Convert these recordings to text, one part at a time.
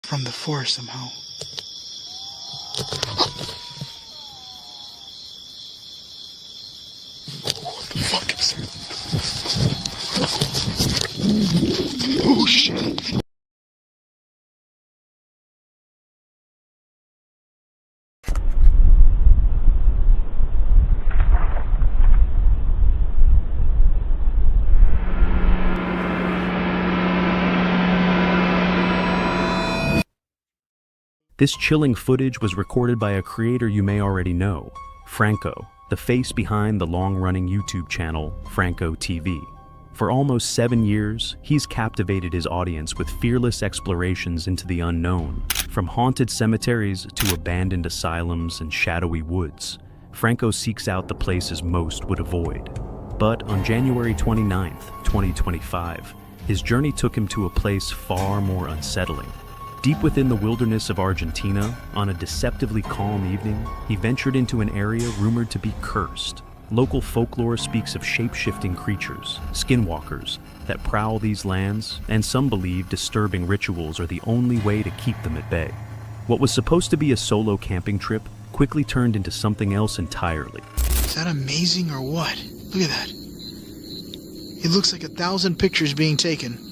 from the forest somehow. What the fuck is that? Oh shit. This chilling footage was recorded by a creator you may already know, Franco, the face behind the long-running YouTube channel Franco TV. For almost 7 years, he's captivated his audience with fearless explorations into the unknown. From haunted cemeteries to abandoned asylums and shadowy woods, Franco seeks out the places most would avoid. But on January 29th, 2025, his journey took him to a place far more unsettling. Deep within the wilderness of Argentina, on a deceptively calm evening, he ventured into an area rumored to be cursed. Local folklore speaks of shape-shifting creatures, skinwalkers, that prowl these lands, and some believe disturbing rituals are the only way to keep them at bay. What was supposed to be a solo camping trip quickly turned into something else entirely. Is that amazing or what? Look at that. It looks like 1,000 pictures being taken.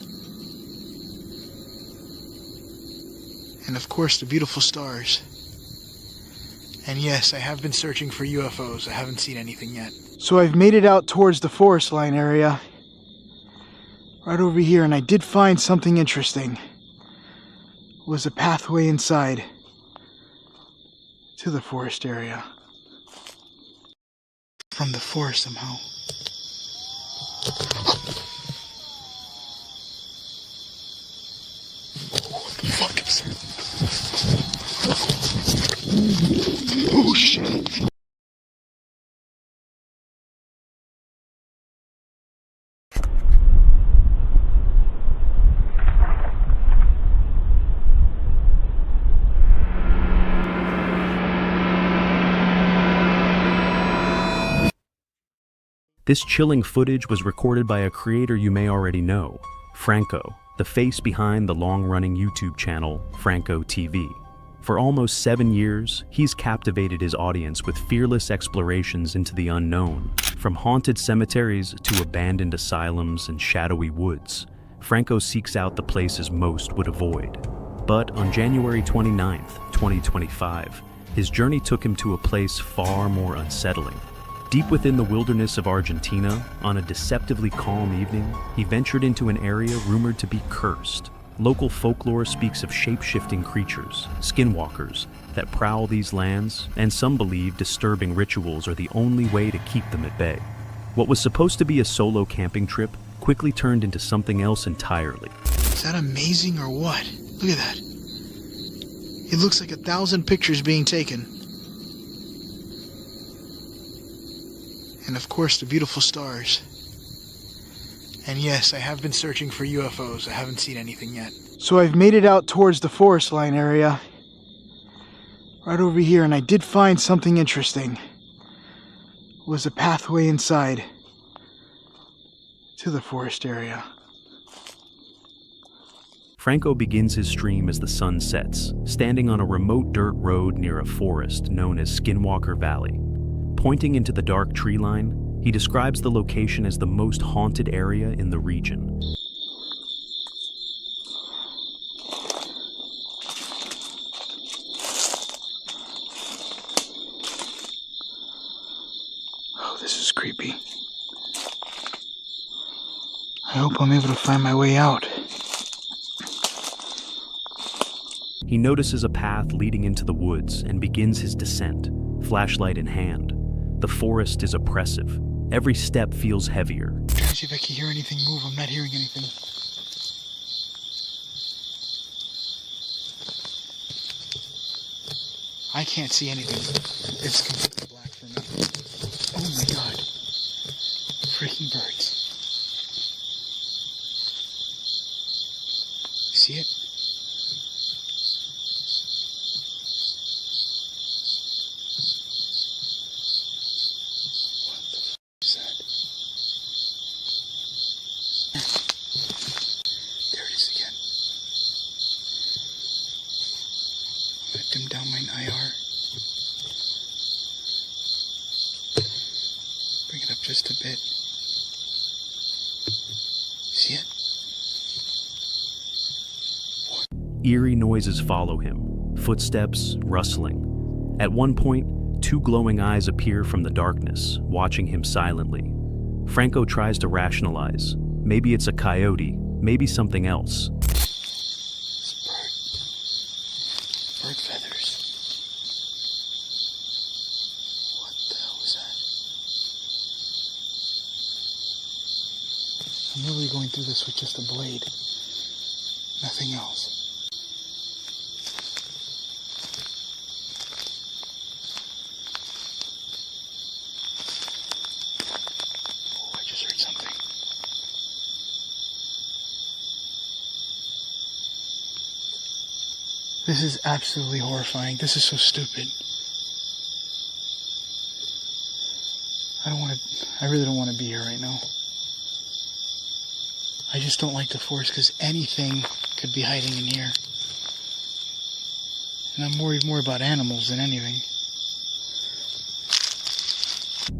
And of course the beautiful stars. And yes, I have been searching for UFOs. I haven't seen anything yet. So I've made it out towards the forest line area. Right over here, and I did find something interesting. It was a pathway inside to the forest area. From the forest somehow. What the fuck is that? Oh shit. This chilling footage was recorded by a creator you may already know, Franco, the face behind the long-running YouTube channel Franco TV. For almost 7 years, he's captivated his audience with fearless explorations into the unknown. From haunted cemeteries to abandoned asylums and shadowy woods, Franco seeks out the places most would avoid. But on January 29th, 2025, his journey took him to a place far more unsettling. Deep within the wilderness of Argentina, on a deceptively calm evening, he ventured into an area rumored to be cursed. Local folklore speaks of shape-shifting creatures, skinwalkers, that prowl these lands, and some believe disturbing rituals are the only way to keep them at bay. What was supposed to be a solo camping trip quickly turned into something else entirely. Is that amazing or what? Look at that. It looks like 1,000 pictures being taken. And of course the beautiful stars. And yes, I have been searching for UFOs. I haven't seen anything yet. So I've made it out towards the forest line area. Right over here, and I did find something interesting. It was a pathway inside to the forest area. Franco begins his stream as the sun sets, standing on a remote dirt road near a forest known as Skinwalker Valley. Pointing into the dark tree line, he describes the location as the most haunted area in the region. Oh, this is creepy. I hope I'm able to find my way out. He notices a path leading into the woods and begins his descent, flashlight in hand. The forest is oppressive. Every step feels heavier. I'm trying to see if I can hear anything move. I'm not hearing anything. I can't see anything. It's completely black for me. Oh my god. Freaking birds. See it? dim down my IR. Bring it up just a bit. See it? Eerie noises follow him, footsteps, rustling. At one point, two glowing eyes appear from the darkness, watching him silently. Franco tries to rationalize. Maybe it's a coyote, maybe something else. It's bird feathers. What the hell was that? I'm literally going through this with just a blade. Nothing else. This is absolutely horrifying. This is so stupid. I really don't want to be here right now. I just don't like the forest because anything could be hiding in here. And I'm worried more about animals than anything.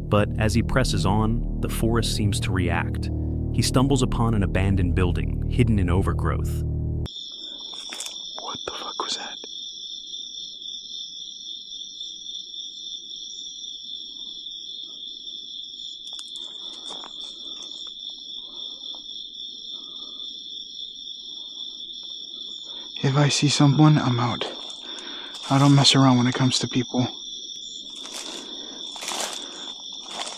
But as he presses on, the forest seems to react. He stumbles upon an abandoned building, hidden in overgrowth. What the fuck was that? If I see someone, I'm out. I don't mess around when it comes to people.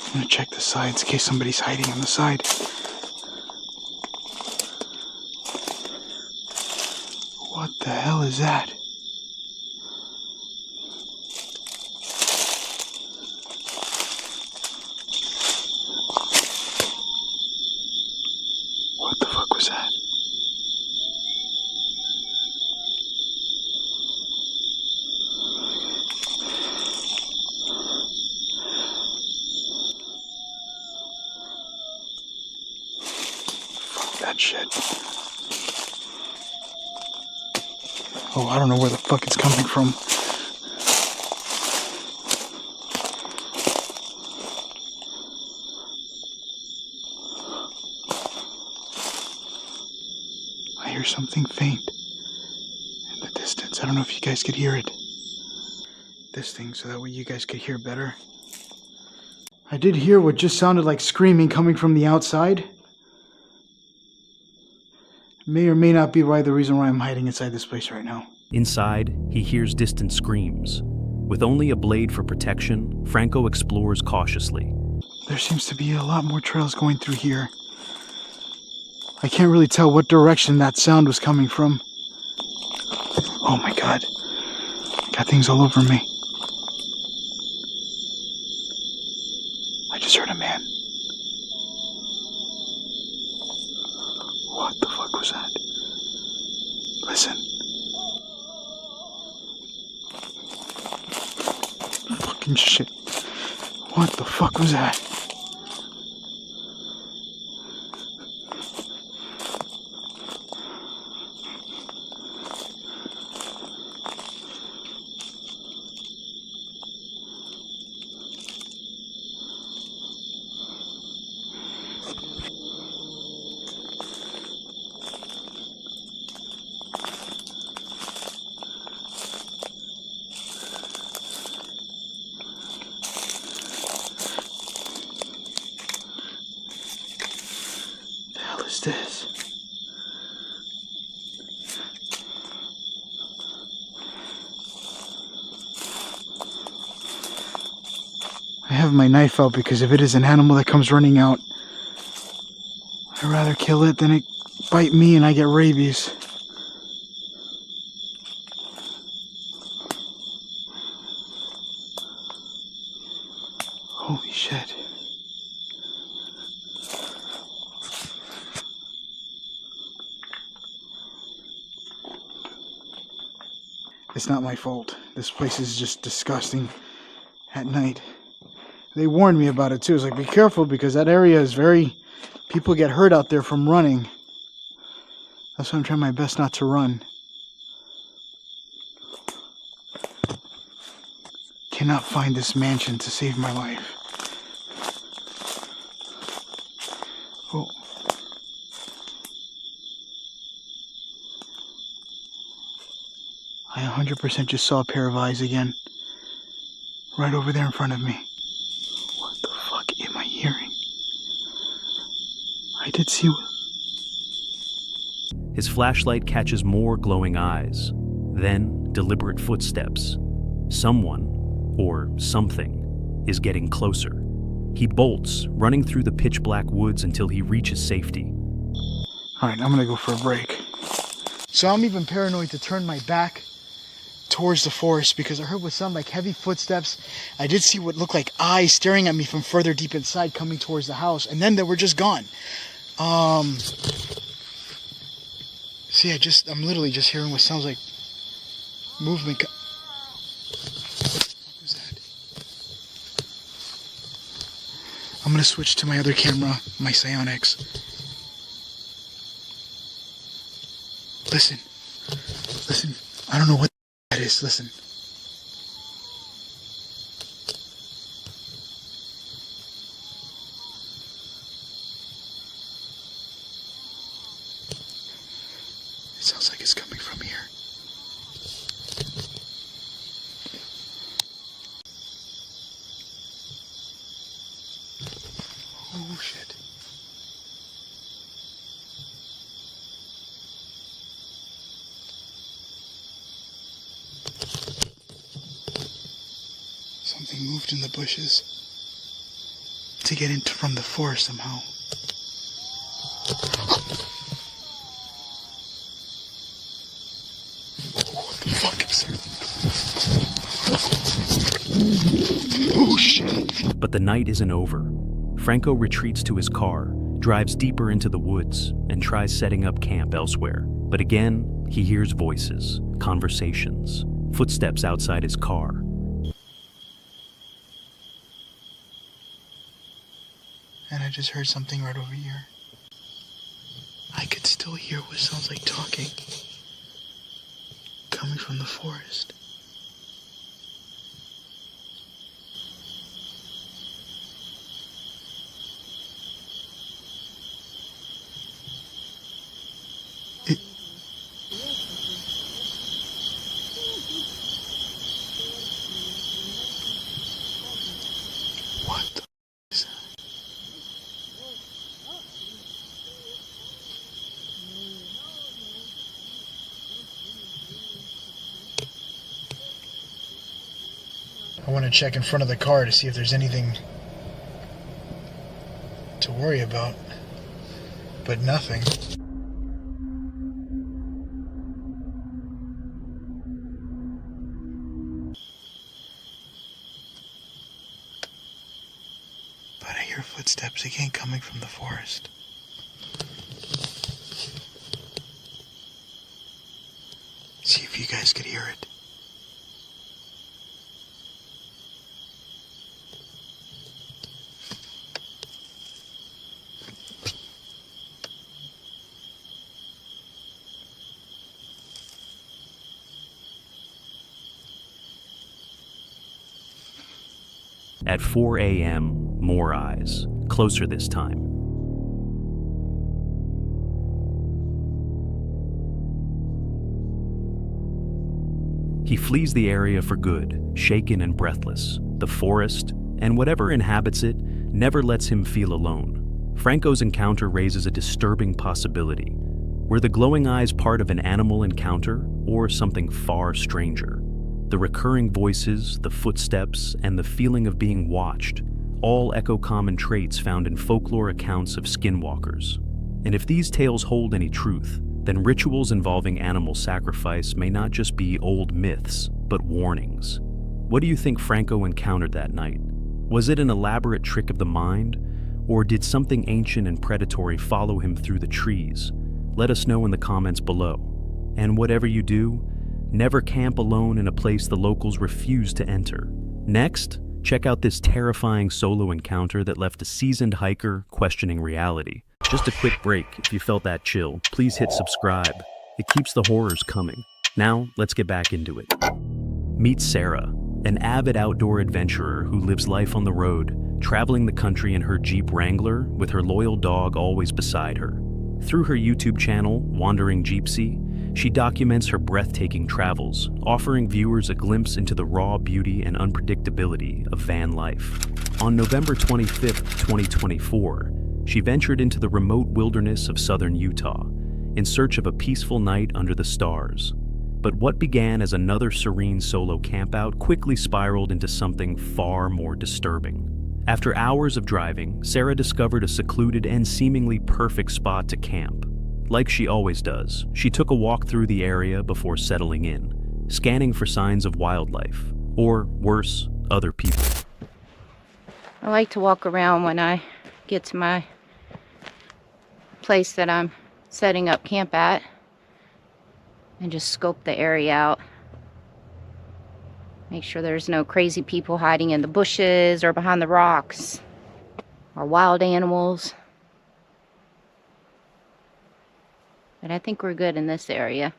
I'm gonna check the sides in case somebody's hiding on the side. What the hell is that? What the fuck was that? That shit. Oh, I don't know where the fuck it's coming from. I hear something faint in the distance. I don't know if you guys could hear it. This thing, so that way you guys could hear better. I did hear what just sounded like screaming coming from the outside. May or may not be the reason why I'm hiding inside this place right now. Inside, he hears distant screams. With only a blade for protection, Franco explores cautiously. There seems to be a lot more trails going through here. I can't really tell what direction that sound was coming from. Oh my god. Got things all over me. I just heard a man. What the fuck was that? Listen. Fucking shit. What the fuck was that? This? I have my knife out because if it is an animal that comes running out, I'd rather kill it than it bite me and I get rabies. Holy shit. It's not my fault. This place is just disgusting at night. They warned me about it too. It's like, be careful because that area is people get hurt out there from running. That's why I'm trying my best not to run. cannot find this mansion to save my life. Oh. I 100% just saw a pair of eyes again. Right over there in front of me. What the fuck am I hearing? I did see... His flashlight catches more glowing eyes, then deliberate footsteps. Someone, or something, is getting closer. He bolts, running through the pitch-black woods until he reaches safety. Alright, I'm gonna go for a break. So I'm even paranoid to turn my back towards the forest because I heard what sounded like heavy footsteps. I did see what looked like eyes staring at me from further deep inside coming towards the house, and then they were just gone. See, I'm literally just hearing what sounds like movement. What was that? I'm gonna switch to my other camera, my Psionics. Listen. Listen. I don't know what that is. Listen. It sounds like it's coming from here. Oh shit. Something moved in the bushes to get into from the forest somehow. What the fuck is that? Oh shit. But the night isn't over. Franco retreats to his car, drives deeper into the woods, and tries setting up camp elsewhere. But again, he hears voices, conversations, footsteps outside his car. And I just heard something right over here. I could still hear what sounds like talking coming from the forest. What the is that? I want to check in front of the car to see if there's anything to worry about, but nothing. But I hear footsteps again coming from the forest. See if you guys could hear it. At 4 a.m., more eyes, closer this time. He flees the area for good, shaken and breathless. The forest, and whatever inhabits it, never lets him feel alone. Franco's encounter raises a disturbing possibility. Were the glowing eyes part of an animal encounter, or something far stranger? The recurring voices, the footsteps, and the feeling of being watched all echo common traits found in folklore accounts of skinwalkers. And if these tales hold any truth, then rituals involving animal sacrifice may not just be old myths, but warnings. What do you think Franco encountered that night? Was it an elaborate trick of the mind, or did something ancient and predatory follow him through the trees? Let us know in the comments below. And whatever you do, never camp alone in a place the locals refuse to enter. Next, check out this terrifying solo encounter that left a seasoned hiker questioning reality. Just a quick break. If you felt that chill, please hit subscribe. It keeps the horrors coming. Now, let's get back into it. Meet Sarah, an avid outdoor adventurer who lives life on the road, traveling the country in her Jeep Wrangler with her loyal dog always beside her. Through her YouTube channel, Wandering Jeepsy, she documents her breathtaking travels, offering viewers a glimpse into the raw beauty and unpredictability of van life. On November 25, 2024, she ventured into the remote wilderness of southern Utah in search of a peaceful night under the stars. But what began as another serene solo campout quickly spiraled into something far more disturbing. After hours of driving, Sarah discovered a secluded and seemingly perfect spot to camp. Like she always does, she took a walk through the area before settling in, scanning for signs of wildlife, or worse, other people. I like to walk around when I get to my place that I'm setting up camp at and just scope the area out. Make sure there's no crazy people hiding in the bushes or behind the rocks or wild animals. But I think we're good in this area.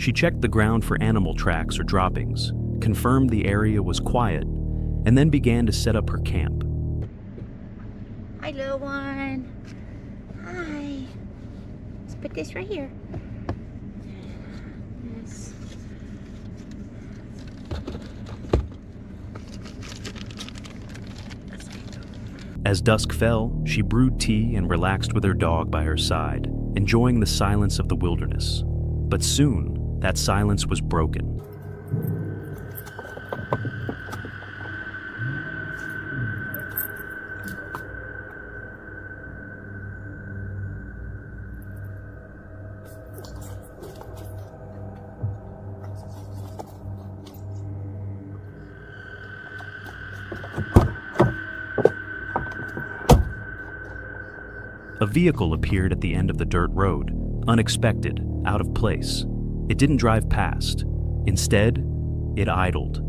She checked the ground for animal tracks or droppings, confirmed the area was quiet, and then began to set up her camp. Hi, little one. Hi. Let's put this right here. Yes. As dusk fell, she brewed tea and relaxed with her dog by her side, enjoying the silence of the wilderness. But soon, that silence was broken. A vehicle appeared at the end of the dirt road, unexpected, out of place. It didn't drive past. Instead, it idled,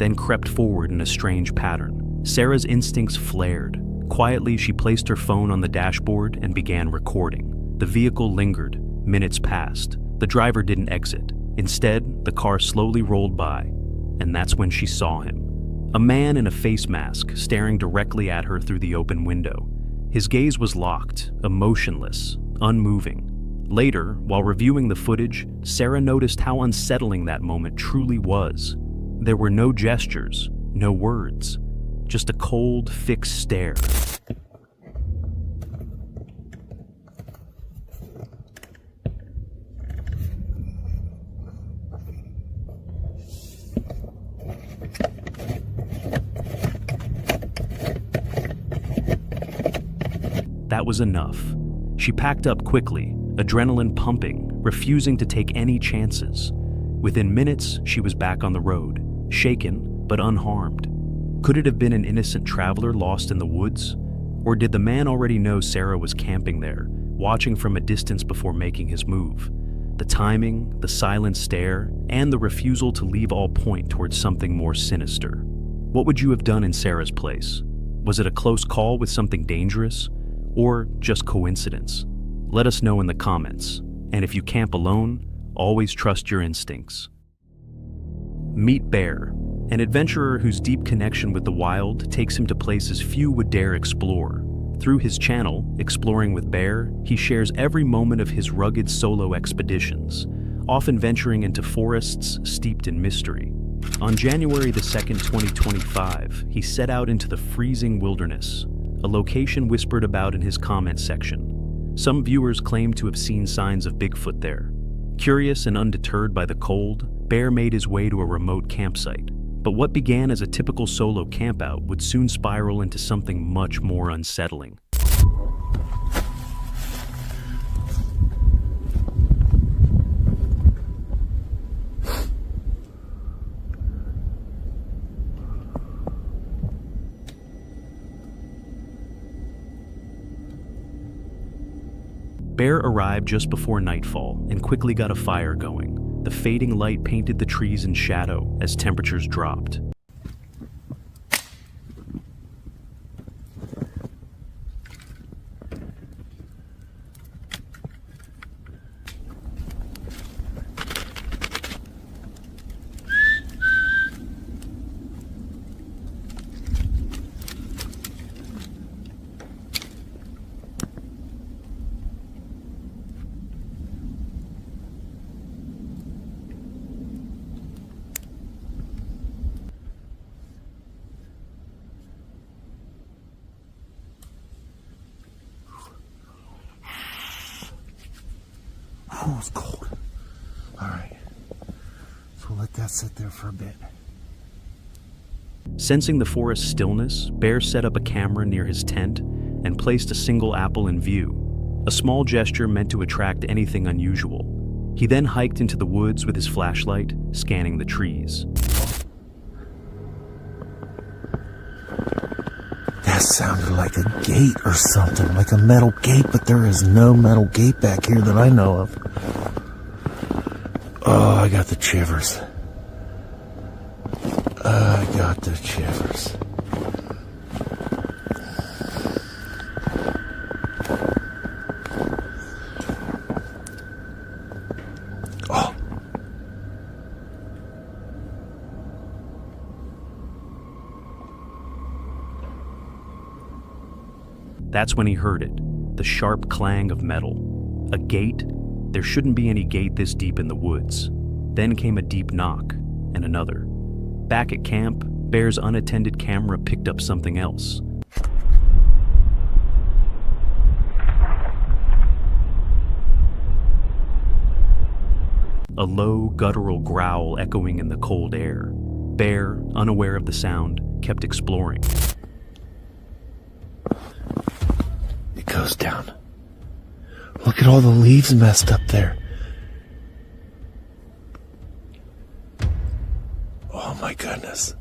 then crept forward in a strange pattern. Sarah's instincts flared. Quietly, she placed her phone on the dashboard and began recording. The vehicle lingered. Minutes passed. The driver didn't exit. Instead, the car slowly rolled by, and that's when she saw him. A man in a face mask staring directly at her through the open window. His gaze was locked, emotionless, unmoving. Later, while reviewing the footage, Sarah noticed how unsettling that moment truly was. There were no gestures, no words, just a cold, fixed stare. That was enough. She packed up quickly, adrenaline pumping, refusing to take any chances. Within minutes, she was back on the road, shaken but unharmed. Could it have been an innocent traveler lost in the woods? Or did the man already know Sarah was camping there, watching from a distance before making his move? The timing, the silent stare, and the refusal to leave all point towards something more sinister. What would you have done in Sarah's place? Was it a close call with something dangerous? Or just coincidence? Let us know in the comments. And if you camp alone, always trust your instincts. Meet Bear, an adventurer whose deep connection with the wild takes him to places few would dare explore. Through his channel, Exploring with Bear, he shares every moment of his rugged solo expeditions, often venturing into forests steeped in mystery. On January 2nd, 2025, he set out into the freezing wilderness, a location whispered about in his comment section. Some viewers claim to have seen signs of Bigfoot there. Curious and undeterred by the cold, Bear made his way to a remote campsite. But what began as a typical solo campout would soon spiral into something much more unsettling. Bear arrived just before nightfall and quickly got a fire going. The fading light painted the trees in shadow as temperatures dropped. Oh, it's cold. All right. So we'll let that sit there for a bit. Sensing the forest's stillness, Bear set up a camera near his tent and placed a single apple in view, a small gesture meant to attract anything unusual. He then hiked into the woods with his flashlight, scanning the trees. That sounded like a gate or something, like a metal gate, but there is no metal gate back here that I know of. Oh, I got the shivers. I got the shivers. Oh. That's when he heard it, the sharp clang of metal. A gate? There shouldn't be any gate this deep in the woods. Then came a deep knock, and another. Back at camp, Bear's unattended camera picked up something else. A low, guttural growl echoing in the cold air. Bear, unaware of the sound, kept exploring. It goes down. Look at all the leaves messed up there. Oh my goodness.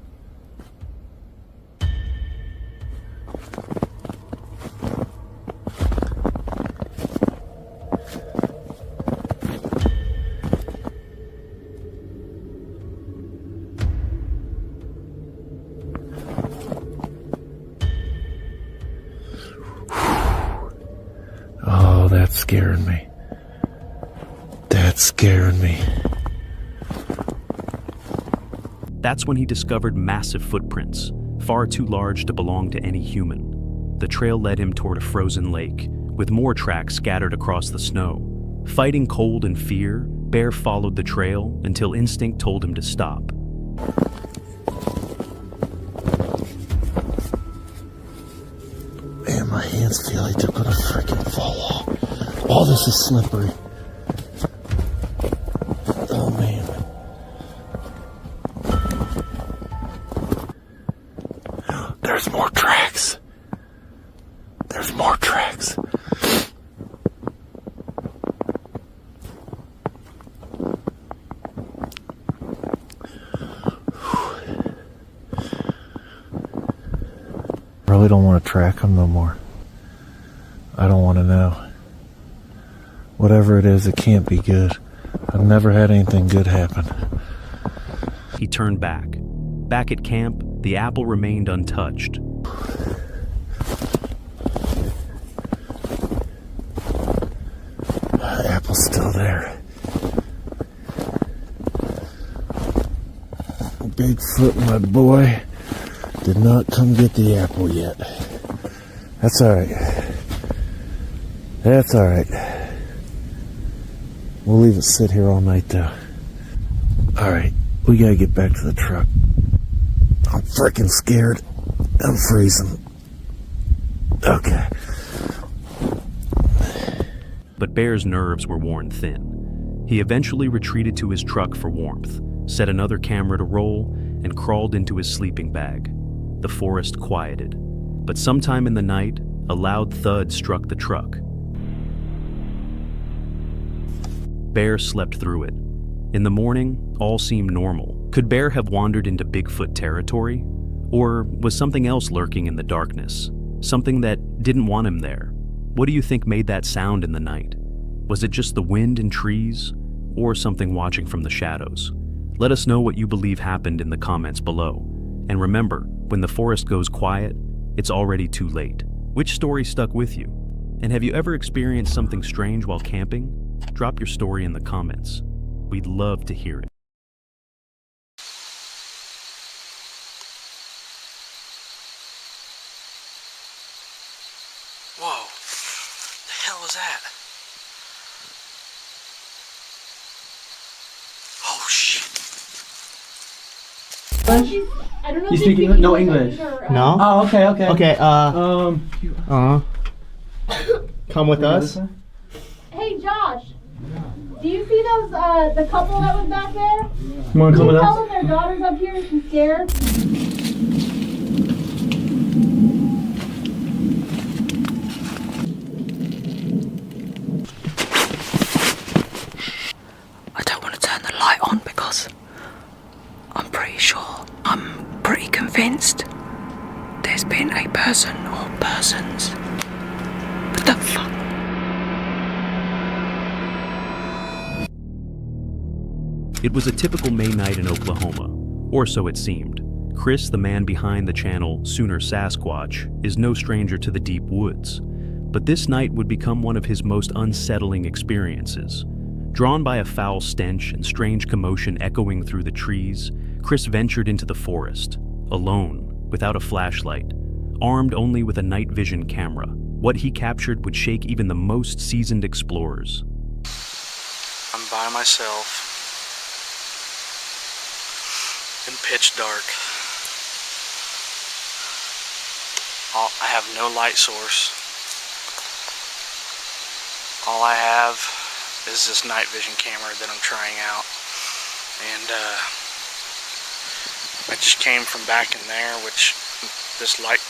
Oh, that's scaring me. That's scaring me. That's when he discovered massive footprints, far too large to belong to any human. The trail led him toward a frozen lake, with more tracks scattered across the snow. Fighting cold and fear, Bear followed the trail until instinct told him to stop. Man, my hands feel like they're gonna freaking fall off. All this is slippery. Oh man. There's more tracks. There's more tracks. I really don't want to track them no more. I don't want to know. Whatever it is, it can't be good. I've never had anything good happen. He turned back. Back at camp, the apple remained untouched. The apple's still there. Bigfoot, my boy, did not come get the apple yet. That's alright. That's alright. We'll leave it sit here all night though. Alright, we gotta get back to the truck. I'm freaking scared. I'm freezing. Okay. But Bear's nerves were worn thin. He eventually retreated to his truck for warmth, set another camera to roll, and crawled into his sleeping bag. The forest quieted, but sometime in the night, a loud thud struck the truck. Bear slept through it. In the morning, all seemed normal. Could Bear have wandered into Bigfoot territory? Or was something else lurking in the darkness? Something that didn't want him there? What do you think made that sound in the night? Was it just the wind and trees, or something watching from the shadows? Let us know what you believe happened in the comments below. And remember, when the forest goes quiet, it's already too late. Which story stuck with you? And have you ever experienced something strange while camping? Drop your story in the comments. We'd love to hear it. Whoa, the hell was that? Oh shit. I don't know. You speak English? No English. No. Oh, okay. Okay. Come with us. Hey Josh, do you see those the couple that was back there? You wanna come with Tell us? them their daughter's up here and she's scared. I don't want to turn the light on because I'm pretty convinced there's been a person or persons. What the fuck? It was a typical May night in Oklahoma, or so it seemed. Chris, the man behind the channel Sooner Sasquatch, is no stranger to the deep woods. But this night would become one of his most unsettling experiences. Drawn by a foul stench and strange commotion echoing through the trees, Chris ventured into the forest, alone, without a flashlight, armed only with a night vision camera. What he captured would shake even the most seasoned explorers. I'm by myself. In pitch dark. I have no light source. All I have is this night vision camera that I'm trying out. And I just came from back in there, which this light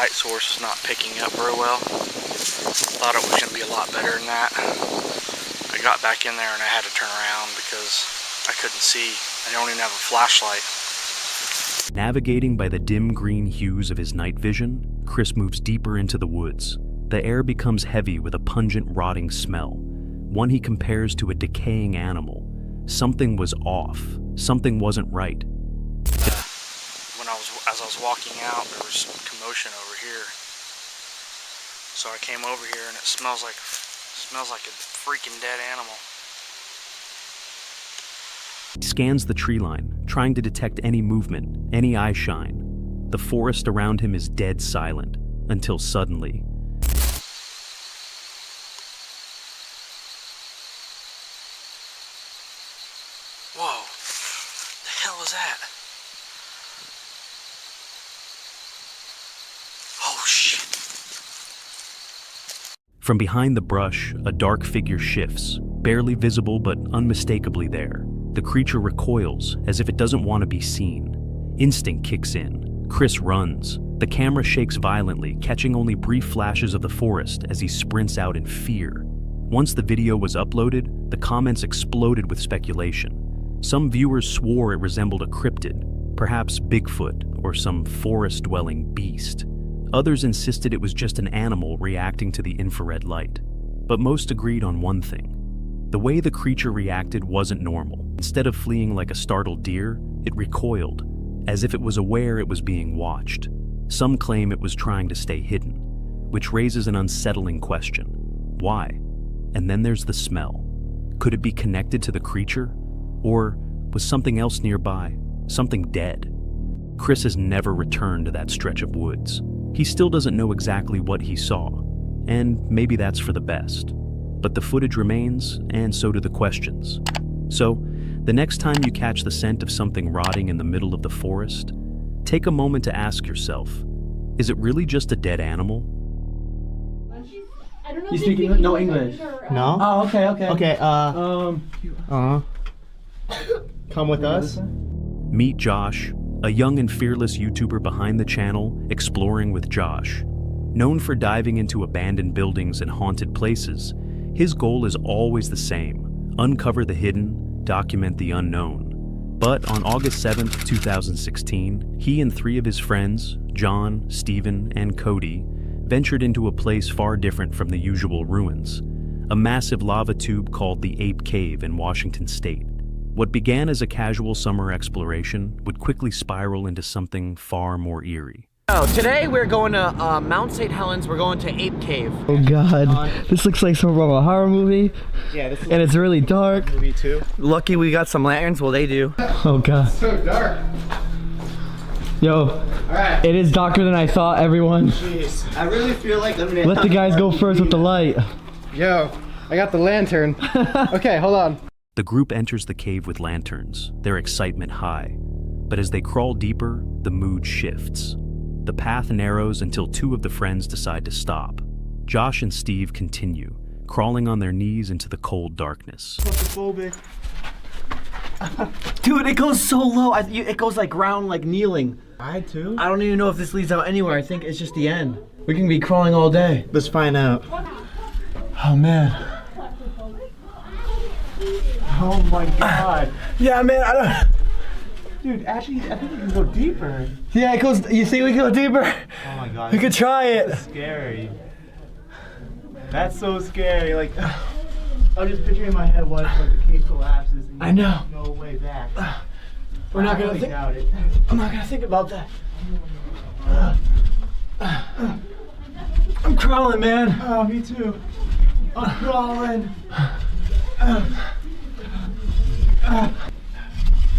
source is not picking up very well. Thought it was going to be a lot better than that. I got back in there and I had to turn around because I couldn't see. I don't even have a flashlight. Navigating by the dim green hues of his night vision, Chris moves deeper into the woods. The air becomes heavy with a pungent, rotting smell, one he compares to a decaying animal. Something was off. Something wasn't right. As I was walking out, there was some commotion over here. So I came over here and it smells like a freaking dead animal. He scans the tree line, trying to detect any movement, any eye shine. The forest around him is dead silent, until suddenly, Whoa, the hell was that? Oh shit. from behind the brush, a dark figure shifts, barely visible but unmistakably there. The creature recoils, as if it doesn't want to be seen. Instinct kicks in. Chris runs. The camera shakes violently, catching only brief flashes of the forest as he sprints out in fear. Once the video was uploaded, the comments exploded with speculation. Some viewers swore it resembled a cryptid, perhaps Bigfoot or some forest-dwelling beast. Others insisted it was just an animal reacting to the infrared light. But most agreed on one thing. The way the creature reacted wasn't normal. Instead of fleeing like a startled deer, it recoiled, as if it was aware it was being watched. Some claim it was trying to stay hidden, which raises an unsettling question. Why? And then there's the smell. Could it be connected to the creature? Or was something else nearby? Something dead? Chris has never returned to that stretch of woods. He still doesn't know exactly what he saw, and maybe that's for the best. But the footage remains, and so do the questions. So, the next time you catch the scent of something rotting in the middle of the forest, take a moment to ask yourself, is it really just a dead animal? I don't know You if speak they English? No English. No? Oh, okay. Okay, come with us. Meet Josh, a young and fearless YouTuber behind the channel, Exploring with Josh. Known for diving into abandoned buildings and haunted places, his goal is always the same: uncover the hidden, document the unknown. But on August 7th, 2016, he and 3 of his friends, John, Stephen, and Cody, ventured into a place far different from the usual ruins, a massive lava tube called the Ape Cave in Washington state. What began as a casual summer exploration would quickly spiral into something far more eerie. Oh, today we're going to Mount St. Helens. We're going to Ape Cave. Oh god, this looks like some from a horror movie. Yeah, this is and it's really dark. movie too. Lucky we got some lanterns. Well, they do. Oh god. So dark. Yo, Alright. it is darker than I thought, everyone. Jeez. I really feel like I'm gonna Let the guys go first with the light. Yo, I got the lantern. Okay, hold on. The group enters the cave with lanterns, their excitement high. But as they crawl deeper, the mood shifts. The path narrows until two of the friends decide to stop. Josh and Steve continue, crawling on their knees into the cold darkness. Dude, it goes so low. It goes like round, like kneeling. I too? I don't even know if this leads out anywhere. I think it's just the end. We can be crawling all day. Let's find out. Oh man. Oh my god. Yeah, man. I don't. Dude, actually, I think we can go deeper. Yeah, it goes. You think we can go deeper? Oh my god. We could try it. That's scary. That's so scary. Like, I'm just picturing in my head what if like, the cave collapses and I know. no way back. We're not I gonna really think. doubt it. I'm not gonna think about that. I'm crawling, man. Oh, me too. I'm crawling.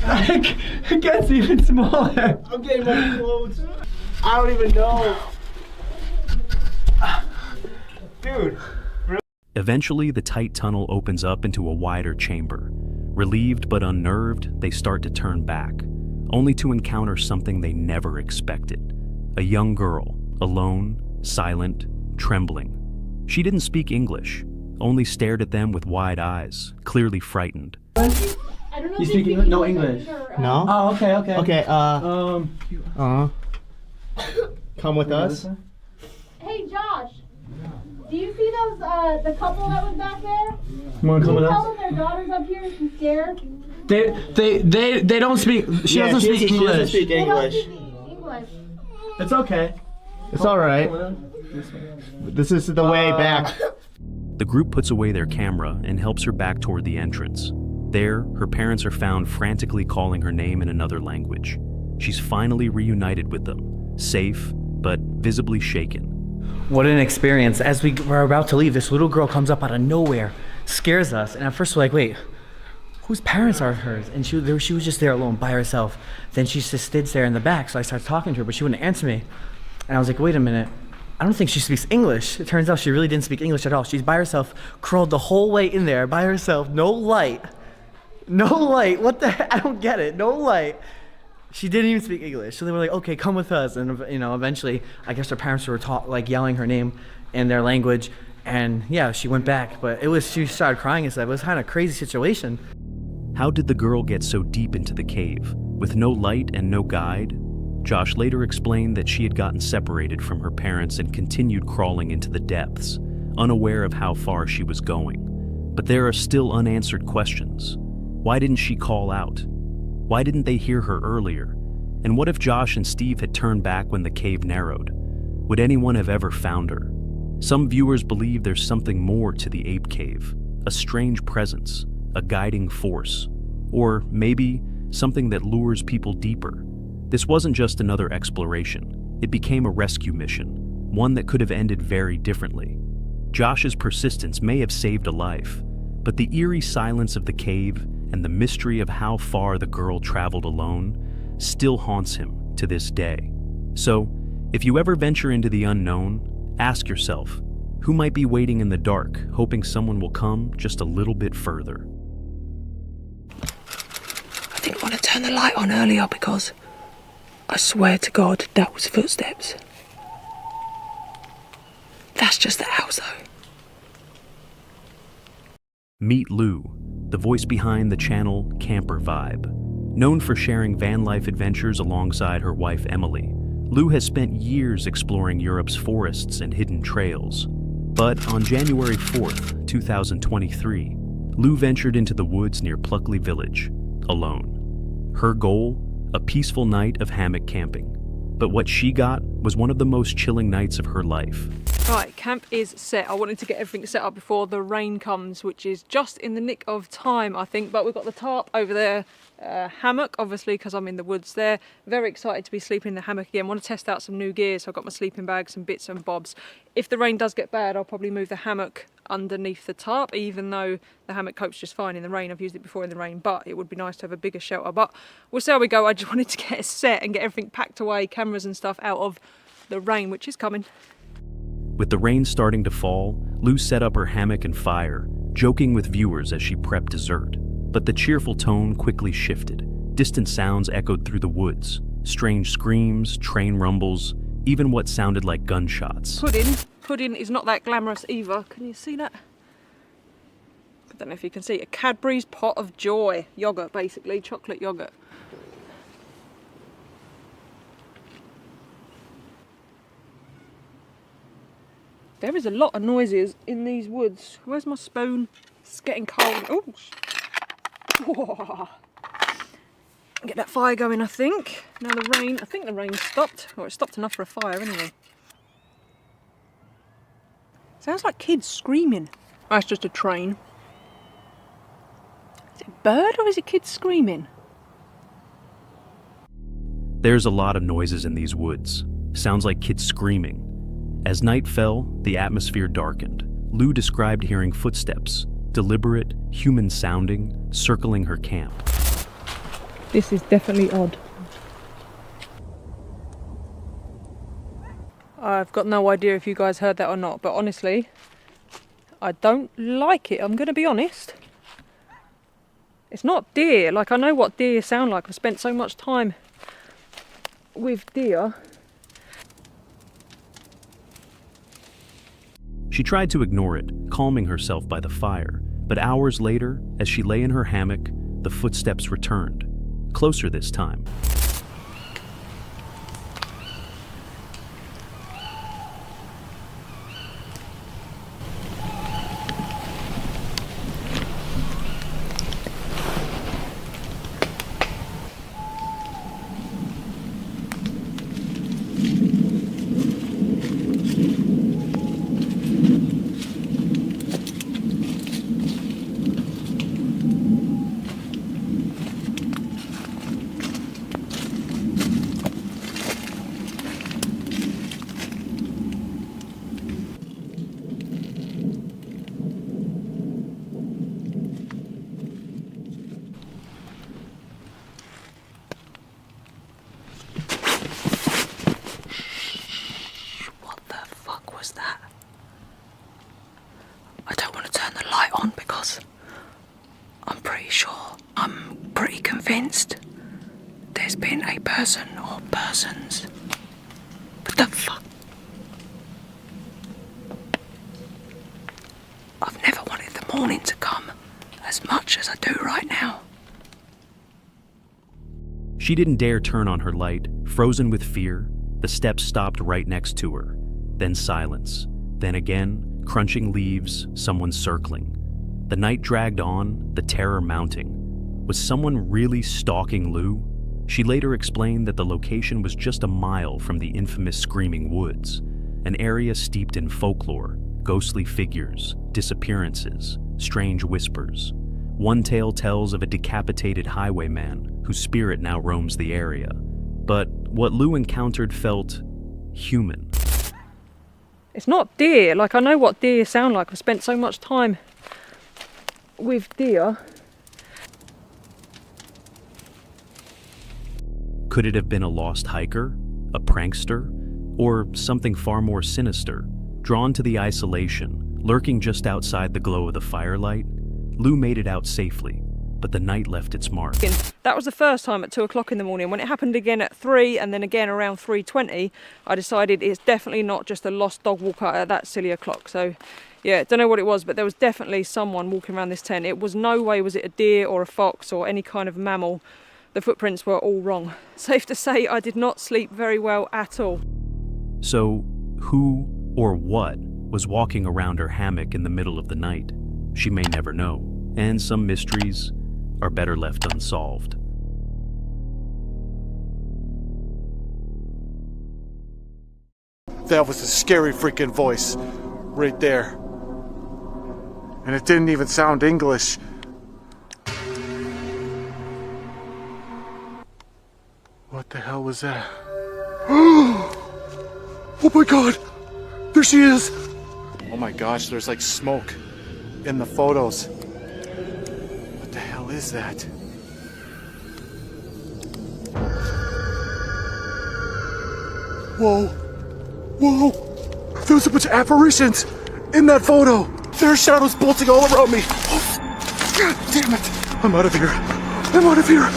It gets even smaller. I'm getting my clothes. I don't even know. Dude. Eventually, the tight tunnel opens up into a wider chamber. Relieved but unnerved, they start to turn back, only to encounter something they never expected. A young girl, alone, silent, trembling. She didn't speak English, only stared at them with wide eyes, clearly frightened. I don't know You if speak they English? No I think English. they're, No? Oh, okay, okay. Okay, come with us. Hey, Josh. Do you see those, the couple that was back there? You wanna come Can with you tell us? them their daughter's up here and she's scared? They don't speak. She doesn't speak She doesn't English. speak They don't English. speak English. It's okay. It's alright. This is the way back. The group puts away their camera and helps her back toward the entrance. There, her parents are found frantically calling her name in another language. She's finally reunited with them, safe, but visibly shaken. What an experience. As we were about to leave, this little girl comes up out of nowhere, scares us, and at first we're like, wait, whose parents are hers? And she was just there alone by herself. Then she just stood there in the back, so I started talking to her, but she wouldn't answer me. And I was like, wait a minute, I don't think she speaks English. It turns out she really didn't speak English at all. She's by herself, crawled the whole way in there by herself, no light. No light, what the heck? I don't get it, no light. She didn't even speak English. So they were like, okay, come with us. And eventually, I guess her parents were yelling her name in their language. And yeah, she went back, but she started crying and stuff. It was kind of a crazy situation. How did the girl get so deep into the cave, with no light and no guide? Josh later explained that she had gotten separated from her parents and continued crawling into the depths, unaware of how far she was going. But there are still unanswered questions. Why didn't she call out? Why didn't they hear her earlier? And what if Josh and Steve had turned back when the cave narrowed? Would anyone have ever found her? Some viewers believe there's something more to the Ape Cave, a strange presence, a guiding force, or maybe something that lures people deeper. This wasn't just another exploration. It became a rescue mission, one that could have ended very differently. Josh's persistence may have saved a life, but the eerie silence of the cave and the mystery of how far the girl traveled alone still haunts him to this day. So, if you ever venture into the unknown, ask yourself, who might be waiting in the dark, hoping someone will come just a little bit further? I didn't want to turn the light on earlier because I swear to God that was footsteps. That's just the house though. Meet Lou, the voice behind the channel Camper Vibe. Known for sharing van life adventures alongside her wife Emily, Lou has spent years exploring Europe's forests and hidden trails. But on January 4th, 2023, Lou ventured into the woods near Pluckley Village, alone. Her goal? A peaceful night of hammock camping. But what she got was one of the most chilling nights of her life. Right, camp is set. I wanted to get everything set up before the rain comes, which is just in the nick of time, I think. But we've got the tarp over there, hammock, obviously, because I'm in the woods there. Very excited to be sleeping in the hammock again. Want to test out some new gear, so I've got my sleeping bag, some bits and bobs. If the rain does get bad, I'll probably move the hammock underneath the tarp, even though the hammock copes just fine in the rain. I've used it before in the rain, but it would be nice to have a bigger shelter. But we'll see how we go. I just wanted to get it set and get everything packed away, cameras and stuff, out of the rain, which is coming. With the rain starting to fall, Lou set up her hammock and fire, joking with viewers as she prepped dessert. But the cheerful tone quickly shifted. Distant sounds echoed through the woods. Strange screams, train rumbles, even what sounded like gunshots. Pudding is not that glamorous either. Can you see that? I don't know if you can see. A Cadbury's Pot of Joy. Yogurt, basically. Chocolate yogurt. There is a lot of noises in these woods. Where's my spoon? It's getting cold. Oh, get that fire going, I think. Now the rain, I think the rain stopped. Or it stopped enough for a fire anyway. Sounds like kids screaming. That's just a train. Is it a bird or is it kids screaming? There's a lot of noises in these woods. Sounds like kids screaming. As night fell, the atmosphere darkened. Lou described hearing footsteps, deliberate, human-sounding, circling her camp. This is definitely odd. I've got no idea if you guys heard that or not, but honestly, I don't like it. I'm going to be honest. It's not deer. Like, I know what deer sound like. I've spent so much time with deer. She tried to ignore it, calming herself by the fire, but hours later, as she lay in her hammock, the footsteps returned, closer this time. I don't want to turn the light on because I'm pretty convinced there's been a person or persons. What the fuck? I've never wanted the morning to come as much as I do right now. She didn't dare turn on her light, frozen with fear. The steps stopped right next to her. Then silence. Then again, crunching leaves, someone circling. The night dragged on, the terror mounting. Was someone really stalking Lou? She later explained that the location was just a mile from the infamous Screaming Woods, an area steeped in folklore, ghostly figures, disappearances, strange whispers. One tale tells of a decapitated highwayman whose spirit now roams the area. But what Lou encountered felt human. It's not deer. Like, I know what deer sound like. I've spent so much time with deer. Could it have been a lost hiker, a prankster, or something far more sinister? Drawn to the isolation, lurking just outside the glow of the firelight, Lou made it out safely, but the night left its mark. That was the first time at 2 o'clock in the morning. When it happened again at 3 and then again around 3:20, I decided it's definitely not just a lost dog walker at that silly o'clock. So yeah, don't know what it was, but there was definitely someone walking around this tent. It was no way was it a deer or a fox or any kind of mammal. The footprints were all wrong. Safe to say I did not sleep very well at all. So who or what was walking around her hammock in the middle of the night? She may never know, and some mysteries are better left unsolved. That was a scary freaking voice right there. And it didn't even sound English. What the hell was that? Oh my god! There she is! Oh my gosh, there's like smoke in the photos. What the hell is that? Whoa! Whoa! There's a bunch of apparitions in that photo! There are shadows bolting all around me! Oh, god damn it! I'm out of here! I'm out of here!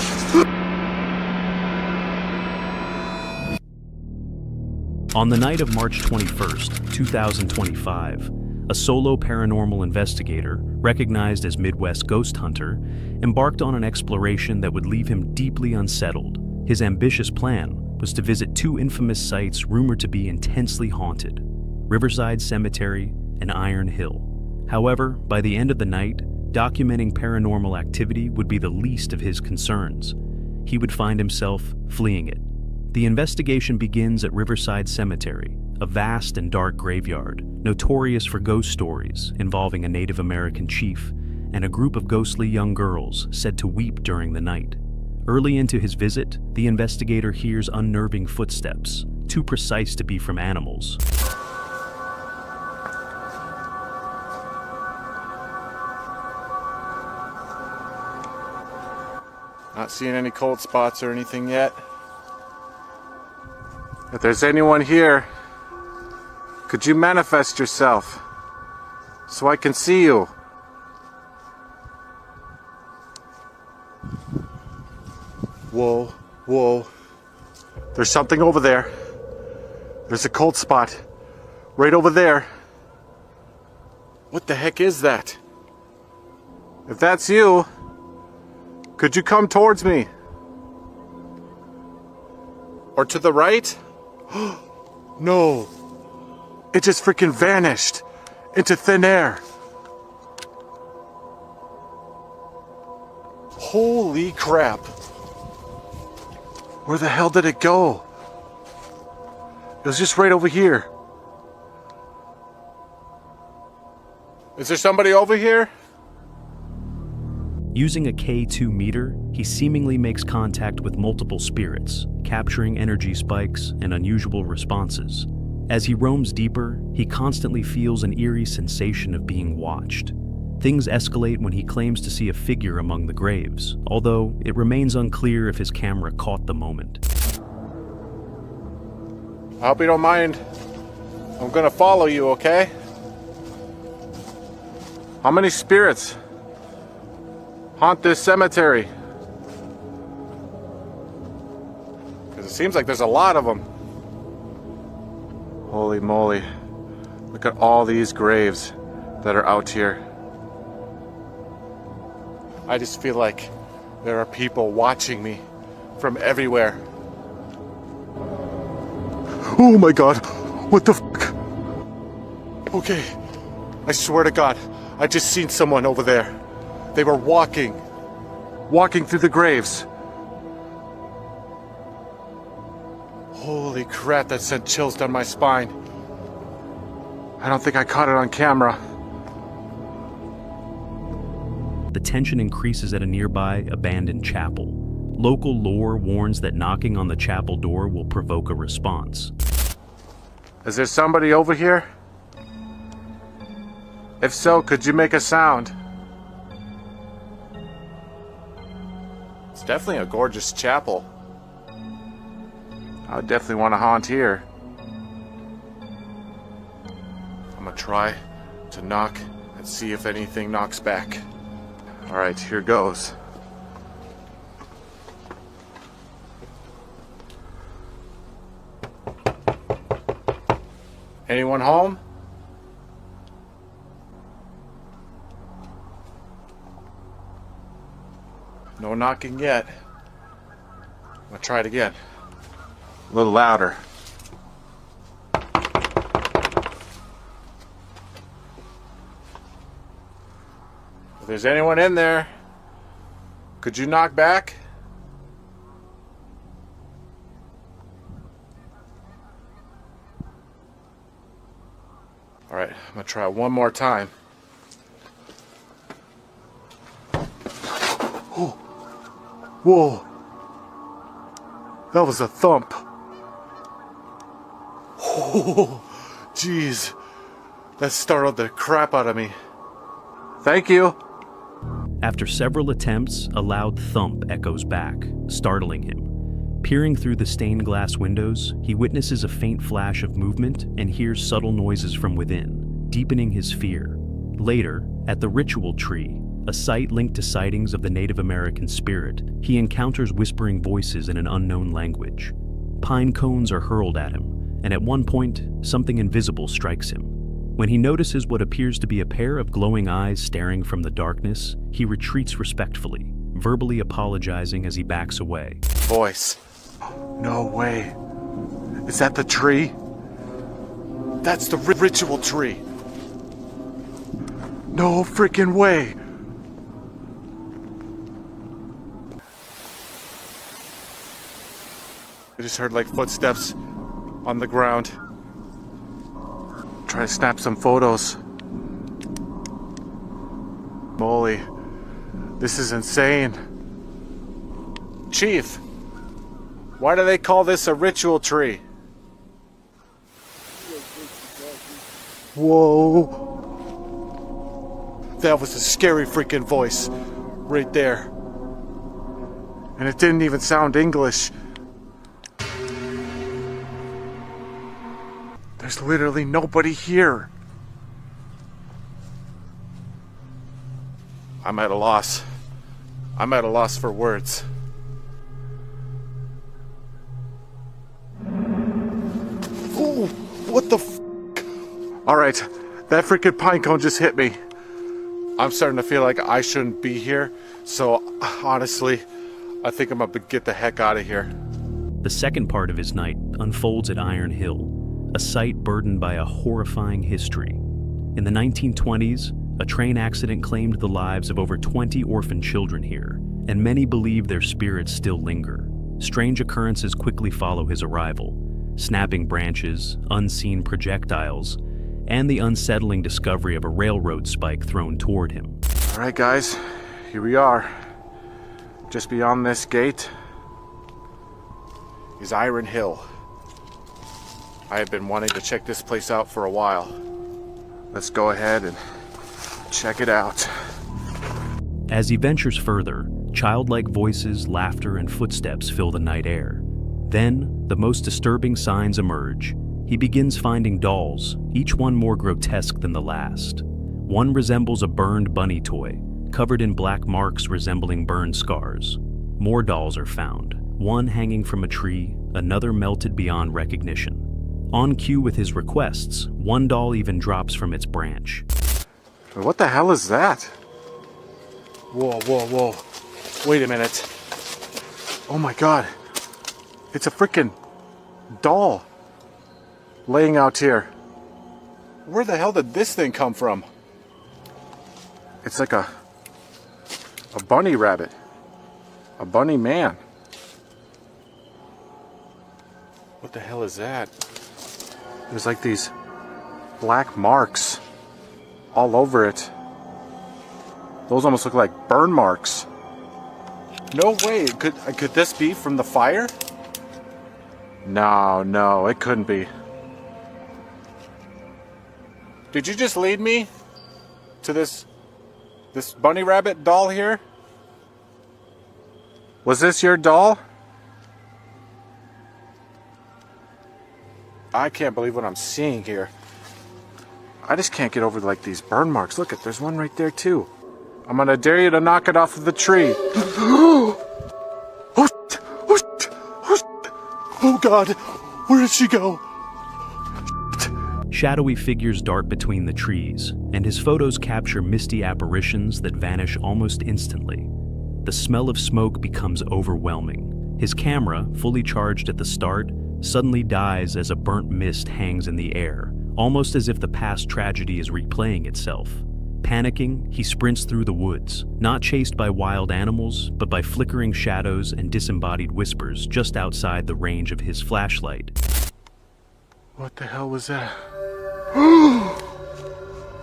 On the night of March 21st, 2025, a solo paranormal investigator, recognized as Midwest Ghost Hunter, embarked on an exploration that would leave him deeply unsettled. His ambitious plan was to visit two infamous sites rumored to be intensely haunted: Riverside Cemetery and Iron Hill. However, by the end of the night, documenting paranormal activity would be the least of his concerns. He would find himself fleeing it. The investigation begins at Riverside Cemetery, a vast and dark graveyard, notorious for ghost stories involving a Native American chief and a group of ghostly young girls said to weep during the night. Early into his visit, the investigator hears unnerving footsteps, too precise to be from animals. Not seeing any cold spots or anything yet. If there's anyone here, could you manifest yourself so I can see you? Whoa, whoa. There's something over there. There's a cold spot right over there. What the heck is that? If that's you, could you come towards me? Or to the right? No. It just freaking vanished into thin air. Holy crap. Where the hell did it go? It was just right over here. Is there somebody over here? Using a K2 meter, he seemingly makes contact with multiple spirits, capturing energy spikes and unusual responses. As he roams deeper, he constantly feels an eerie sensation of being watched. Things escalate when he claims to see a figure among the graves, although it remains unclear if his camera caught the moment. I hope you don't mind. I'm gonna follow you, okay? How many spirits haunt this cemetery? Because it seems like there's a lot of them. Holy moly. Look at all these graves that are out here. I just feel like there are people watching me from everywhere. Oh my god, what the fuck? Okay, I swear to God, I just seen someone over there. They were walking through the graves. Holy crap, that sent chills down my spine. I don't think I caught it on camera. The tension increases at a nearby abandoned chapel. Local lore warns that knocking on the chapel door will provoke a response. Is there somebody over here? If so, could you make a sound? It's definitely a gorgeous chapel. I would definitely want to haunt here. I'm gonna try to knock and see if anything knocks back. Alright, here goes. Anyone home? No knocking yet. I'm gonna try it again. A little louder. If there's anyone in there, could you knock back? Alright, I'm gonna try one more time. Oh. Whoa. That was a thump. Oh, jeez. That startled the crap out of me. Thank you. After several attempts, a loud thump echoes back, startling him. Peering through the stained glass windows, he witnesses a faint flash of movement and hears subtle noises from within, deepening his fear. Later, at the ritual tree, a site linked to sightings of the Native American spirit, he encounters whispering voices in an unknown language. Pine cones are hurled at him, and at one point, something invisible strikes him. When he notices what appears to be a pair of glowing eyes staring from the darkness, he retreats respectfully, verbally apologizing as he backs away. Voice. No way. Is that the tree? That's the ritual tree. No freaking way. I just heard like footsteps on the ground. Try to snap some photos. Moly, this is insane. Chief, why do they call this a ritual tree? Whoa. That was a scary freaking voice right there. And it didn't even sound English. There's literally nobody here. I'm at a loss. I'm at a loss for words. Ooh, what the f***? Alright, that freaking pine cone just hit me. I'm starting to feel like I shouldn't be here, so honestly, I think I'm gonna get the heck out of here. The second part of his night unfolds at Iron Hill, a site burdened by a horrifying history. In the 1920s, a train accident claimed the lives of over 20 orphan children here, and many believe their spirits still linger. Strange occurrences quickly follow his arrival: snapping branches, unseen projectiles, and the unsettling discovery of a railroad spike thrown toward him. Alright guys, here we are. Just beyond this gate is Iron Hill. I have been wanting to check this place out for a while. Let's go ahead and check it out. As he ventures further, childlike voices, laughter, and footsteps fill the night air. Then, the most disturbing signs emerge. He begins finding dolls, each one more grotesque than the last. One resembles a burned bunny toy, covered in black marks resembling burn scars. More dolls are found, one hanging from a tree, another melted beyond recognition. On cue with his requests, one doll even drops from its branch. What the hell is that? Whoa, whoa, whoa. Wait a minute. Oh my god. It's a freaking doll laying out here. Where the hell did this thing come from? It's like a bunny rabbit. A bunny man. What the hell is that? There's like these black marks all over it. Those almost look like burn marks. No way. Could this be from the fire? No, it couldn't be. Did you just lead me to this bunny rabbit doll here? Was this your doll? I can't believe what I'm seeing here. I just can't get over like these burn marks. Look, there's one right there too. I'm gonna dare you to knock it off of the tree. Oh god, where did she go? Shadowy figures dart between the trees, and his photos capture misty apparitions that vanish almost instantly. The smell of smoke becomes overwhelming. His camera, fully charged at the start, suddenly dies as a burnt mist hangs in the air, almost as if the past tragedy is replaying itself. Panicking, he sprints through the woods, not chased by wild animals, but by flickering shadows and disembodied whispers just outside the range of his flashlight. What the hell was that?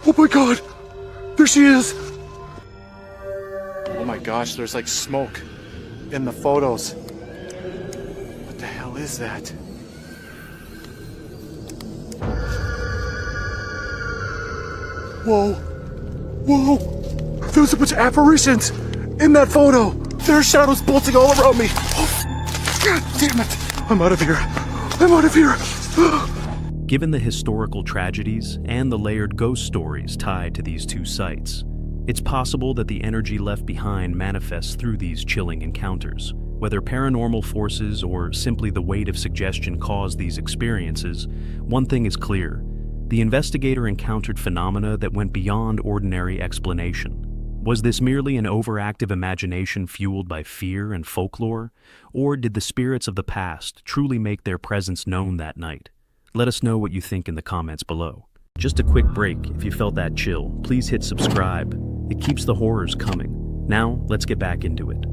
Oh my god! There she is! Oh my gosh, there's like smoke in the photos. What the hell is that? Whoa! Whoa! There was a bunch of apparitions in that photo! There are shadows bolting all around me! Oh, god damn it! I'm out of here! I'm out of here! Given the historical tragedies and the layered ghost stories tied to these two sites, it's possible that the energy left behind manifests through these chilling encounters. Whether paranormal forces or simply the weight of suggestion caused these experiences, one thing is clear. The investigator encountered phenomena that went beyond ordinary explanation. Was this merely an overactive imagination fueled by fear and folklore, or did the spirits of the past truly make their presence known that night? Let us know what you think in the comments below. Just a quick break. If you felt that chill, please hit subscribe. It keeps the horrors coming. Now, let's get back into it.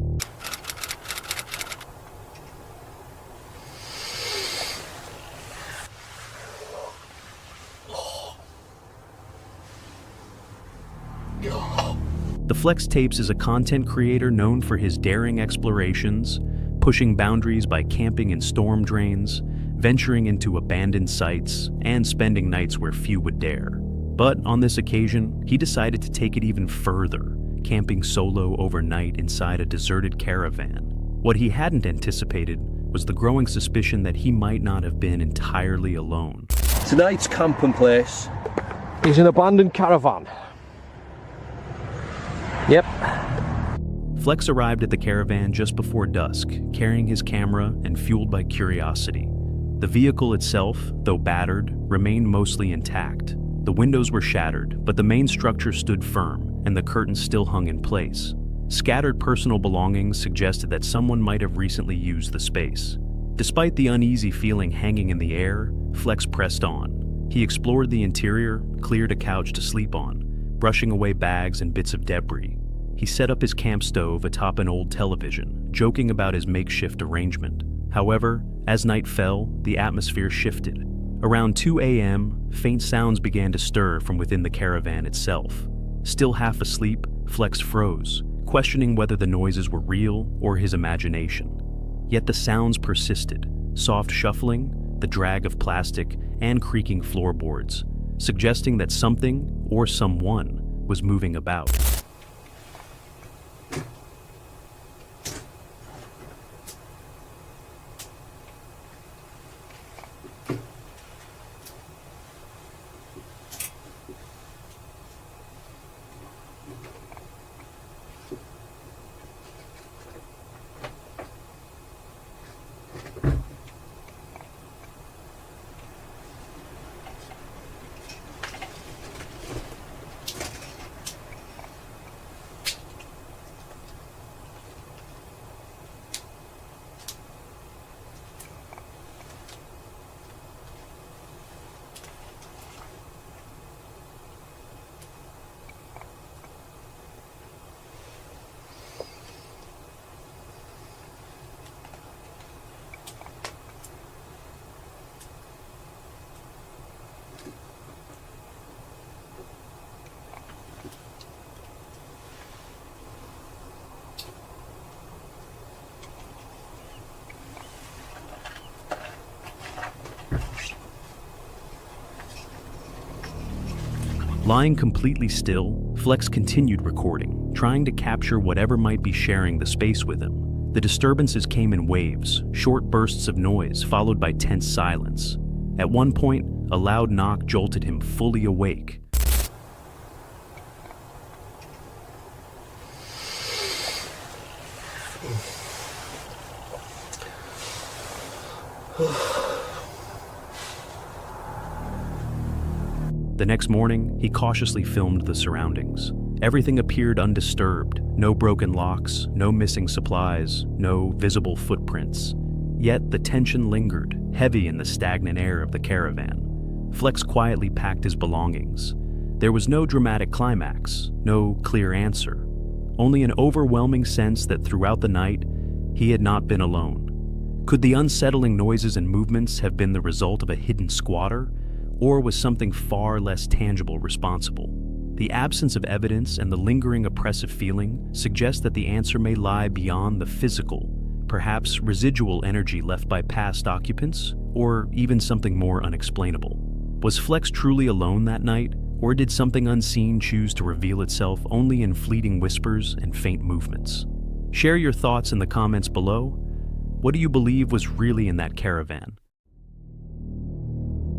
The Flex Tapes is a content creator known for his daring explorations, pushing boundaries by camping in storm drains, venturing into abandoned sites, and spending nights where few would dare. But on this occasion, he decided to take it even further, camping solo overnight inside a deserted caravan. What he hadn't anticipated was the growing suspicion that he might not have been entirely alone. Tonight's camping place is an abandoned caravan. Yep. Flex arrived at the caravan just before dusk, carrying his camera and fueled by curiosity. The vehicle itself, though battered, remained mostly intact. The windows were shattered, but the main structure stood firm, and the curtains still hung in place. Scattered personal belongings suggested that someone might have recently used the space. Despite the uneasy feeling hanging in the air, Flex pressed on. He explored the interior, cleared a couch to sleep on, brushing away bags and bits of debris. He set up his camp stove atop an old television, joking about his makeshift arrangement. However, as night fell, the atmosphere shifted. Around 2 a.m., faint sounds began to stir from within the caravan itself. Still half asleep, Flex froze, questioning whether the noises were real or his imagination. Yet the sounds persisted, soft shuffling, the drag of plastic, and creaking floorboards, suggesting that something or someone was moving about. Lying completely still, Flex continued recording, trying to capture whatever might be sharing the space with him. The disturbances came in waves, short bursts of noise followed by tense silence. At one point, a loud knock jolted him fully awake. The next morning, he cautiously filmed the surroundings. Everything appeared undisturbed. No broken locks, no missing supplies, no visible footprints. Yet the tension lingered, heavy in the stagnant air of the caravan. Flex quietly packed his belongings. There was no dramatic climax, no clear answer. Only an overwhelming sense that throughout the night, he had not been alone. Could the unsettling noises and movements have been the result of a hidden squatter? Or was something far less tangible responsible? The absence of evidence and the lingering oppressive feeling suggest that the answer may lie beyond the physical, perhaps residual energy left by past occupants, or even something more unexplainable. Was Flex truly alone that night, or did something unseen choose to reveal itself only in fleeting whispers and faint movements? Share your thoughts in the comments below. What do you believe was really in that caravan?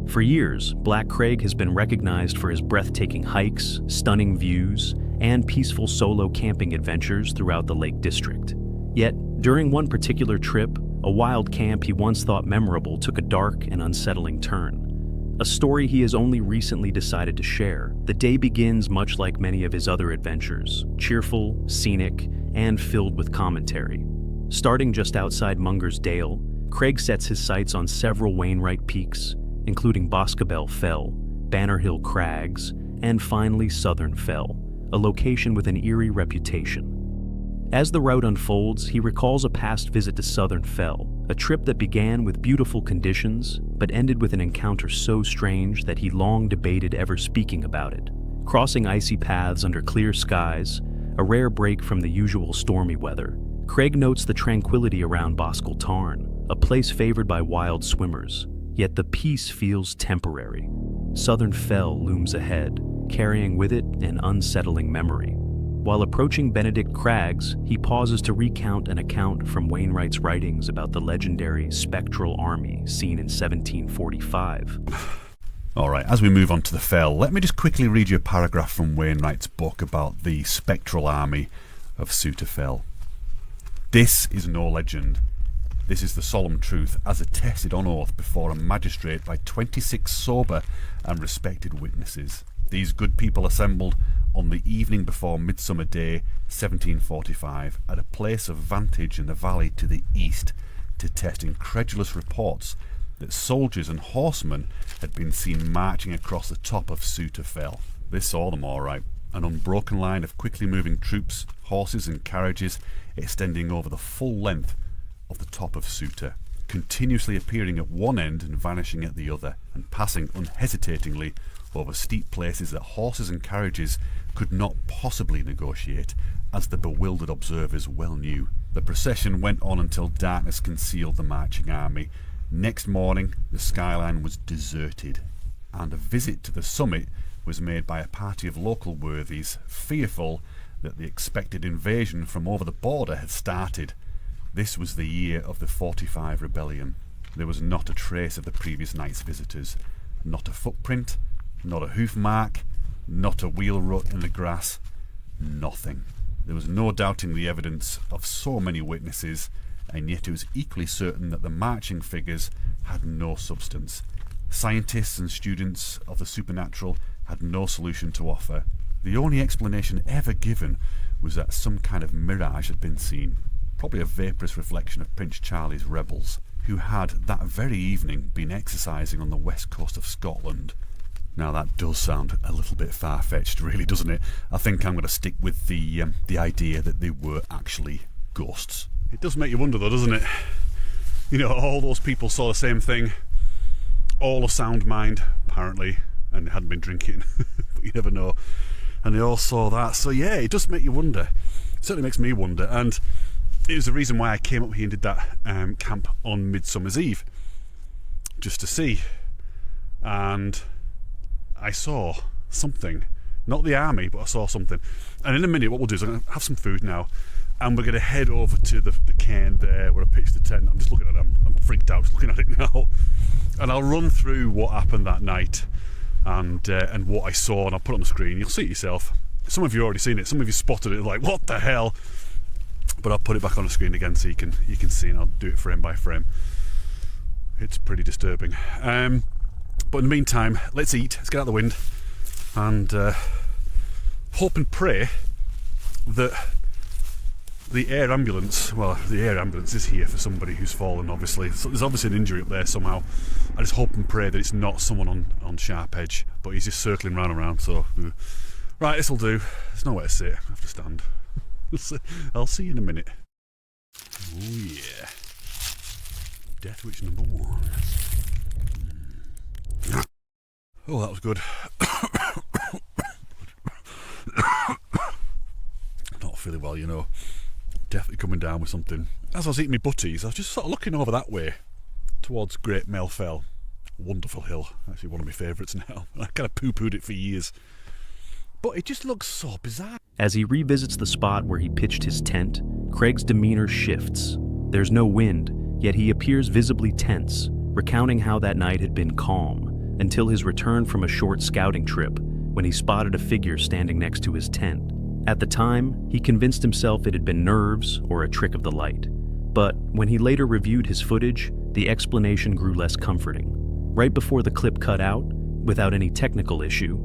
For years, Black Craig has been recognized for his breathtaking hikes, stunning views, and peaceful solo camping adventures throughout the Lake District. Yet, during one particular trip, a wild camp he once thought memorable took a dark and unsettling turn. A story he has only recently decided to share. The day begins much like many of his other adventures, cheerful, scenic, and filled with commentary. Starting just outside Munger's Dale, Craig sets his sights on several Wainwright peaks, including Boscobel Fell, Banner Hill Crags, and finally Southern Fell, a location with an eerie reputation. As the route unfolds, he recalls a past visit to Southern Fell, a trip that began with beautiful conditions, but ended with an encounter so strange that he long debated ever speaking about it. Crossing icy paths under clear skies, a rare break from the usual stormy weather, Craig notes the tranquility around Boscal Tarn, a place favored by wild swimmers. Yet the peace feels temporary. Southern Fell looms ahead, carrying with it an unsettling memory. While approaching Benedict Crags, he pauses to recount an account from Wainwright's writings about the legendary spectral army seen in 1745. Alright, as we move on to the Fell, let me just quickly read you a paragraph from Wainwright's book about the spectral army of Suter Fell. This is no legend. This is the solemn truth, as attested on oath before a magistrate by 26 sober and respected witnesses. These good people assembled on the evening before Midsummer Day, 1745, at a place of vantage in the valley to the east, to test incredulous reports that soldiers and horsemen had been seen marching across the top of Suter Fell. They saw them all right, an unbroken line of quickly moving troops, horses and carriages extending over the full length of the top of Suter, continuously appearing at one end and vanishing at the other, and passing unhesitatingly over steep places that horses and carriages could not possibly negotiate, as the bewildered observers well knew. The procession went on until darkness concealed the marching army. Next morning, the skyline was deserted, and a visit to the summit was made by a party of local worthies, fearful that the expected invasion from over the border had started. This was the year of the 45 rebellion. There was not a trace of the previous night's visitors, not a footprint, not a hoof mark, not a wheel rut in the grass, nothing. There was no doubting the evidence of so many witnesses, and yet it was equally certain that the marching figures had no substance. Scientists and students of the supernatural had no solution to offer. The only explanation ever given was that some kind of mirage had been seen, probably a vaporous reflection of Prince Charlie's rebels, who had that very evening been exercising on the west coast of Scotland. Now that does sound a little bit far-fetched, really, doesn't it? I think I'm going to stick with the idea that they were actually ghosts. It does make you wonder though, doesn't it? You know, all those people saw the same thing, all of sound mind, apparently, and they hadn't been drinking, but you never know. And they all saw that, so yeah, it does make you wonder. It certainly makes me wonder, and it was the reason why I came up here and did that camp on Midsummer's Eve, just to see. And I saw something, not the army, but I saw something. And in a minute, what we'll do is I'm going to have some food now, and we're going to head over to the cairn there where I pitched the tent. I'm just looking at it, I'm freaked out just looking at it now. And I'll run through what happened that night and what I saw, and I'll put it on the screen. You'll see it yourself. Some of you have already seen it, some of you spotted it like, what the hell? But I'll put it back on the screen again so you can see, and I'll do it frame by frame. It's pretty disturbing. But in the meantime, let's eat, let's get out of the wind, and hope and pray that the air ambulance is here for somebody who's fallen, obviously. So there's obviously an injury up there somehow. I just hope and pray that it's not someone on Sharp Edge, but he's just circling round and round, so... Right, this'll do. There's nowhere to sit, I have to stand. I'll see you in a minute. Oh yeah. Death Witch number 1. Oh, that was good. Not feeling well, you know. Definitely coming down with something. As I was eating my butties, I was just sort of looking over that way towards Great Male Fell. Wonderful hill. Actually one of my favourites now. I kind of poo-pooed it for years. But it just looks so bizarre. As he revisits the spot where he pitched his tent, Craig's demeanor shifts. There's no wind, yet he appears visibly tense, recounting how that night had been calm, until his return from a short scouting trip, when he spotted a figure standing next to his tent. At the time, he convinced himself it had been nerves or a trick of the light. But when he later reviewed his footage, the explanation grew less comforting. Right before the clip cut out, without any technical issue,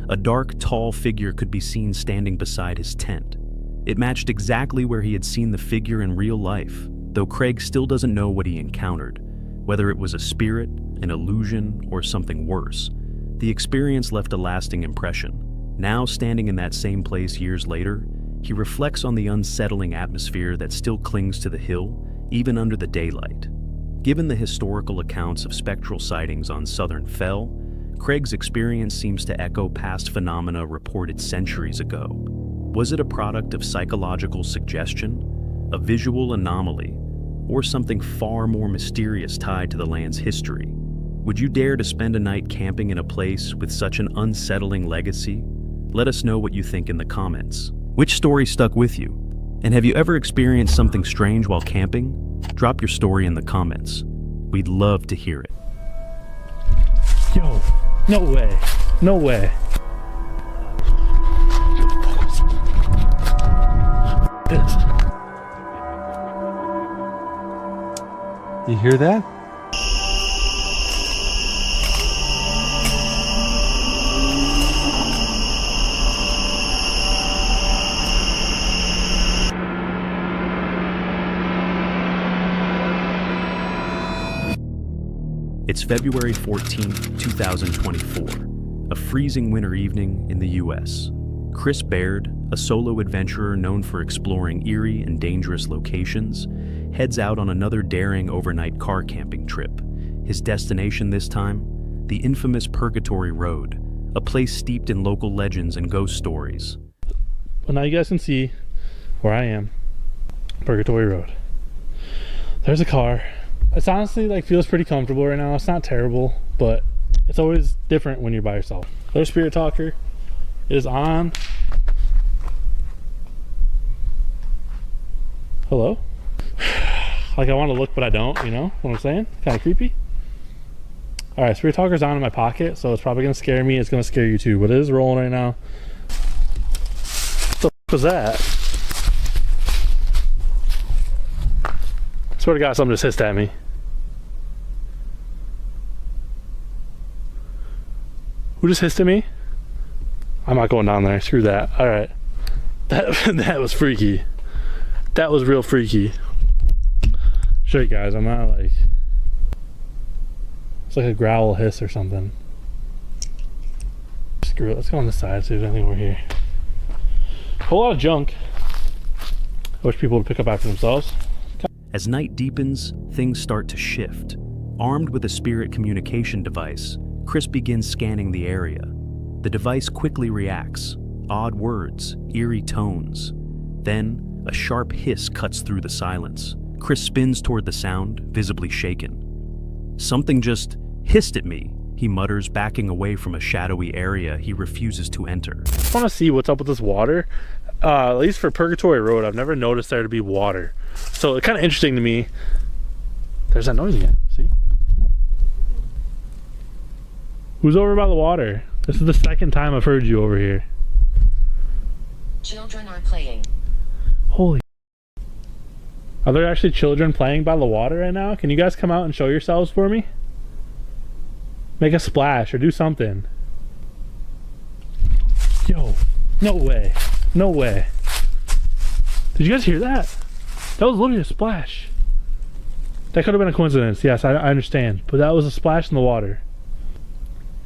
a dark, tall figure could be seen standing beside his tent. It matched exactly where he had seen the figure in real life, though Craig still doesn't know what he encountered, whether it was a spirit, an illusion, or something worse. The experience left a lasting impression. Now, standing in that same place years later, he reflects on the unsettling atmosphere that still clings to the hill, even under the daylight. Given the historical accounts of spectral sightings on Southern Fell, Craig's experience seems to echo past phenomena reported centuries ago. Was it a product of psychological suggestion, a visual anomaly, or something far more mysterious tied to the land's history? Would you dare to spend a night camping in a place with such an unsettling legacy? Let us know what you think in the comments. Which story stuck with you? And have you ever experienced something strange while camping? Drop your story in the comments. We'd love to hear it. Yo, no way. No way. You hear that? It's February 14th, 2024, a freezing winter evening in the US. Chris Baird, a solo adventurer known for exploring eerie and dangerous locations, heads out on another daring overnight car camping trip. His destination this time? The infamous Purgatory Road, a place steeped in local legends and ghost stories. Well, now you guys can see where I am. Purgatory Road. There's a car. It's honestly like feels pretty comfortable right now. It's not terrible, but it's always different when you're by yourself. There's Spirit Talker. It is on. Hello? Like I want to look, but I don't, you know what I'm saying? Kind of creepy. All right, Spirit Talker's on in my pocket, so it's probably gonna scare me. It's gonna scare you too, but it is rolling right now. What the f was that? Swear to God, something just hissed at me. Who just hissed at me? I'm not going down there. Screw that. All right. That was freaky. That was real freaky. Show you guys. I'm not like. It's like a growl hiss or something. Screw it. Let's go on this side. See if there's anything over here. A whole lot of junk. I wish people would pick up after themselves. As night deepens, things start to shift. Armed with a spirit communication device, Chris begins scanning the area. The device quickly reacts. Odd words, eerie tones. Then, a sharp hiss cuts through the silence. Chris spins toward the sound, visibly shaken. Something just hissed at me, he mutters, backing away from a shadowy area he refuses to enter. I want to see what's up with this water. At least for Purgatory Road, I've never noticed there to be water. So it's kind of interesting to me. There's that noise again, see? Who's over by the water? This is the second time I've heard you over here. Children are playing. Holy. Are there actually children playing by the water right now? Can you guys come out and show yourselves for me? Make a splash or do something. Yo, no way. No way. Did you guys hear that? That was literally a splash. That could have been a coincidence. Yes, I understand. But that was a splash in the water.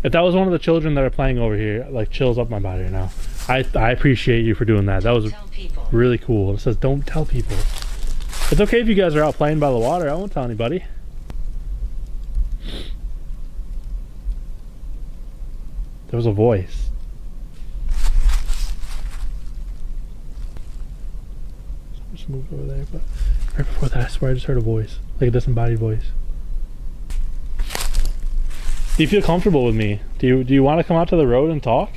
If that was one of the children that are playing over here, like chills up my body right now. I appreciate you for doing that. That was really cool. It says don't tell people. It's okay if you guys are out playing by the water. I won't tell anybody. There was a voice. Someone just moved over there, but right before that, I swear I just heard a voice, like a disembodied voice. Do you feel comfortable with me? Do you want to come out to the road and talk?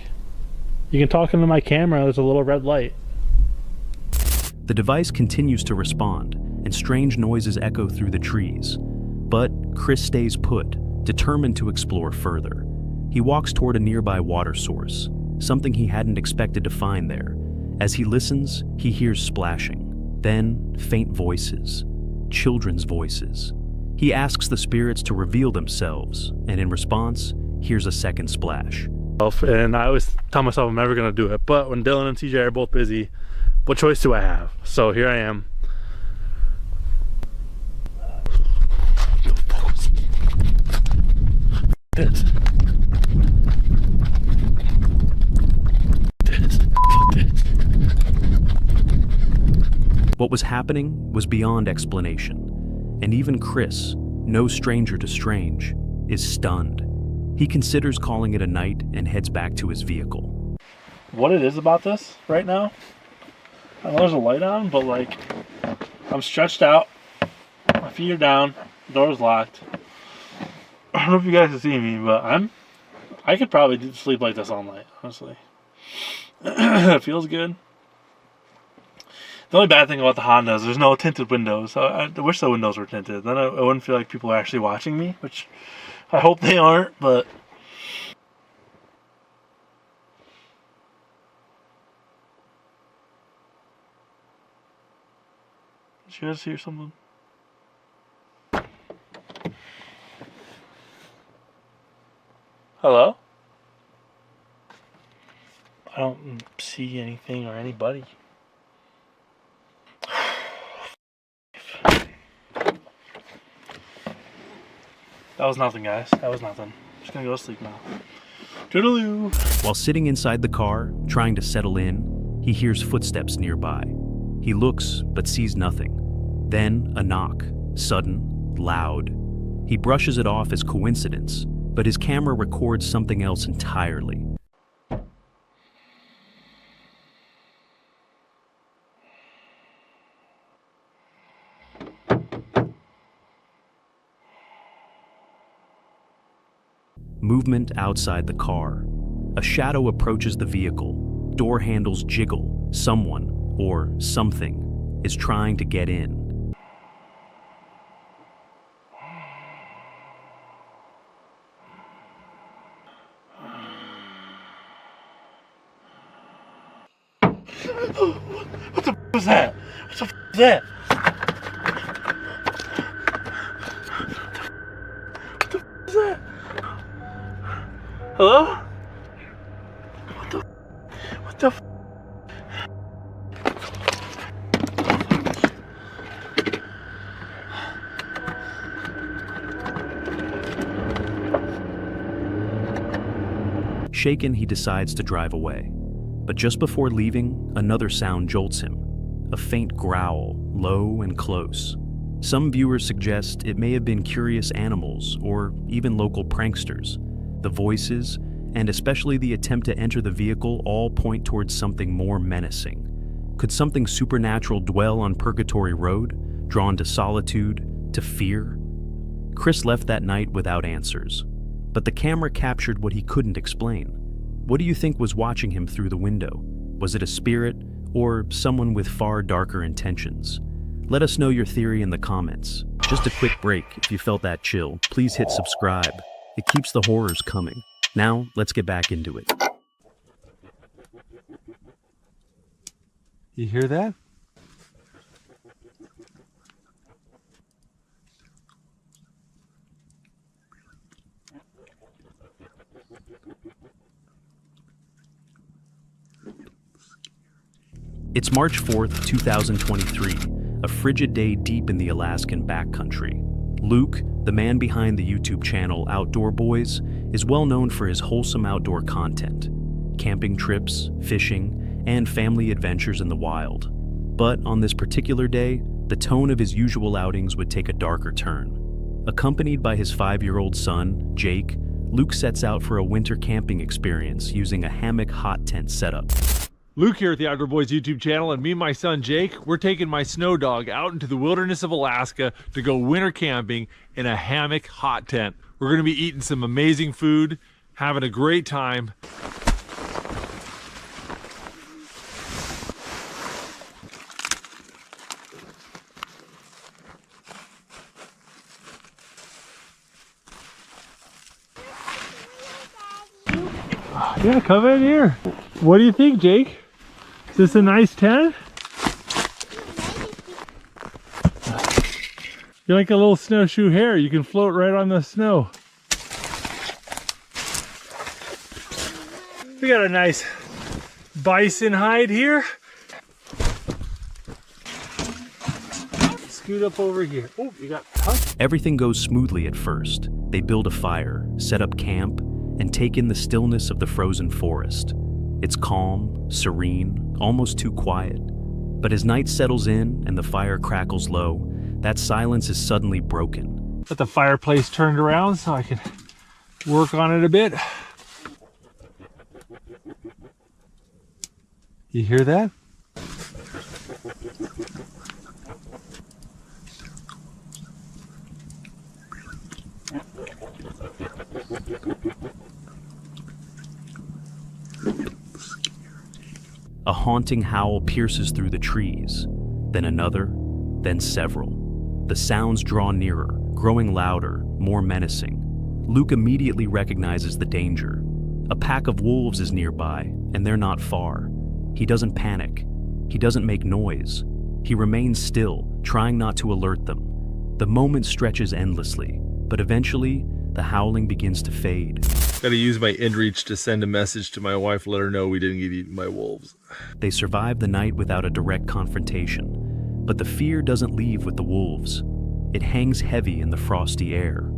You can talk into my camera. There's a little red light. The device continues to respond, and strange noises echo through the trees. But Chris stays put, determined to explore further. He walks toward a nearby water source, something he hadn't expected to find there. As he listens, he hears splashing, then faint voices, children's voices. He asks the spirits to reveal themselves, and in response, hears a second splash. And I always tell myself I'm never going to do it, but when Dylan and TJ are both busy, what choice do I have? So here I am. This. What was happening was beyond explanation, and even Chris, no stranger to strange, is stunned. He considers calling it a night and heads back to his vehicle. What it is about this right now, I know there's a light on, but like, I'm stretched out, my feet are down, the door's locked. I don't know if you guys can see me, but I could probably sleep like this all night, honestly. It feels good. The only bad thing about the Honda is there's no tinted windows. I wish the windows were tinted. Then I wouldn't feel like people are actually watching me, which I hope they aren't, but... Did you guys hear something? Hello? I don't see anything or anybody. That was nothing, guys. That was nothing. Just gonna go to sleep now. Toodaloo! While sitting inside the car, trying to settle in, he hears footsteps nearby. He looks, but sees nothing. Then a knock, sudden, loud. He brushes it off as coincidence, but his camera records something else entirely. Movement outside the car. A shadow approaches the vehicle. Door handles jiggle. Someone, or something, is trying to get in. What the f was that? What the f was that? What the f was that? Hello? What the f? Shaken, he decides to drive away. But just before leaving, another sound jolts him. A faint growl, low and close. Some viewers suggest it may have been curious animals or even local pranksters. The voices, and especially the attempt to enter the vehicle, all point towards something more menacing. Could something supernatural dwell on Purgatory Road, drawn to solitude, to fear? Chris left that night without answers, but the camera captured what he couldn't explain. What do you think was watching him through the window? Was it a spirit, or someone with far darker intentions? Let us know your theory in the comments. Just a quick break. If you felt that chill, please hit subscribe. It keeps the horrors coming. Now, let's get back into it. You hear that? It's March 4th, 2023, a frigid day deep in the Alaskan backcountry. Luke, the man behind the YouTube channel Outdoor Boys, is well known for his wholesome outdoor content, camping trips, fishing, and family adventures in the wild. But on this particular day, the tone of his usual outings would take a darker turn. Accompanied by his 5-year-old son, Jake, Luke sets out for a winter camping experience using a hammock hot tent setup. Luke here at the Outdoor Boys YouTube channel, and me and my son Jake, we're taking my snow dog out into the wilderness of Alaska to go winter camping in a hammock hot tent. We're going to be eating some amazing food, having a great time. Yeah, come in here. What do you think, Jake? Is this a nice tent? You're like a little snowshoe hare. You can float right on the snow. We got a nice bison hide here. Scoot up over here. Oh, you got tucked. Everything goes smoothly at first. They build a fire, set up camp, and take in the stillness of the frozen forest. It's calm, serene, almost too quiet. But as night settles in and the fire crackles low, that silence is suddenly broken. Got the fireplace turned around so I can work on it a bit. You hear that? A haunting howl pierces through the trees, then another, then several. The sounds draw nearer, growing louder, more menacing. Luke immediately recognizes the danger. A pack of wolves is nearby, and they're not far. He doesn't panic. He doesn't make noise. He remains still, trying not to alert them. The moment stretches endlessly, but eventually, the howling begins to fade. Gotta use my inReach to send a message to my wife, let her know we didn't get eaten by wolves. They survive the night without a direct confrontation, but the fear doesn't leave with the wolves. It hangs heavy in the frosty air.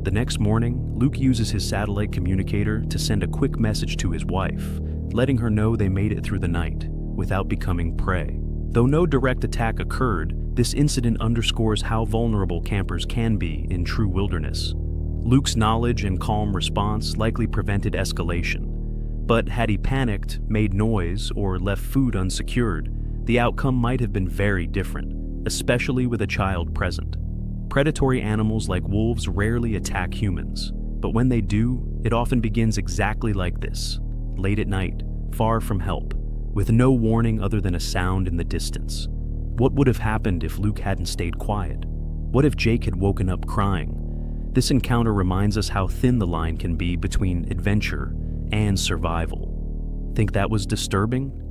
The next morning, Luke uses his satellite communicator to send a quick message to his wife, letting her know they made it through the night without becoming prey. Though no direct attack occurred, this incident underscores how vulnerable campers can be in true wilderness. Luke's knowledge and calm response likely prevented escalation. But had he panicked, made noise, or left food unsecured, the outcome might have been very different, especially with a child present. Predatory animals like wolves rarely attack humans, but when they do, it often begins exactly like this, late at night, far from help, with no warning other than a sound in the distance. What would have happened if Luke hadn't stayed quiet? What if Jake had woken up crying? This encounter reminds us how thin the line can be between adventure and survival. Think that was disturbing?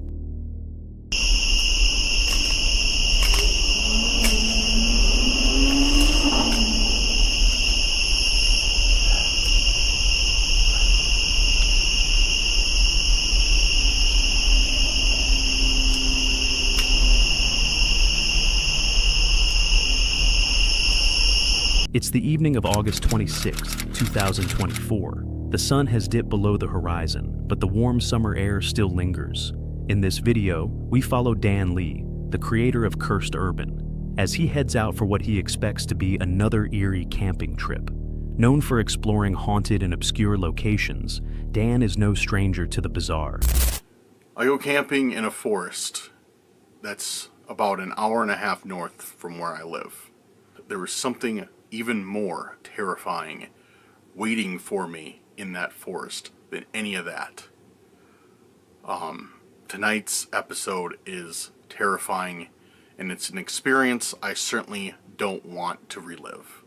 It's the evening of August 26, 2024. The sun has dipped below the horizon, but the warm summer air still lingers. In this video, we follow Dan Lee, the creator of Cursed Urban, as he heads out for what he expects to be another eerie camping trip. Known for exploring haunted and obscure locations, Dan is no stranger to the bizarre. I go camping in a forest that's about an hour and a half north from where I live. There was something even more terrifying waiting for me in that forest than any of that. Tonight's episode is terrifying, and it's an experience I certainly don't want to relive.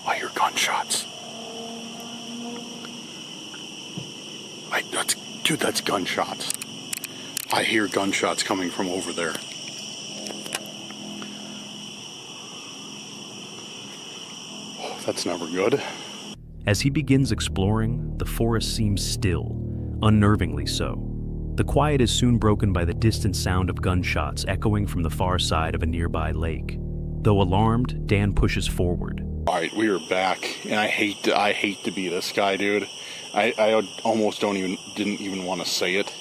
I hear gunshots. Dude, that's gunshots. I hear gunshots coming from over there. Oh, that's never good. As he begins exploring, the forest seems still, unnervingly so. The quiet is soon broken by the distant sound of gunshots echoing from the far side of a nearby lake. Though alarmed, Dan pushes forward. Alright, we are back, and I hate to be this guy, dude. I almost didn't even want to say it.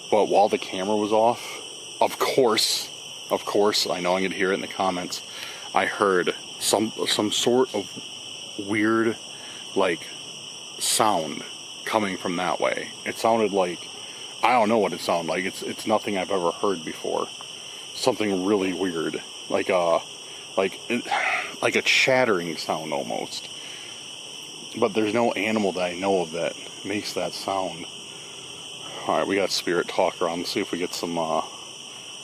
But while the camera was off, of course, of course, I know I'm going to hear it in the comments. I heard some sort of weird, like, sound coming from that way. It sounded like, I don't know what it sounded like. It's nothing I've ever heard before. Something really weird, like a chattering sound almost. But there's no animal that I know of that makes that sound. All right, we got Spirit Talker on. Let's see if we get some.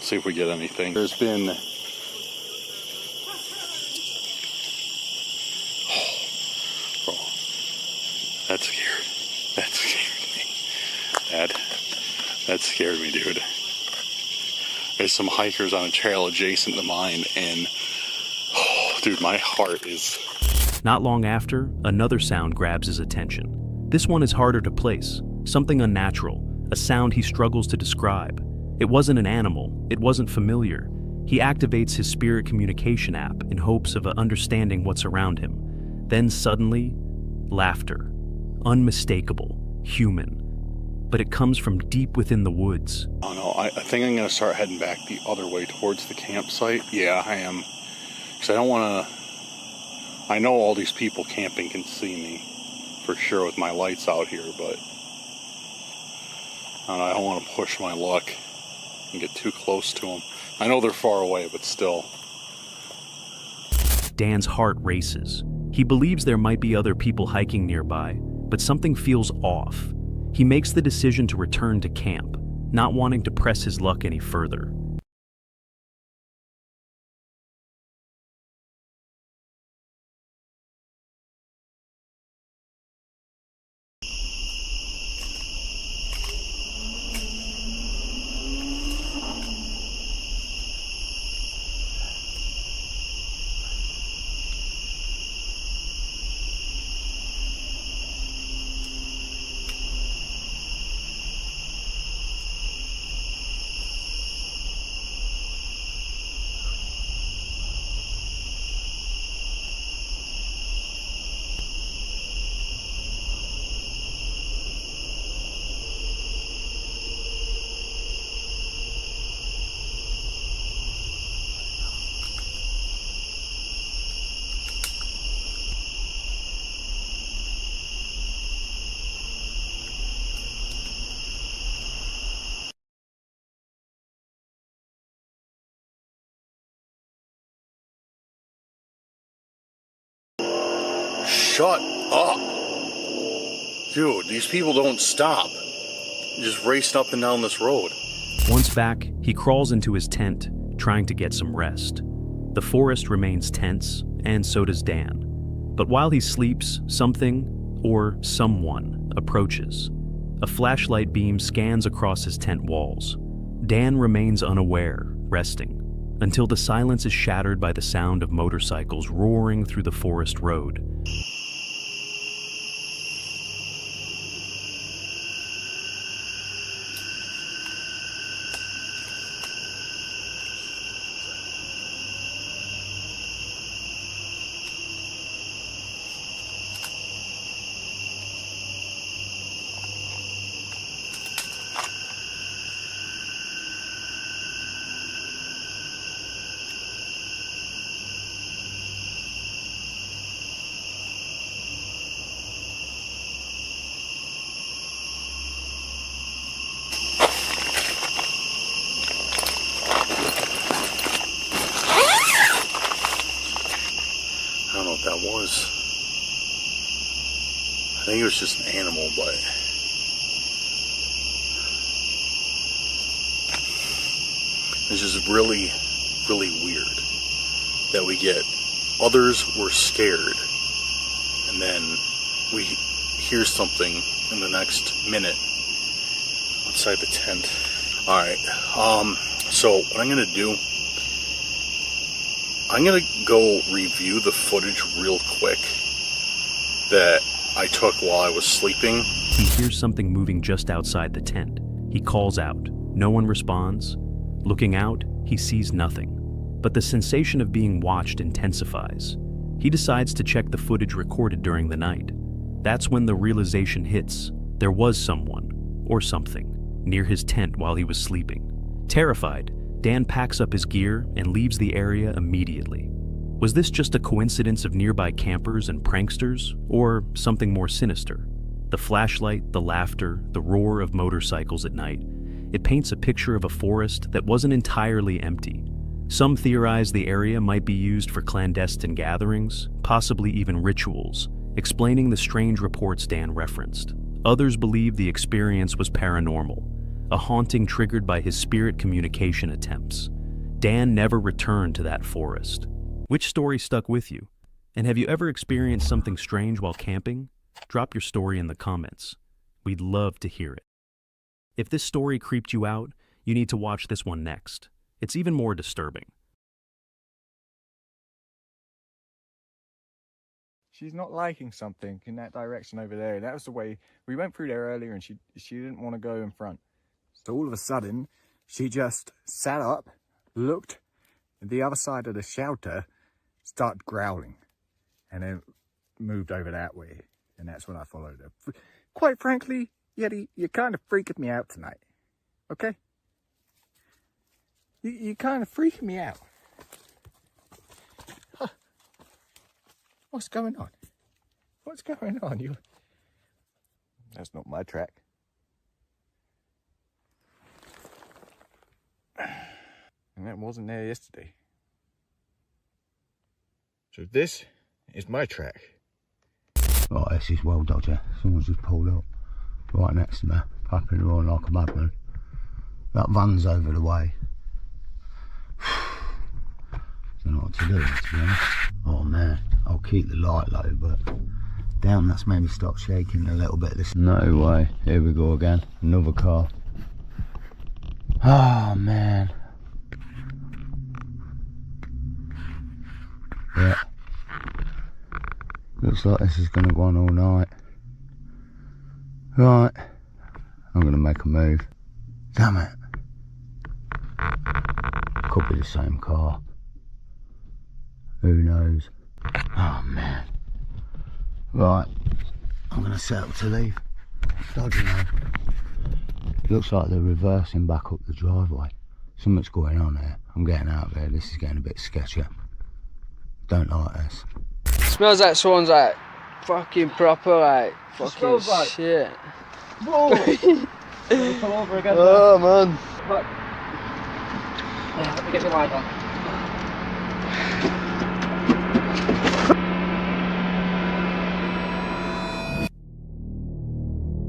See if we get anything. There's been. Oh, that scared. That scared me. That scared me, dude. There's some hikers on a trail adjacent to mine, and oh, dude, my heart is. Not long after, another sound grabs his attention. This one is harder to place, something unnatural, a sound he struggles to describe. It wasn't an animal, it wasn't familiar. He activates his spirit communication app in hopes of understanding what's around him. Then suddenly, laughter. Unmistakable, human. But it comes from deep within the woods. Oh no, I think I'm going to start heading back the other way towards the campsite. Yeah, I am. Because I don't want to... I know all these people camping can see me for sure with my lights out here, but I don't want to push my luck and get too close to them. I know they're far away, but still. Dan's heart races. He believes there might be other people hiking nearby, but something feels off. He makes the decision to return to camp, not wanting to press his luck any further. Shut up. Dude, these people don't stop. Just racing up and down this road. Once back, he crawls into his tent, trying to get some rest. The forest remains tense, and so does Dan. But while he sleeps, something, or someone, approaches. A flashlight beam scans across his tent walls. Dan remains unaware, resting, until the silence is shattered by the sound of motorcycles roaring through the forest road. That was. I think it was just an animal, but it's just really, really weird that we get others were scared and then we hear something in the next minute outside the tent. Alright, so what I'm gonna do, I'm going to go review the footage real quick that I took while I was sleeping. He hears something moving just outside the tent. He calls out. No one responds. Looking out, he sees nothing. But the sensation of being watched intensifies. He decides to check the footage recorded during the night. That's when the realization hits. There was someone, or something, near his tent while he was sleeping. Terrified, Dan packs up his gear and leaves the area immediately. Was this just a coincidence of nearby campers and pranksters, or something more sinister? The flashlight, the laughter, the roar of motorcycles at night. It paints a picture of a forest that wasn't entirely empty. Some theorize the area might be used for clandestine gatherings, possibly even rituals, explaining the strange reports Dan referenced. Others believe the experience was paranormal, a haunting triggered by his spirit communication attempts. Dan never returned to that forest. Which story stuck with you? And have you ever experienced something strange while camping? Drop your story in the comments. We'd love to hear it. If this story creeped you out, you need to watch this one next. It's even more disturbing. She's not liking something in that direction over there. That was the way we went through there earlier, and she didn't want to go in front. So all of a sudden, she just sat up, looked at the other side of the shelter, started growling, and then moved over that way. And that's when I followed her. Quite frankly, Yeti, you're kind of freaking me out tonight. Okay? You're kind of freaking me out. Huh. What's going on? What's going on? That's not my track. And that wasn't there yesterday. So this is my track. Right, this is well dodger. Someone's just pulled up right next to me, papping around like a madman. That van's over the way. Don't know what to do, to be honest. Oh man, I'll keep the light low, but damn, that's made me stop shaking a little bit. No way, here we go again, another car. Oh man. Yeah. Looks like this is going to go on all night. Right. I'm going to make a move. Damn it. Could be the same car. Who knows? Oh man. Right. I'm going to set up to leave. Dodging them. Looks like they're reversing back up the driveway. Something's going on here. I'm getting out of here. This is getting a bit sketchy. Don't like this. Smells like someone's like fucking proper like fucking like shit. Whoa! Pull over again. Oh man. But, yeah, let me get the light on.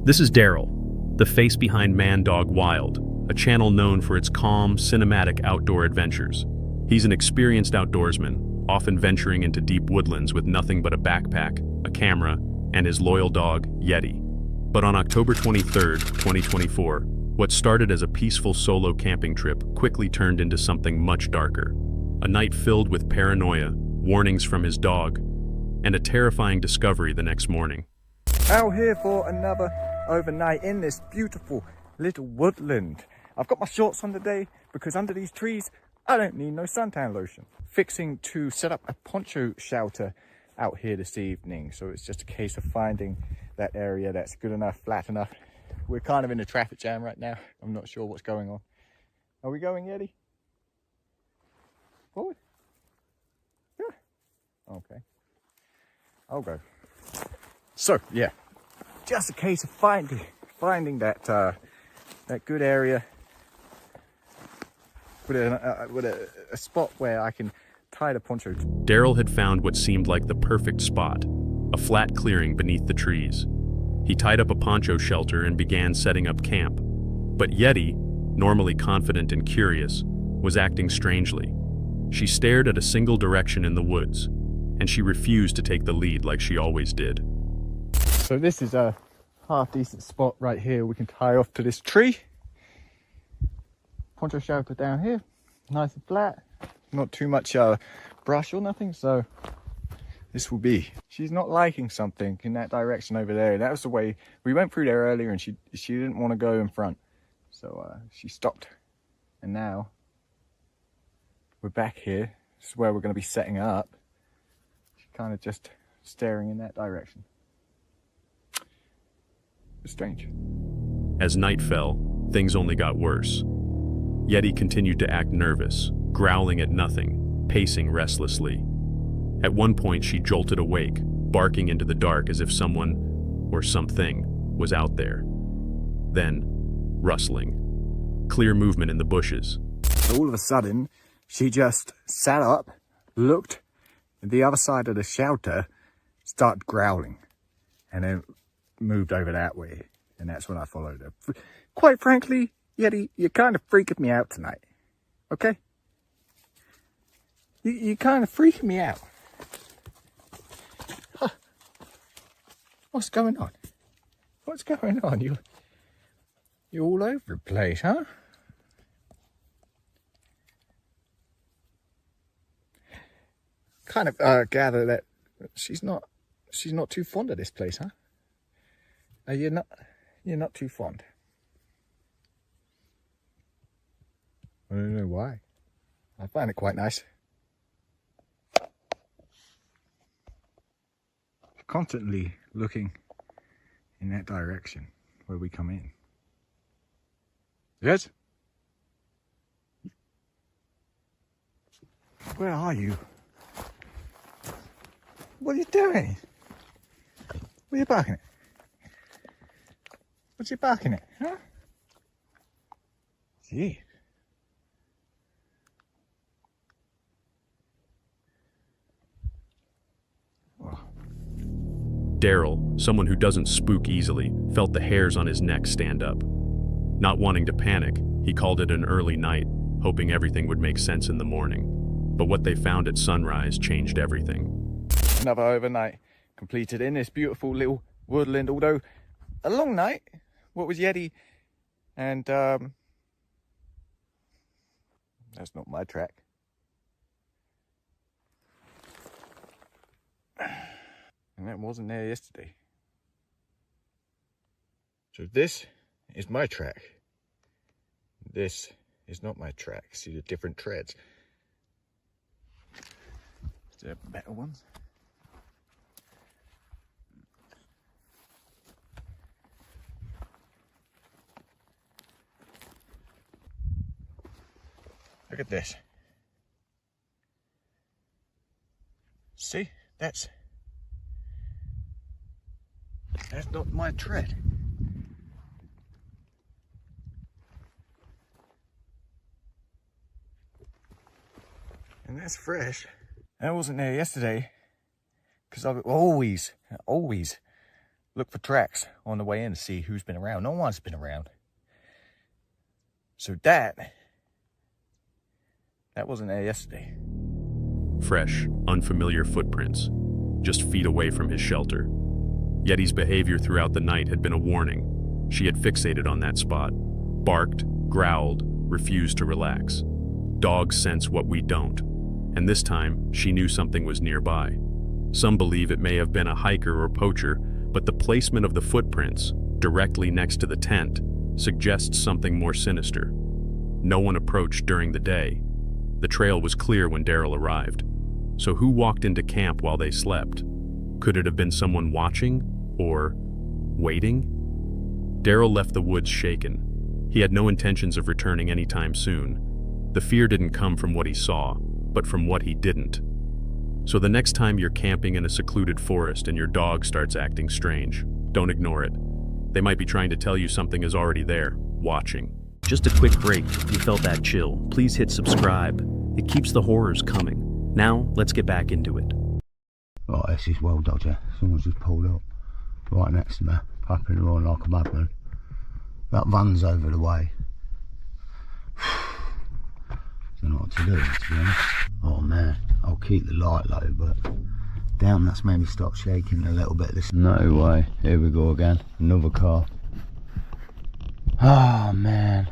This is Daryl, the face behind Man Dog Wild, a channel known for its calm, cinematic outdoor adventures. He's an experienced outdoorsman, often venturing into deep woodlands with nothing but a backpack, a camera, and his loyal dog, Yeti. But on October 23rd, 2024, what started as a peaceful solo camping trip quickly turned into something much darker. A night filled with paranoia, warnings from his dog, and a terrifying discovery the next morning. Out here for another overnight in this beautiful little woodland. I've got my shorts on today because under these trees, I don't need no suntan lotion. Fixing to set up a poncho shelter out here this evening. So it's just a case of finding that area that's good enough, flat enough. We're kind of in a traffic jam right now. I'm not sure what's going on. Are we going, Yeti? Forward? Yeah. Okay. I'll go. So, yeah. Just a case of finding that that good area with a spot where I can tie the poncho. Daryl had found what seemed like the perfect spot, a flat clearing beneath the trees. He tied up a poncho shelter and began setting up camp. But Yeti, normally confident and curious, was acting strangely. She stared at a single direction in the woods, and she refused to take the lead like she always did. So this is a half-decent spot right here. We can tie off to this tree. Poncho shelter down here, nice and flat. Not too much brush or nothing, so this will be. She's not liking something in that direction over there. That was the way we went through there earlier, and she didn't want to go in front, so she stopped. And now we're back here. This is where we're going to be setting up. She's kind of just staring in that direction. It's strange. As night fell, things only got worse. Yeti continued to act nervous, growling at nothing, pacing restlessly. At one point, she jolted awake, barking into the dark as if someone, or something, was out there. Then, rustling. Clear movement in the bushes. All of a sudden, she just sat up, looked at the other side of the shelter, started growling, and then moved over that way. And that's when I followed her. Quite frankly, Yeti, you're kind of freaking me out tonight. Okay? You're kind of freaking me out. Huh. What's going on? What's going on? You're all over the place, huh? Kind of gather that she's not too fond of this place, huh? You're not too fond. I don't know why. I find it quite nice. Constantly looking in that direction where we come in. Yes? Where are you? What are you doing? What are you barking at? What's he barking at, huh? Gee. Daryl, someone who doesn't spook easily, felt the hairs on his neck stand up. Not wanting to panic, he called it an early night, hoping everything would make sense in the morning. But what they found at sunrise changed everything. Another overnight completed in this beautiful little woodland, although a long night. What was Yeti? And that's not my track. And that wasn't there yesterday. So this is my track. This is not my track. See the different treads. Is there better ones? Look at this. See? That's not my tread. And that's fresh. And I wasn't there yesterday because I always look for tracks on the way in to see who's been around. No one's been around. So that wasn't there yesterday. Fresh, unfamiliar footprints, just feet away from his shelter. Yeti's behavior throughout the night had been a warning. She had fixated on that spot, barked, growled, refused to relax. Dogs sense what we don't, and this time she knew something was nearby. Some believe it may have been a hiker or poacher, but the placement of the footprints, directly next to the tent, suggests something more sinister. No one approached during the day. The trail was clear when Daryl arrived. So who walked into camp while they slept? Could it have been someone watching or waiting? Daryl left the woods shaken. He had no intentions of returning anytime soon. The fear didn't come from what he saw, but from what he didn't. So the next time you're camping in a secluded forest and your dog starts acting strange, don't ignore it. They might be trying to tell you something is already there, watching. Just a quick break. If you felt that chill, please hit subscribe. It keeps the horrors coming. Now, let's get back into it. Right, this is well dodger. Someone's just pulled up right next to me, pupping around like a madman. That van's over the way. Don't know what to do, to be honest. Oh man, I'll keep the light low, but damn, that's made me start shaking a little bit. No way, here we go again, another car. Oh man.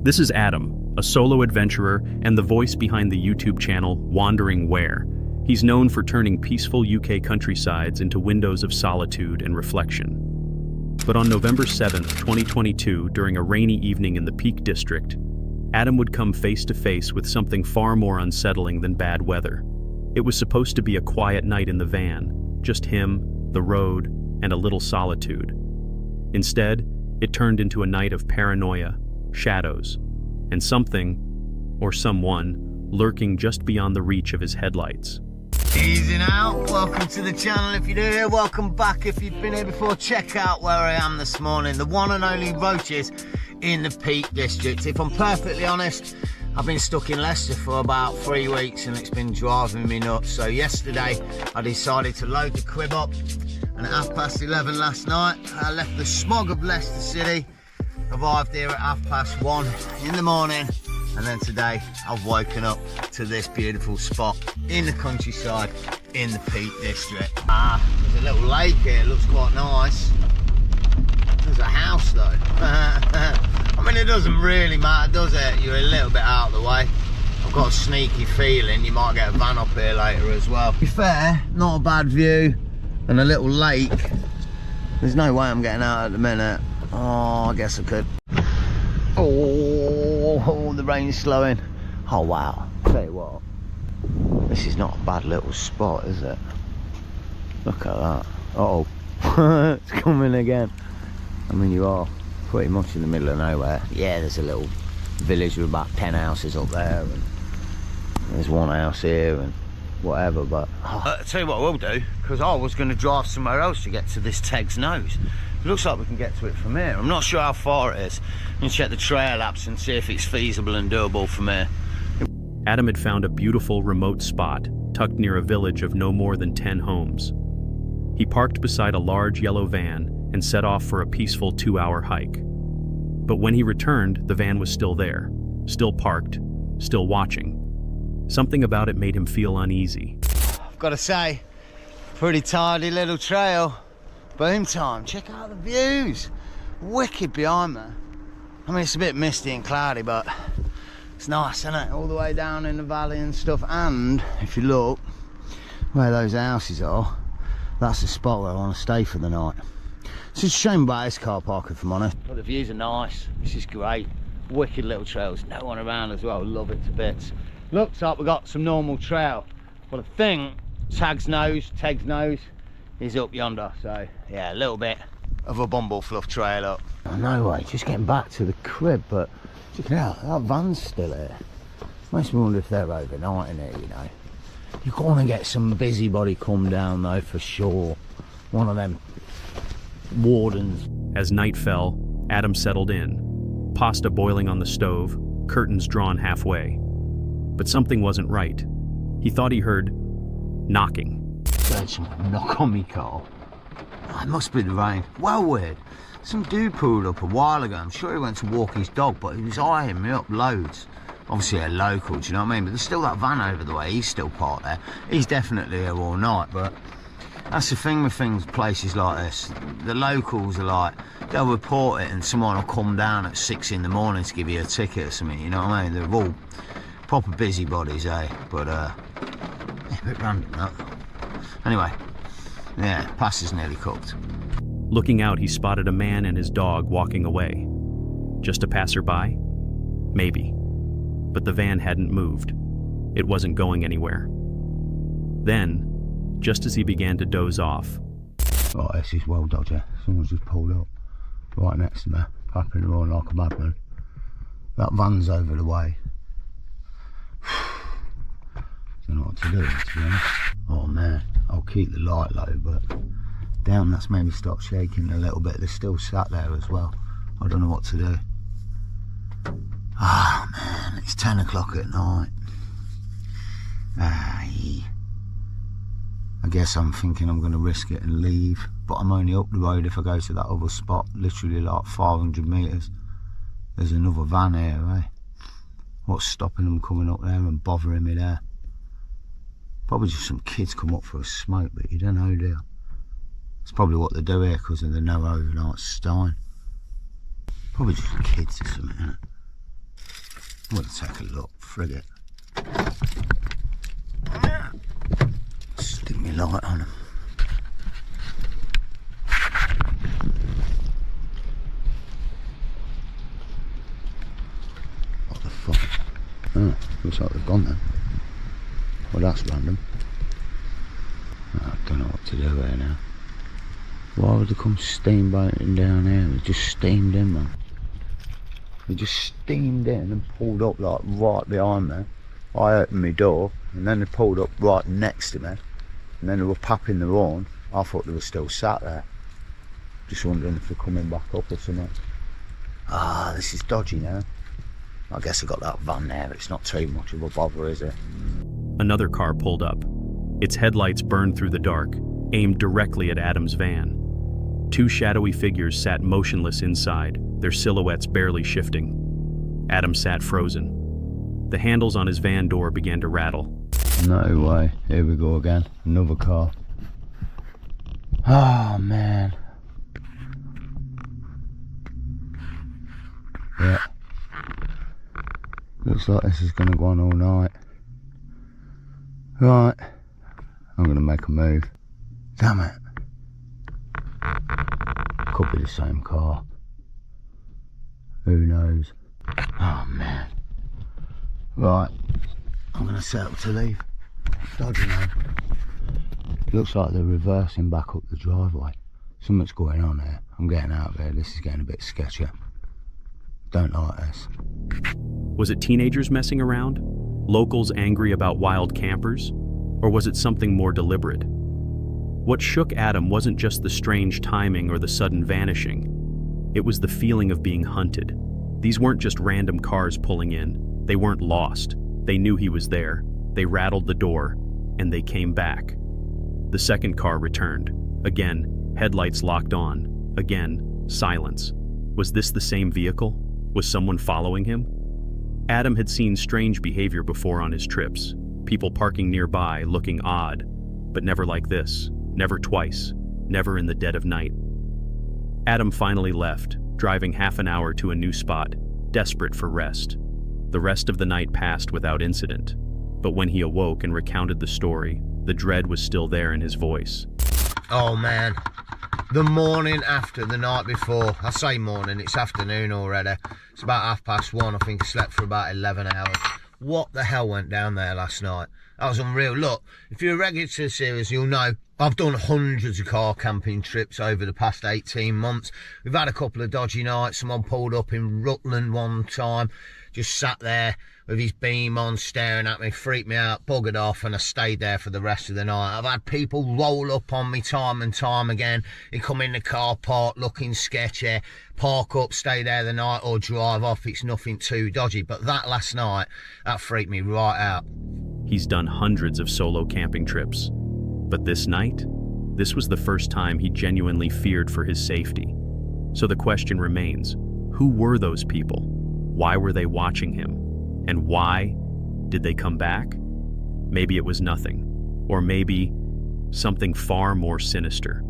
This is Adam, a solo adventurer and the voice behind the YouTube channel Wandering Where. He's known for turning peaceful UK countrysides into windows of solitude and reflection. But on November 7th, 2022, during a rainy evening in the Peak District, Adam would come face to face with something far more unsettling than bad weather. It was supposed to be a quiet night in the van, just him, the road, and a little solitude. Instead, it turned into a night of paranoia, shadows, and something, or someone, lurking just beyond the reach of his headlights. Easy now, welcome to the channel if you're new here, welcome back if you've been here before. Check out where I am this morning, the one and only Roaches in the Peak District. If I'm perfectly honest, I've been stuck in Leicester for about 3 weeks and it's been driving me nuts. So yesterday I decided to load the crib up, and at 11:30 last night I left the smog of Leicester City, arrived here at 1:30 in the morning, and then today I've woken up to this beautiful spot in the countryside in the Peak District. There's a little lake here, it looks quite nice. There's a house though. I mean, it doesn't really matter, does it? You're a little bit out of the way. I've got a sneaky feeling you might get a van up here later as well. To be fair, not a bad view, and a little lake. There's no way I'm getting out at the minute. Oh, I guess I could. Oh, the rain's slowing. Oh wow, tell you what, this is not a bad little spot, is it? Look at that. Uh oh, it's coming again. I mean, you are pretty much in the middle of nowhere. Yeah, there's a little village with about 10 houses up there, and there's one house here and whatever, but I'll tell you what I will do, because I was going to drive somewhere else to get to this Teg's Nose. It looks like we can get to it from here. I'm not sure how far it is. I'm going to check the trail apps and see if it's feasible and doable from here. Adam had found a beautiful remote spot tucked near a village of no more than 10 homes. He parked beside a large yellow van and set off for a peaceful 2-hour hike. But when he returned, the van was still there, still parked, still watching. Something about it made him feel uneasy. I've got to say, pretty tidy little trail. Boom time, check out the views. Wicked behind me. I mean, it's a bit misty and cloudy, but it's nice, isn't it? All the way down in the valley and stuff. And if you look where those houses are, that's the spot where I want to stay for the night. It's just a shame about this car park, if I'm honest. But the views are nice. This is great. Wicked little trails. No one around as well. Love it to bits. Looks like we've got some normal trail. But I think Teg's Nose is up yonder. So yeah, a little bit of a bumble fluff trail up. Oh, no way, just getting back to the crib, but check it out, that van's still here. Makes me wonder if they're overnight in here, you know. You're going to get some busybody come down though, for sure. One of them wardens. As night fell, Adam settled in, pasta boiling on the stove, curtains drawn halfway. But something wasn't right. He thought he heard knocking. Heard some knock on me car. Oh, it must be the rain. Well weird. Some dude pulled up a while ago. I'm sure he went to walk his dog, but he was eyeing me up loads. Obviously a local, do you know what I mean? But there's still that van over the way. He's still parked there. He's definitely here all night, but that's the thing with places like this. The locals are like, they'll report it and someone will come down at 6 in the morning to give you a ticket or something, you know what I mean? They're all proper busybodies, eh? But yeah, a bit random, that. Anyway, yeah, pasta's nearly cooked. Looking out, he spotted a man and his dog walking away. Just a passerby? Maybe. But the van hadn't moved. It wasn't going anywhere. Then, just as he began to doze off. Oh, this is well dodgy. Someone's just pulled up right next to me, clapping around like a madman. That van's over the way. Don't know what to do, to be honest. Oh man, I'll keep the light low, but damn, that's made me stop shaking a little bit. They're still sat there as well. I don't know what to do. Ah man, it's 10 o'clock at night. I guess I'm thinking I'm going to risk it and leave, but I'm only up the road if I go to that other spot, literally like 500 metres. There's another van here, eh? What's stopping them coming up there and bothering me there? Probably just some kids come up for a smoke, but you don't know, do you? It's probably what they do here because of the no overnight stein. Probably just kids or something, isn't it? I'm going to take a look, frig it. Stick me light on them. What the fuck? Oh, looks like they've gone then. Well, that's random. I don't know what to do here now. Why would they come steamboating down here? They just steamed in, man. They just steamed in and pulled up like right behind me. I opened my door and then they pulled up right next to me, and then they were papping the horn. I thought they were still sat there. Just wondering if they're coming back up or something. Ah, this is dodgy now. I guess I got that van there, but it's not too much of a bother, is it? Another car pulled up. Its headlights burned through the dark, aimed directly at Adam's van. Two shadowy figures sat motionless inside, their silhouettes barely shifting. Adam sat frozen. The handles on his van door began to rattle. No way. Here we go again. Another car. Oh, man. Yeah. Looks like this is going to go on all night. Right. I'm going to make a move. Damn it. Could be the same car. Who knows? Oh, man. Right. I'm going to set up to leave. Dodgy now. Looks like they're reversing back up the driveway. Something's going on here. I'm getting out of here. This is getting a bit sketchy. Don't like this. Was it teenagers messing around? Locals angry about wild campers? Or was it something more deliberate? What shook Adam wasn't just the strange timing or the sudden vanishing. It was the feeling of being hunted. These weren't just random cars pulling in. They weren't lost. They knew he was there. They rattled the door, and they came back. The second car returned. Again, headlights locked on. Again, silence. Was this the same vehicle? Was someone following him? Adam had seen strange behavior before on his trips. People parking nearby, looking odd, but never like this. Never twice. Never in the dead of night. Adam finally left, driving half an hour to a new spot, desperate for rest. The rest of the night passed without incident, but when he awoke and recounted the story, the dread was still there in his voice. Oh man, the morning after the night before, I say morning, it's afternoon already. It's about 1:30, I think I slept for about 11 hours. What the hell went down there last night? That was unreal. Look, if you're a regular to the series, you'll know I've done hundreds of car camping trips over the past 18 months. We've had a couple of dodgy nights. Someone pulled up in Rutland one time, just sat there with his beam on, staring at me, freaked me out, buggered off, and I stayed there for the rest of the night. I've had people roll up on me time and time again. They come in the car park looking sketchy, park up, stay there the night, or drive off. It's nothing too dodgy. But that last night, that freaked me right out. He's done hundreds of solo camping trips. But this night, this was the first time he genuinely feared for his safety. So the question remains, who were those people? Why were they watching him? And why did they come back? Maybe it was nothing, or maybe something far more sinister.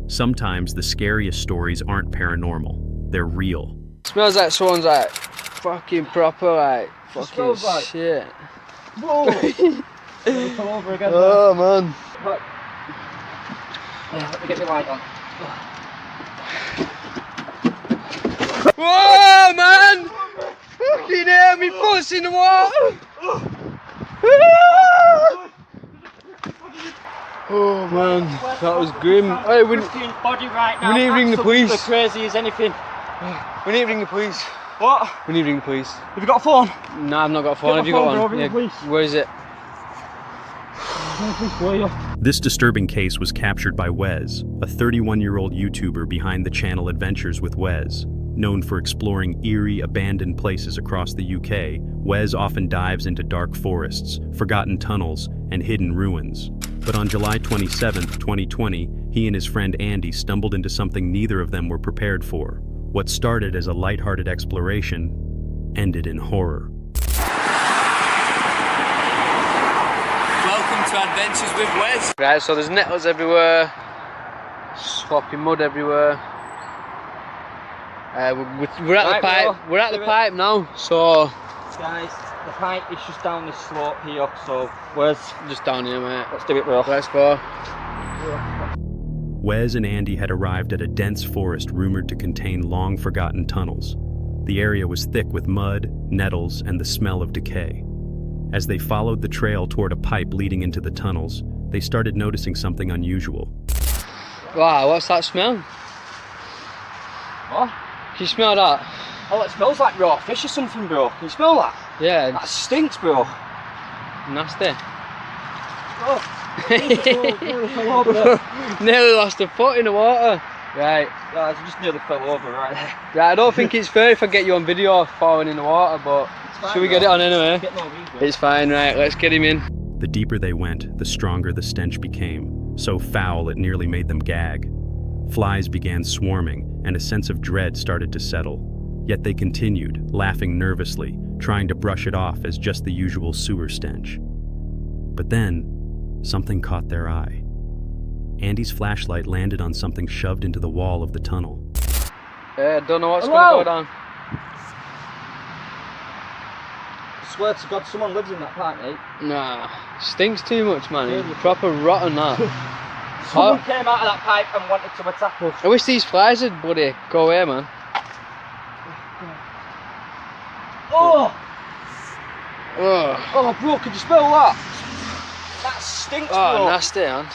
Sometimes the scariest stories aren't paranormal, they're real. Smells like someone's like fucking proper like fucking shit. Whoa! Pull over again. Oh man. What? Yeah, let me get my light on. Whoa man! Fucking hell, me foot's in the water! Oh man, that was grim. Hey, we need to ring the police. As crazy as anything. We need to ring the police. What? We need to ring the police. Have you got a phone? No, I've not got a phone. Have you got one? Yeah. Where is it? This disturbing case was captured by Wes, a 31-year-old YouTuber behind the channel Adventures with Wes. Known for exploring eerie, abandoned places across the UK, Wes often dives into dark forests, forgotten tunnels, and hidden ruins. But on July 27, 2020, he and his friend Andy stumbled into something neither of them were prepared for. What started as a lighthearted exploration ended in horror. Welcome to Adventures with Wes. Right, so there's nettles everywhere, sloppy mud everywhere. We're at the pipe. We're at the pipe now. So, guys, the pipe is just down this slope here. So, where's just down here, mate? Let's do it, bro. Let's go. Wes and Andy had arrived at a dense forest rumored to contain long-forgotten tunnels. The area was thick with mud, nettles, and the smell of decay. As they followed the trail toward a pipe leading into the tunnels, they started noticing something unusual. Wow, what's that smell? What? Can you smell that? Oh, it smells like raw fish or something, bro. Can you smell that? Yeah. That stinks, bro. Nasty. Oh, fell over there. Nearly lost a foot in the water. Right. Guys, I just nearly fell over right there. Right, I don't think it's fair if I get you on video falling in the water, but should we get it on anyway? It's fine, right, let's get him in. The deeper they went, the stronger the stench became, so foul it nearly made them gag. Flies began swarming, and a sense of dread started to settle. Yet they continued, laughing nervously, trying to brush it off as just the usual sewer stench. But then, something caught their eye. Andy's flashlight landed on something shoved into the wall of the tunnel. Don't know what's going to go down. I swear to God, someone lives in that pipe, mate. Nah, stinks too much, man. It's proper rotten, that. Someone came out of that pipe and wanted to attack us. I wish these flies would, buddy, go away, man. Oh! Oh, Oh, bro, could you smell that? That stinks, bro. oh nasty, man.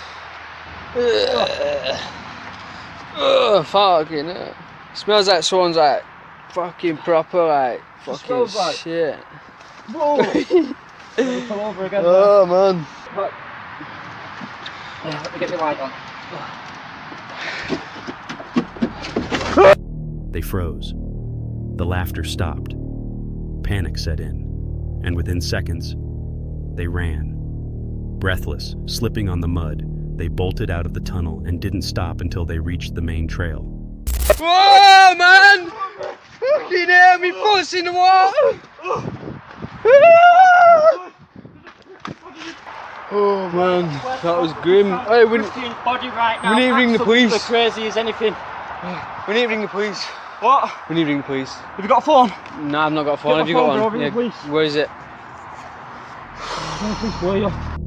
Fucking hell. Smells like someone's like fucking proper like fucking smells like- shit. Bro! Nearly fell over again. Oh man. Right. Let me get my light on. They froze. The laughter stopped. Panic set in, and within seconds, they ran. Breathless, slipping on the mud, they bolted out of the tunnel and didn't stop until they reached the main trail. Whoa, man! Fucking hell, me foot's in the water! Oh man, that was grim. Hey, we Body right now, need to ring the police. absolutely crazy as anything. We need to ring the police. What? We need to ring the police. Have you got a phone? No, I've not got a phone. Have Get you my got phone, one? bro, ring the police. Where is it?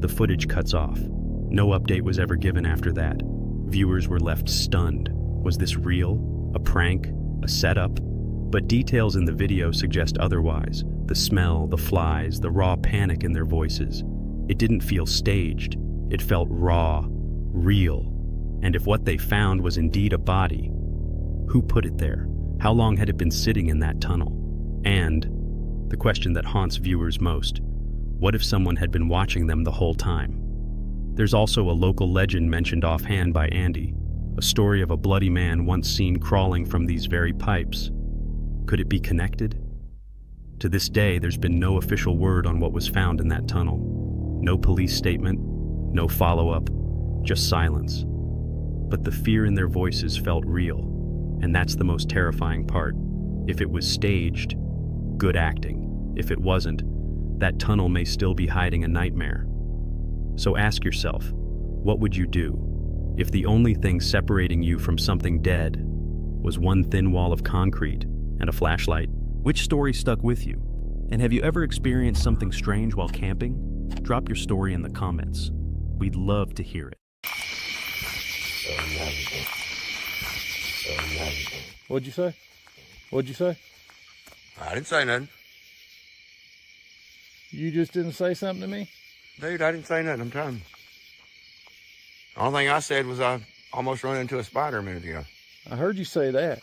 The footage cuts off. No update was ever given after that. Viewers were left stunned. Was this real? A prank? A setup? But details in the video suggest otherwise. The smell, the flies, the raw panic in their voices. It didn't feel staged. It felt raw, real. And if what they found was indeed a body, who put it there? How long had it been sitting in that tunnel? And the question that haunts viewers most, what if someone had been watching them the whole time? There's also a local legend mentioned offhand by Andy, a story of a bloody man once seen crawling from these very pipes. Could it be connected? To this day, there's been no official word on what was found in that tunnel. No police statement, no follow-up, just silence. But the fear in their voices felt real, and that's the most terrifying part. If it was staged, good acting. If it wasn't, that tunnel may still be hiding a nightmare. So ask yourself, what would you do if the only thing separating you from something dead was one thin wall of concrete and a flashlight? Which story stuck with you? And have you ever experienced something strange while camping? Drop your story in the comments. We'd love to hear it. What'd you say? What'd you say? I didn't say nothing. You just didn't say something to me? Dude, I didn't say nothing. I'm telling you. The only thing I said was I almost ran into a spider a minute ago. I heard you say that.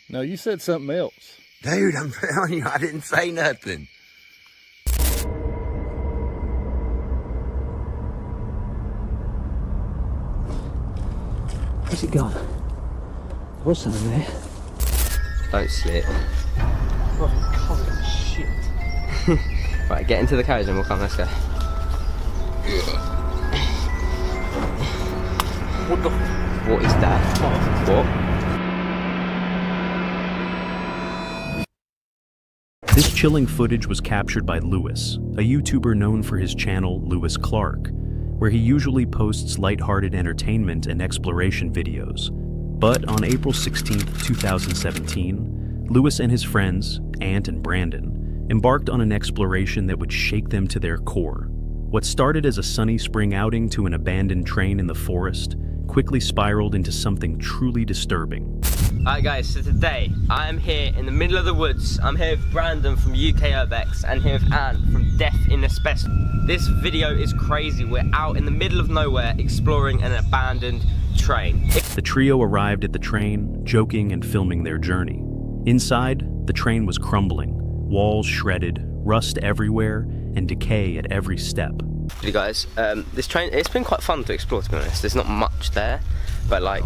No, you said something else. Dude, I'm telling you, I didn't say nothing. Where's it gone? What's something there? Don't slip. Oh, covered in shit. Right, get into the carriage and we'll come, let's go. What the? What is that? What? This chilling footage was captured by Lewis, a YouTuber known for his channel Lewis Clark, where he usually posts lighthearted entertainment and exploration videos. But on April 16, 2017, Lewis and his friends, Ant and Brandon, embarked on an exploration that would shake them to their core. What started as a sunny spring outing to an abandoned train in the forest quickly spiraled into something truly disturbing. Alright guys, so today I am here in the middle of the woods. I'm here with Brandon from UK Urbex and here with Ant from death in asbestos. This video is crazy. We're out in the middle of nowhere exploring an abandoned train. The trio arrived at the train, joking and filming their journey. Inside, the train was crumbling, walls shredded, rust everywhere, and decay at every step. You guys, this train, it's been quite fun to explore, to be honest. There's not much there, but like,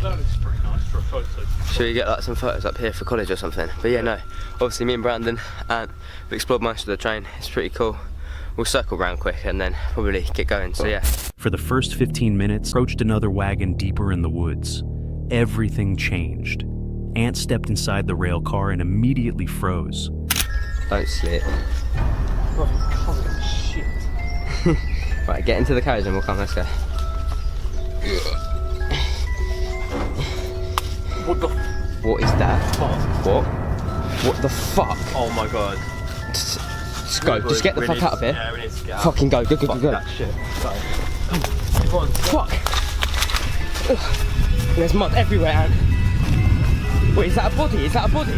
should we get like some photos up here for college or something? But yeah, no, obviously me and Brandon, we explored most of the train. It's pretty cool. We'll circle around quick and then probably get going, so yeah. For the first 15 minutes, approached another wagon deeper in the woods. Everything changed. Ant stepped inside the rail car and immediately froze. Don't slip. Oh, shit. Right, get into the carriage and we'll come, let's go. What the? What is that? What? What the fuck? Oh my god. Just go, just get the fuck out of here. Yeah, we need to get out. Fucking go, go, go, go, go. That shit. Come on. Fuck! Ugh. There's mud everywhere, Ant. Wait, is that a body? Is that a body?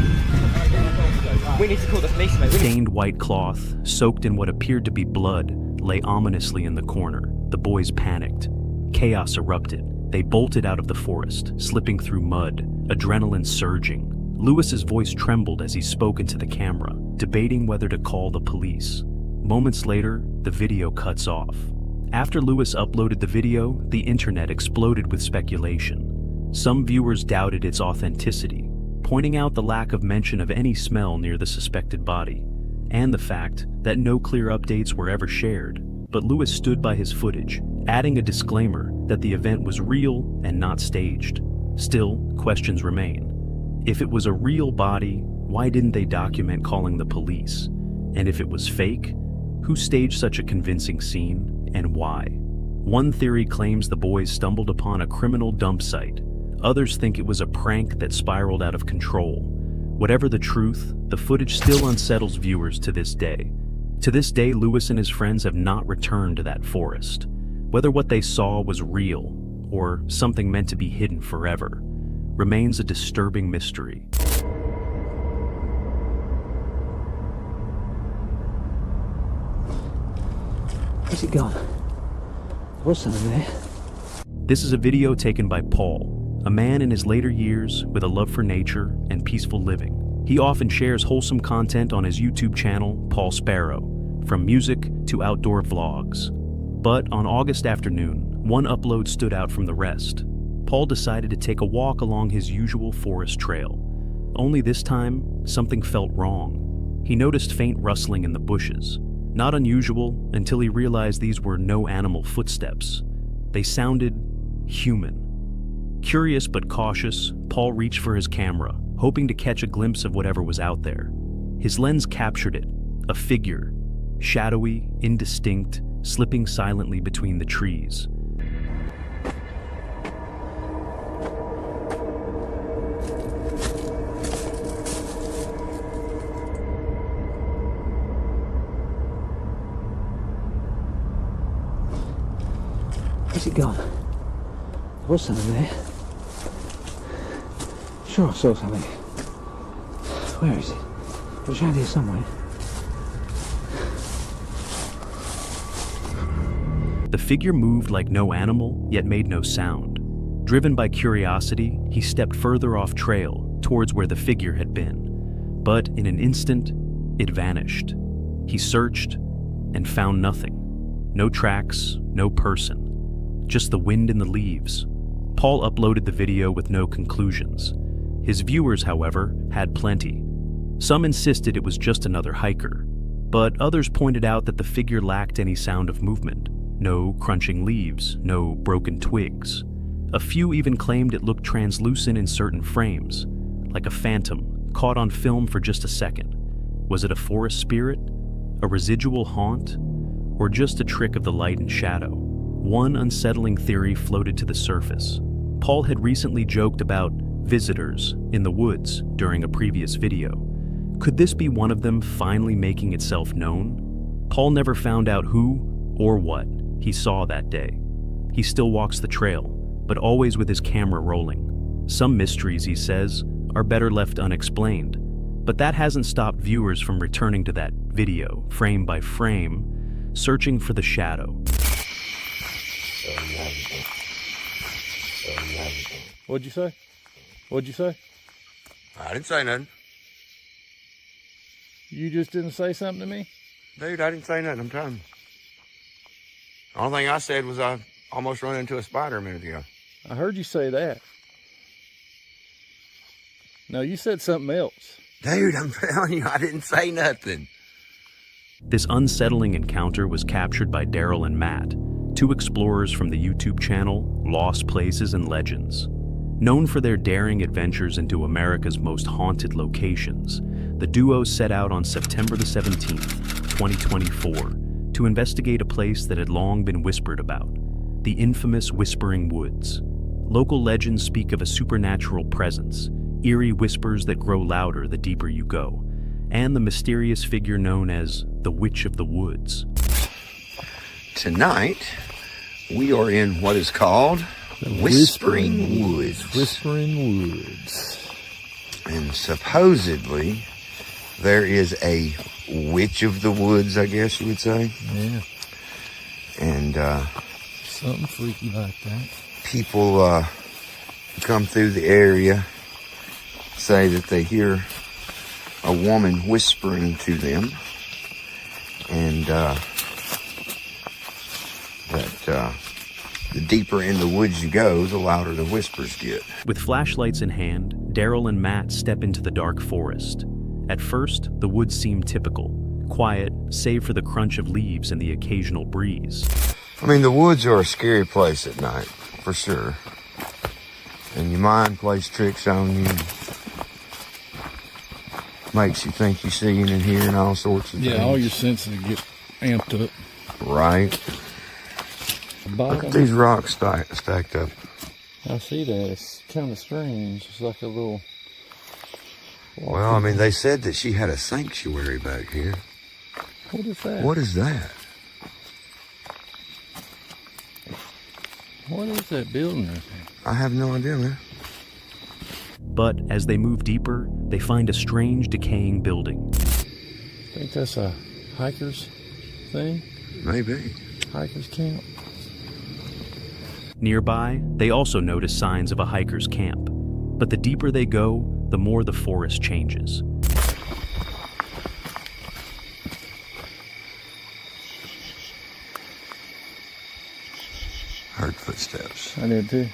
We need to call the police, mate. Stained white cloth, soaked in what appeared to be blood, lay ominously in the corner. The boys panicked. Chaos erupted. They bolted out of the forest, slipping through mud, adrenaline surging. Lewis's voice trembled as he spoke into the camera, debating whether to call the police. Moments later, the video cuts off. After Lewis uploaded the video, the internet exploded with speculation. Some viewers doubted its authenticity, pointing out the lack of mention of any smell near the suspected body, and the fact that no clear updates were ever shared. But Lewis stood by his footage, adding a disclaimer that the event was real and not staged. Still, questions remain. If it was a real body, why didn't they document calling the police? And if it was fake, who staged such a convincing scene, and why? One theory claims the boys stumbled upon a criminal dump site. Others think it was a prank that spiraled out of control. Whatever the truth, the footage still unsettles viewers to this day. To this day, Lewis and his friends have not returned to that forest. Whether what they saw was real, or something meant to be hidden forever, remains a disturbing mystery. Where's it gone? There was something there. This is a video taken by Paul, a man in his later years with a love for nature and peaceful living. He often shares wholesome content on his YouTube channel, Paul Sparrow, from music to outdoor vlogs. But on August afternoon, one upload stood out from the rest. Paul decided to take a walk along his usual forest trail. Only this time, something felt wrong. He noticed faint rustling in the bushes. Not unusual until he realized these were no animal footsteps. They sounded human. Curious but cautious, Paul reached for his camera, hoping to catch a glimpse of whatever was out there. His lens captured it, a figure, shadowy, indistinct, slipping silently between the trees. Where's it gone? There was something there. Sure I saw something. Where is it? It was around here somewhere. The figure moved like no animal, yet made no sound. Driven by curiosity, he stepped further off trail, towards where the figure had been. But in an instant, it vanished. He searched and found nothing. No tracks, no person. Just the wind in the leaves. Paul uploaded the video with no conclusions. His viewers, however, had plenty. Some insisted it was just another hiker, but others pointed out that the figure lacked any sound of movement. No crunching leaves, no broken twigs. A few even claimed it looked translucent in certain frames, like a phantom caught on film for just a second. Was it a forest spirit? A residual haunt? Or just a trick of the light and shadow? One unsettling theory floated to the surface. Paul had recently joked about visitors in the woods during a previous video. Could this be one of them finally making itself known? Paul never found out who or what he saw that day. He still walks the trail, but always with his camera rolling. Some mysteries, he says, are better left unexplained. But that hasn't stopped viewers from returning to that video, frame by frame, searching for the shadow. What'd you say? What'd you say? I didn't say nothing. You just didn't say something to me? Dude, I didn't say nothing. I'm telling you. The only thing I said was I almost run into a spider a minute ago. I heard you say that. No, you said something else. Dude, I'm telling you, I didn't say nothing. This unsettling encounter was captured by Daryl and Matt, two explorers from the YouTube channel Lost Places and Legends. Known for their daring adventures into America's most haunted locations, the duo set out on September the 17th, 2024, to investigate a place that had long been whispered about, the infamous Whispering Woods. Local legends speak of a supernatural presence, eerie whispers that grow louder the deeper you go, and the mysterious figure known as the Witch of the Woods. Tonight, we are in what is called the Whispering Woods. Whispering Woods. And supposedly, there is a Witch of the Woods, I guess you would say. Yeah. And, something freaky like that. People, who come through the area say that they hear a woman whispering to them. And, the deeper in the woods you go, the louder the whispers get. With flashlights in hand, Daryl and Matt step into the dark forest. At first, the woods seem typical, quiet, save for the crunch of leaves and the occasional breeze. I mean, the woods are a scary place at night, for sure. And your mind plays tricks on you. Makes you think you're seeing and hearing all sorts of things. Yeah, all your senses get amped up. Right. Look at these rocks stacked up. I see that. It's kind of strange. It's like a little... Well, I mean, they said that she had a sanctuary back here. What is that? What is that? What is that building right there? I have no idea, man. But as they move deeper, they find a strange decaying building. I think that's a hiker's thing. Maybe. Hiker's camp. Nearby, they also notice signs of a hiker's camp. But the deeper they go, the more the forest changes. Heard footsteps. I did too.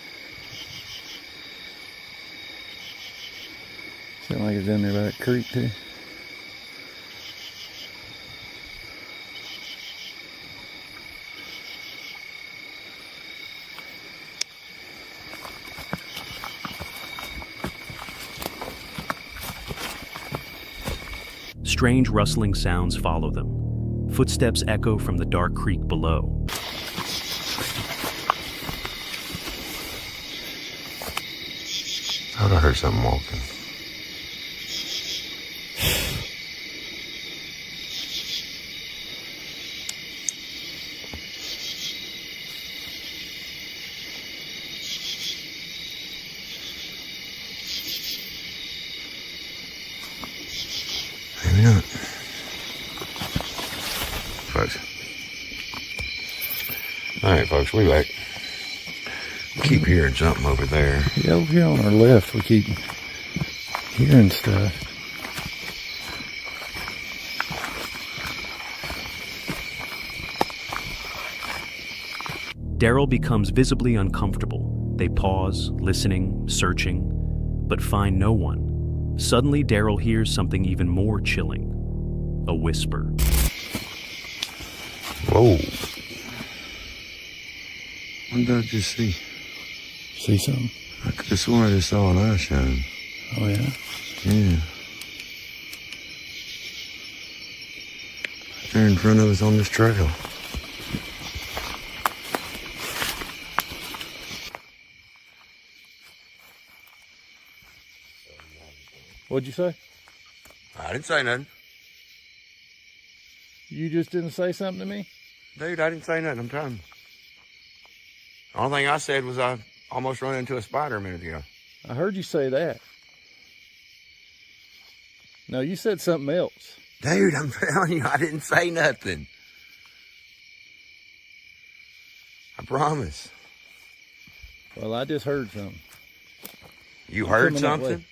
Sound like it's down there by that creek too. Strange rustling sounds follow them. Footsteps echo from the dark creek below. I thought I heard something walking. Maybe not. But, alright folks, we back. Keep hearing something over there. Yeah, over here on our left, we keep hearing stuff. Daryl becomes visibly uncomfortable. They pause, listening, searching, but find no one. Suddenly, Daryl hears something even more chilling. A whisper. Whoa. What did I just see? See something? I could have sworn I just saw an eye shine. Oh, yeah? Yeah. They're in front of us on this trail. What'd you say? I didn't say nothing. You just didn't say something to me? Dude, I didn't say nothing. I'm telling you. The only thing I said was I almost run into a spider a minute ago. I heard you say that. No, you said something else. Dude, I'm telling you, I didn't say nothing. promise. Well, I just heard something. You I'm heard coming that something? way.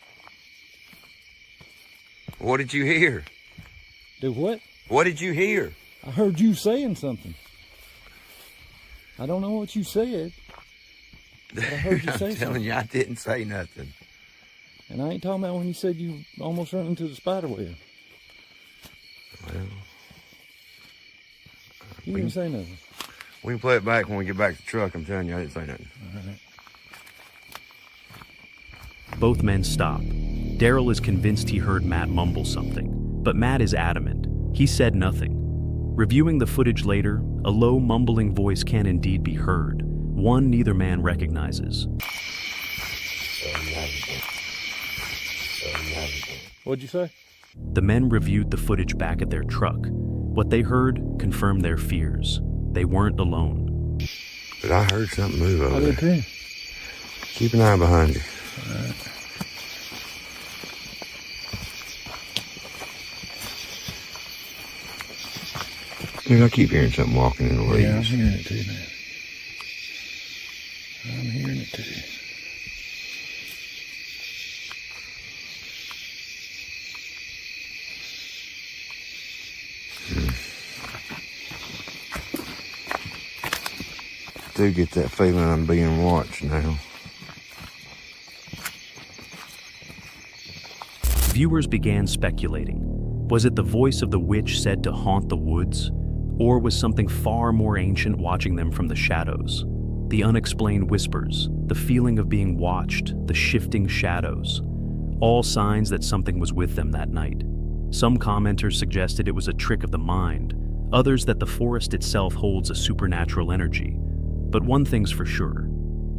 What did you hear? Do what? What did you hear? I heard you saying something. I don't know what you said. But I heard you I'm say telling something. you, I didn't say nothing. And I ain't talking about when you said you almost ran into the spider web. Well, You didn't say nothing. we can play it back when we get back to the truck. I'm telling you, I didn't say nothing. All right. Both men stop. Daryl is convinced he heard Matt mumble something, but Matt is adamant. He said nothing. Reviewing the footage later, a low mumbling voice can indeed be heard, one neither man recognizes. What'd you say? The men reviewed the footage back at their truck. What they heard confirmed their fears. They weren't alone. But I heard something move over I did there. too. Keep an eye behind you. All right. Dude, I keep hearing something walking in the leaves. Yeah, I'm hearing it too, man. I'm hearing it too. Do get that feeling I'm being watched now. Viewers began speculating. Was it the voice of the witch said to haunt the woods? Or was something far more ancient watching them from the shadows? The unexplained whispers, the feeling of being watched, the shifting shadows. All signs that something was with them that night. Some commenters suggested it was a trick of the mind, others that the forest itself holds a supernatural energy. But one thing's for sure,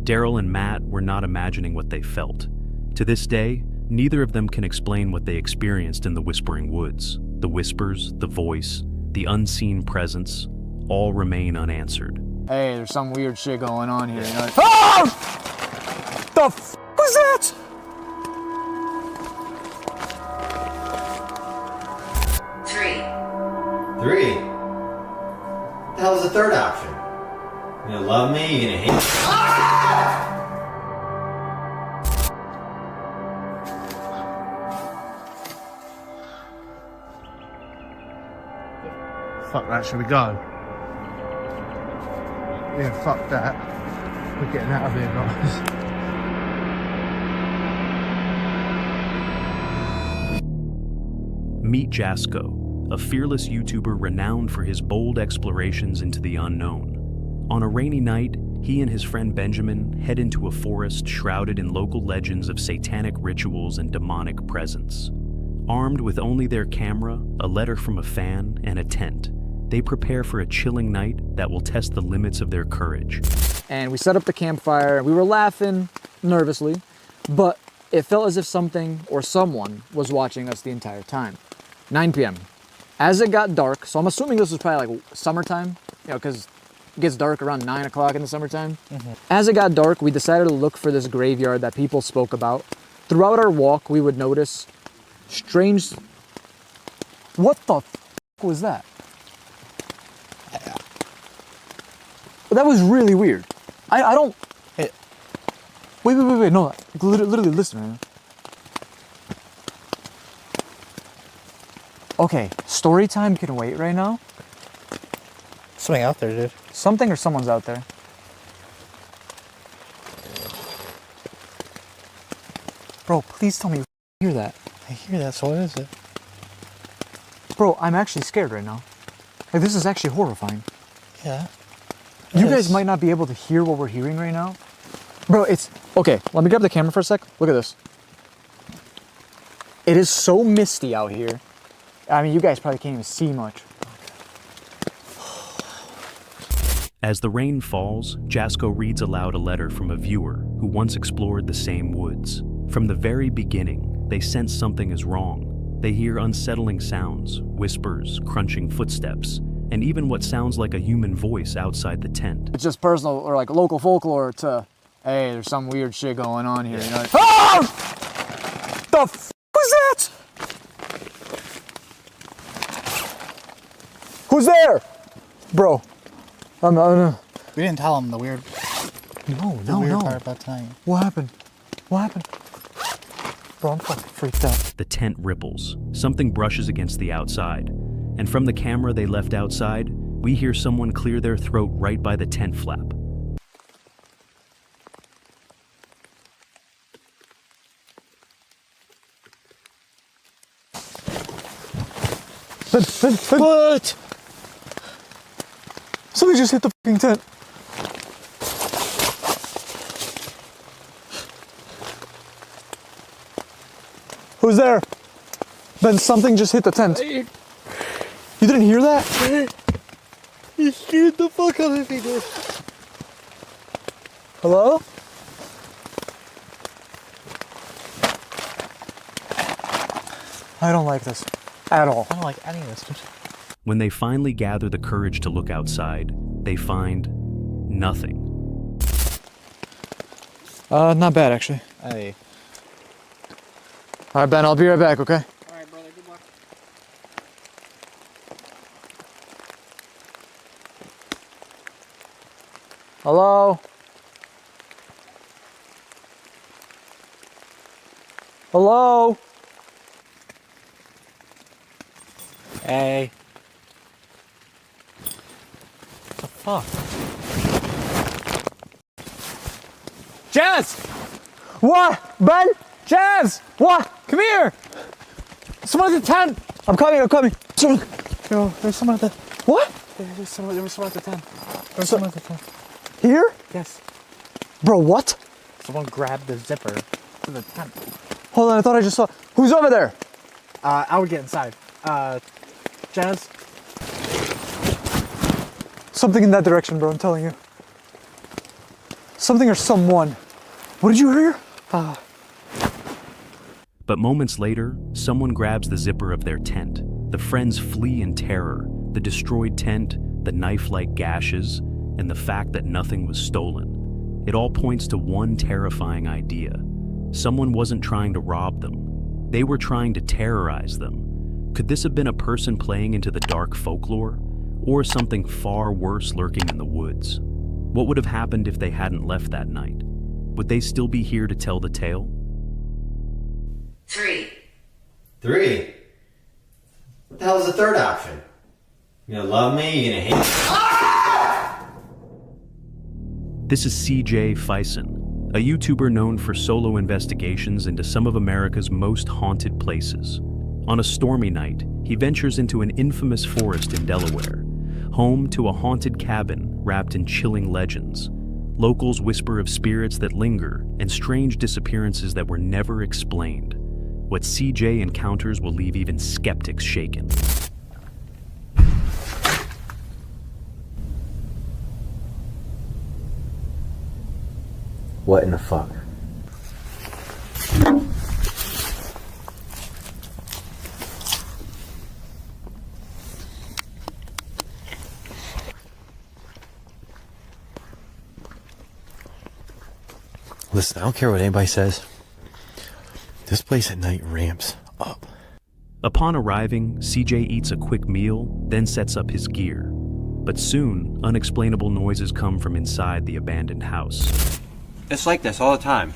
Daryl and Matt were not imagining what they felt. To this day, neither of them can explain what they experienced in the Whispering Woods. The whispers, the voice, the unseen presence, all remain unanswered. Hey, there's some weird shit going on here. You know? Oh! The f was that? Three? What the hell was the third option? You gonna love me? You gonna hate me? Fuck that, shall we go? Yeah, fuck that. We're getting out of here, guys. Meet Jasko, a fearless YouTuber renowned for his bold explorations into the unknown. On a rainy night, he and his friend Benjamin head into a forest shrouded in local legends of satanic rituals and demonic presence. Armed with only their camera, a letter from a fan, and a tent, they prepare for a chilling night that will test the limits of their courage. And we set up the campfire. We were laughing nervously, but it felt as if something or someone was watching us the entire time. 9 p.m. As it got dark, so I'm assuming this was probably like summertime, you know, because it gets dark around 9 o'clock in the summertime. As it got dark, we decided to look for this graveyard that people spoke about. Throughout our walk, we would notice strange... What the f was that? That was really weird. I don't... Wait, no. Literally listen, man. Okay, story time can wait right now. Something out there, dude. Something or someone's out there. Bro, please tell me you hear that. I hear that, so what is it? Bro, I'm actually scared right now. Like, this is actually horrifying. Yeah. You guys might not be able to hear what we're hearing right now. Bro, it's... Okay, let me grab the camera for a sec. Look at this. It is so misty out here. I mean, you guys probably can't even see much. As the rain falls, Jasko reads aloud a letter from a viewer who once explored the same woods. From the very beginning, they sense something is wrong. They hear unsettling sounds, whispers, crunching footsteps, and even what sounds like a human voice outside the tent. It's just personal or like local folklore to, hey, there's some weird shit going on here. You know? Oh! The f was that? Who's there? Bro, I'm We didn't tell him the weird. No, weird no. part about tonight. What happened? What happened? Bro, I'm fucking freaked out. The tent ripples. Something brushes against the outside. And from the camera they left outside, we hear someone clear their throat right by the tent flap. What? Somebody just hit the fucking tent. Who's there? Ben, something just hit the tent. You didn't hear that? You scared the fuck out of me, dude. Hello? I don't like this at all. I don't like any of this. When they finally gather the courage to look outside, they find nothing. Not bad actually. Hey. All right, Ben, I'll be right back, okay? All right, brother. Good luck. Hello? Hello? Hey. What the fuck? Jazz! What? Ben? Jazz! What? Come here! Someone at the tent! I'm coming. Someone. Yo, there's someone at the... What? There was someone at the tent. There was someone at the tent. Here? Yes. Bro, what? Someone grabbed the zipper to the tent. Hold on, I thought I just saw... Who's over there? I would get inside. Jazz? Something in that direction, bro, I'm telling you. Something or someone. What did you hear? But moments later, someone grabs the zipper of their tent. The friends flee in terror. The destroyed tent, the knife-like gashes, and the fact that nothing was stolen. It all points to one terrifying idea. Someone wasn't trying to rob them. They were trying to terrorize them. Could this have been a person playing into the dark folklore? Or something far worse lurking in the woods? What would have happened if they hadn't left that night? Would they still be here to tell the tale? 3. What the hell is the third option? You gonna love me? You gonna hate me? This is CJ Fison, a YouTuber known for solo investigations into some of America's most haunted places. On a stormy night, he ventures into an infamous forest in Delaware, home to a haunted cabin wrapped in chilling legends. Locals whisper of spirits that linger and strange disappearances that were never explained. What CJ encounters will leave even skeptics shaken. What in the fuck? Listen, I don't care what anybody says. This place at night ramps up. Upon arriving, CJ eats a quick meal, then sets up his gear. But soon, unexplainable noises come from inside the abandoned house. It's like this all the time.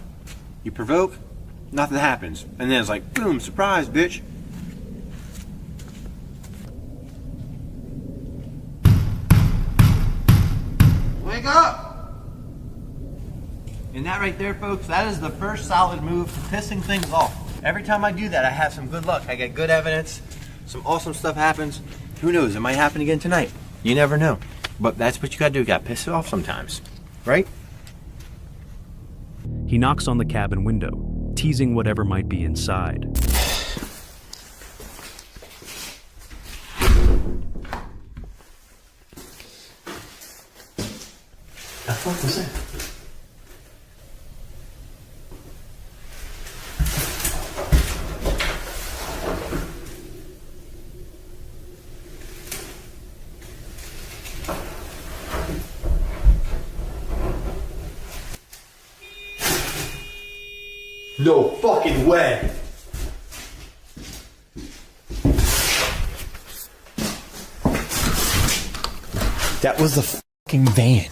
You provoke, nothing happens. And then it's like, boom, surprise, bitch. Wake up! And that right there, folks, that is the first solid move to pissing things off. Every time I do that, I have some good luck. I get good evidence, some awesome stuff happens. Who knows, it might happen again tonight. You never know. But that's what you gotta do, you gotta piss it off sometimes. Right? He knocks on the cabin window, teasing whatever might be inside. The fuck was that? No fucking way! That was the fucking van.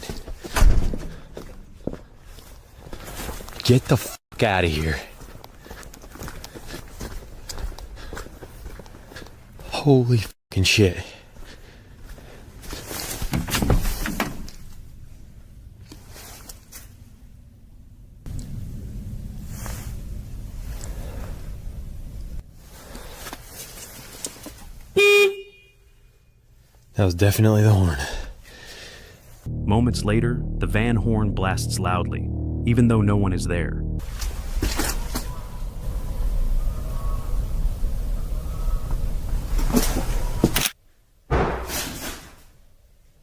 Get the fuck out of here. Holy fucking shit. That was definitely the horn. Moments later, the van horn blasts loudly, even though no one is there.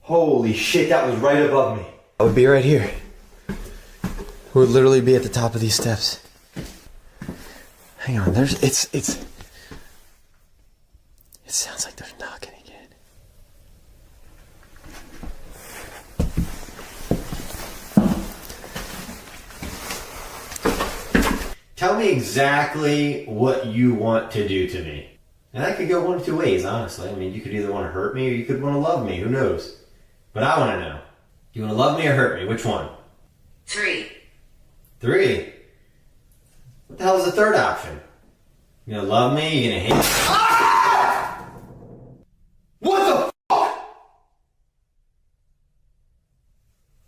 Holy shit, that was right above me. I would be right here. We would literally be at the top of these steps. Hang on, it sounds like there's knocking again. Tell me exactly what you want to do to me. And that could go one of two ways, honestly. I mean, you could either want to hurt me or you could want to love me. Who knows? But I want to know. Do you want to love me or hurt me? Which one? 3. 3? What the hell is the third option? You gonna love me? You gonna hate me? Ah! What the fuck?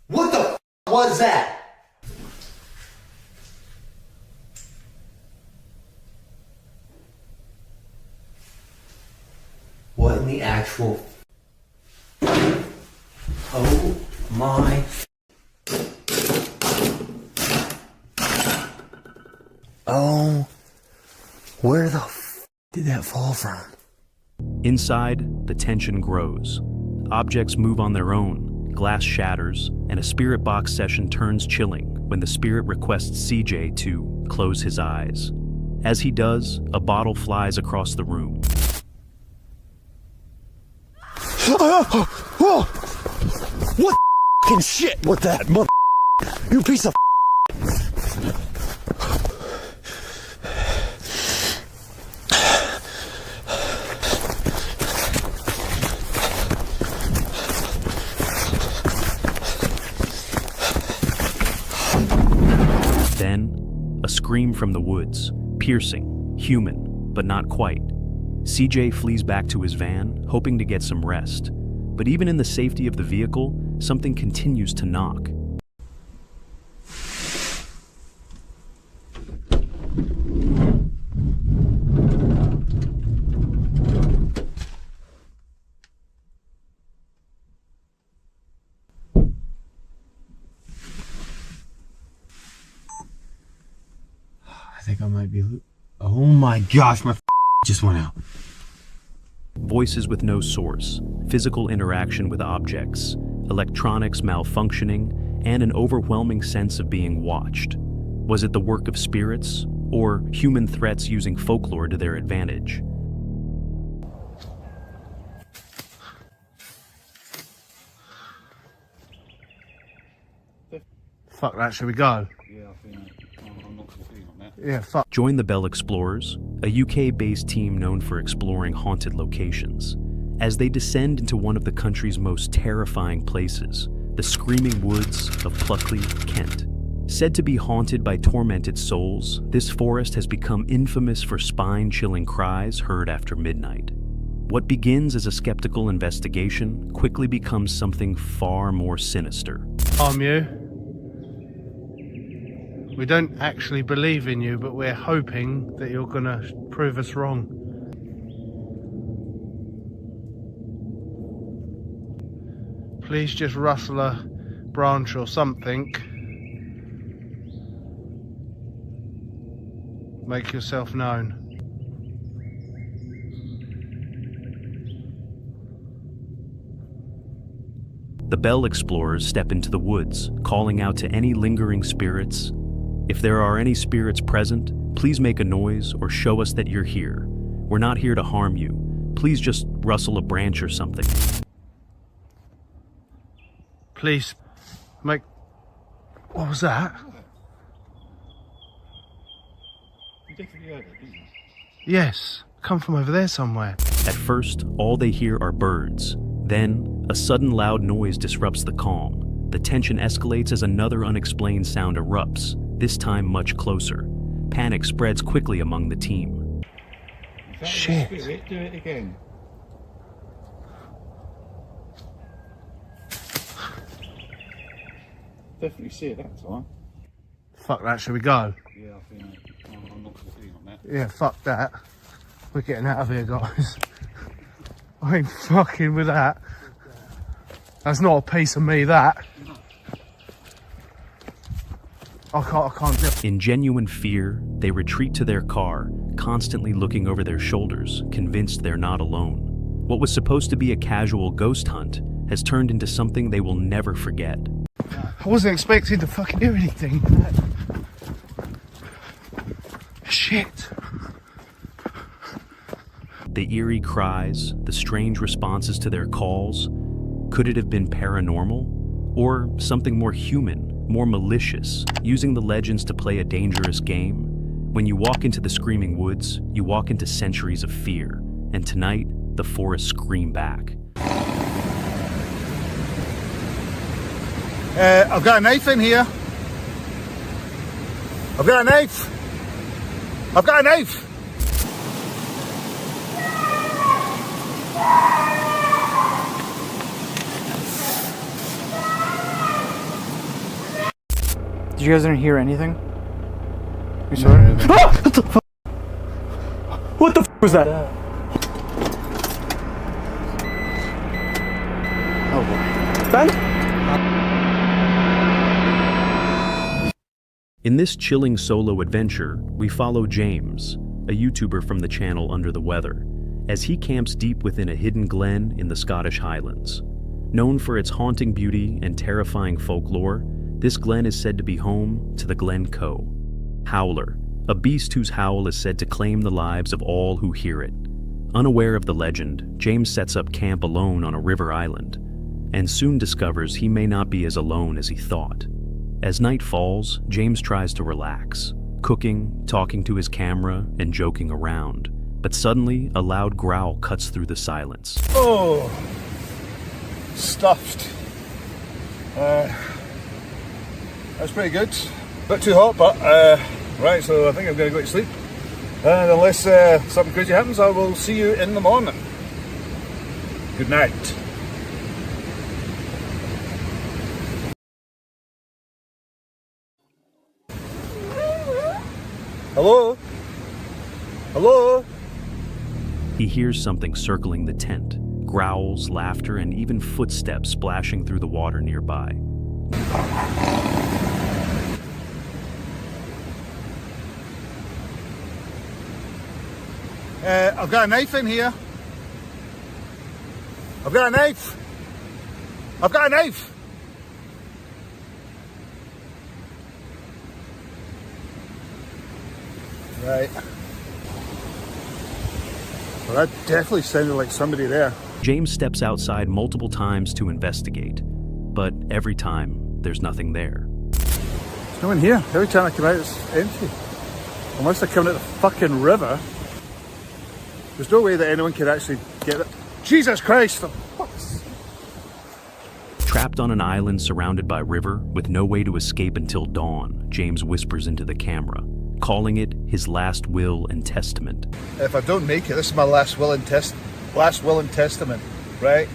What the fuck was that? What in the actual... Oh my... Oh, where the f did that fall from? Inside, the tension grows. Objects move on their own, glass shatters, and a spirit box session turns chilling when the spirit requests CJ to close his eyes. As he does, a bottle flies across the room. What f***ing shit was that, mother? You piece of Then, a scream from the woods, piercing, human, but not quite. CJ flees back to his van, hoping to get some rest. But even in the safety of the vehicle, something continues to knock. I think I might be... Oh my gosh, my just went out. Voices with no source, physical interaction with objects, electronics malfunctioning, and an overwhelming sense of being watched. Was it the work of spirits, or human threats using folklore to their advantage? Fuck that, should we go? Yeah, I think I'm not too keen on that. Yeah, fuck. Join the Bell Explorers, a UK-based team known for exploring haunted locations, as they descend into one of the country's most terrifying places, the screaming woods of Pluckley, Kent. Said to be haunted by tormented souls, this forest has become infamous for spine-chilling cries heard after midnight. What begins as a skeptical investigation quickly becomes something far more sinister. You. We don't actually believe in you, but we're hoping that you're gonna prove us wrong. Please just rustle a branch or something. Make yourself known. The Bell Explorers step into the woods, calling out to any lingering spirits. If there are any spirits present, please make a noise or show us that you're here. We're not here to harm you. Please just rustle a branch or something. Please, make... What was that? You definitely heard it, didn't you? Yes, come from over there somewhere. At first, all they hear are birds. Then, a sudden loud noise disrupts the calm. The tension escalates as another unexplained sound erupts, this time much closer. Panic spreads quickly among the team. Shit. Do it again. Definitely see it that time. Fuck that, shall we go? Yeah, I think I'm not keen on that. Yeah, fuck that. We're getting out of here, guys. I ain't fucking with that. That's not a piece of me, that. I can't do it. In genuine fear, they retreat to their car, constantly looking over their shoulders, convinced they're not alone. What was supposed to be a casual ghost hunt has turned into something they will never forget. I wasn't expecting to fucking hear anything. Shit. The eerie cries, the strange responses to their calls. Could it have been paranormal? Or something more human, more malicious, using the legends to play a dangerous game? When you walk into the screaming woods, you walk into centuries of fear. And tonight, the forests scream back. I've got a knife in here. I've got a knife. I've got a knife. Did you guys didn't hear anything? You saw anything? Ah! What the fuck? What the fuck was that? Oh boy. Ben? In this chilling solo adventure, we follow James, a YouTuber from the channel Under the Weather, as he camps deep within a hidden glen in the Scottish Highlands. Known for its haunting beauty and terrifying folklore, this glen is said to be home to the Glen Coe, Howler, a beast whose howl is said to claim the lives of all who hear it. Unaware of the legend, James sets up camp alone on a river island, and soon discovers he may not be as alone as he thought. As night falls, James tries to relax, cooking, talking to his camera, and joking around. But suddenly, a loud growl cuts through the silence. Oh, stuffed. That's pretty good. A bit too hot, but right, so I think I'm going to go to sleep. And unless something crazy happens, I will see you in the morning. Good night. Hello? Hello? He hears something circling the tent, growls, laughter, and even footsteps splashing through the water nearby. I've got a knife in here. I've got a knife. I've got a knife. Right. Well, that definitely sounded like somebody there. James steps outside multiple times to investigate, but every time, there's nothing there. There's no one here. Every time I come out, it's empty. Unless they're coming out the fucking river. There's no way that anyone could actually get it. Jesus Christ! Trapped on an island surrounded by river, with no way to escape until dawn, James whispers into the camera, calling it his last will and testament. If I don't make it, this is my last will and testament, right?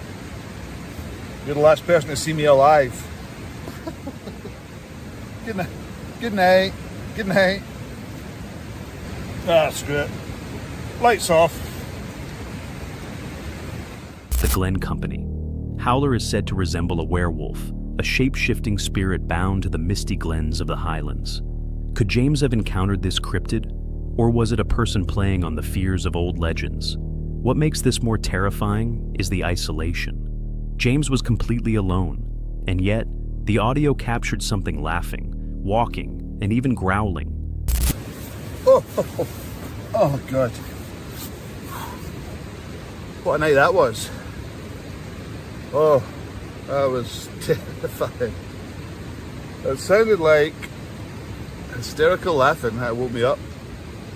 You're the last person to see me alive. Good night. Good night. Good night. Ah, screw it. Lights off. The Glen Company. Howler is said to resemble a werewolf, a shape-shifting spirit bound to the misty glens of the Highlands. Could James have encountered this cryptid? Or was it a person playing on the fears of old legends? What makes this more terrifying is the isolation. James was completely alone, and yet the audio captured something laughing, walking, and even growling. Oh God. What a night that was. Oh, that was terrifying. It sounded like hysterical laughing that woke me up.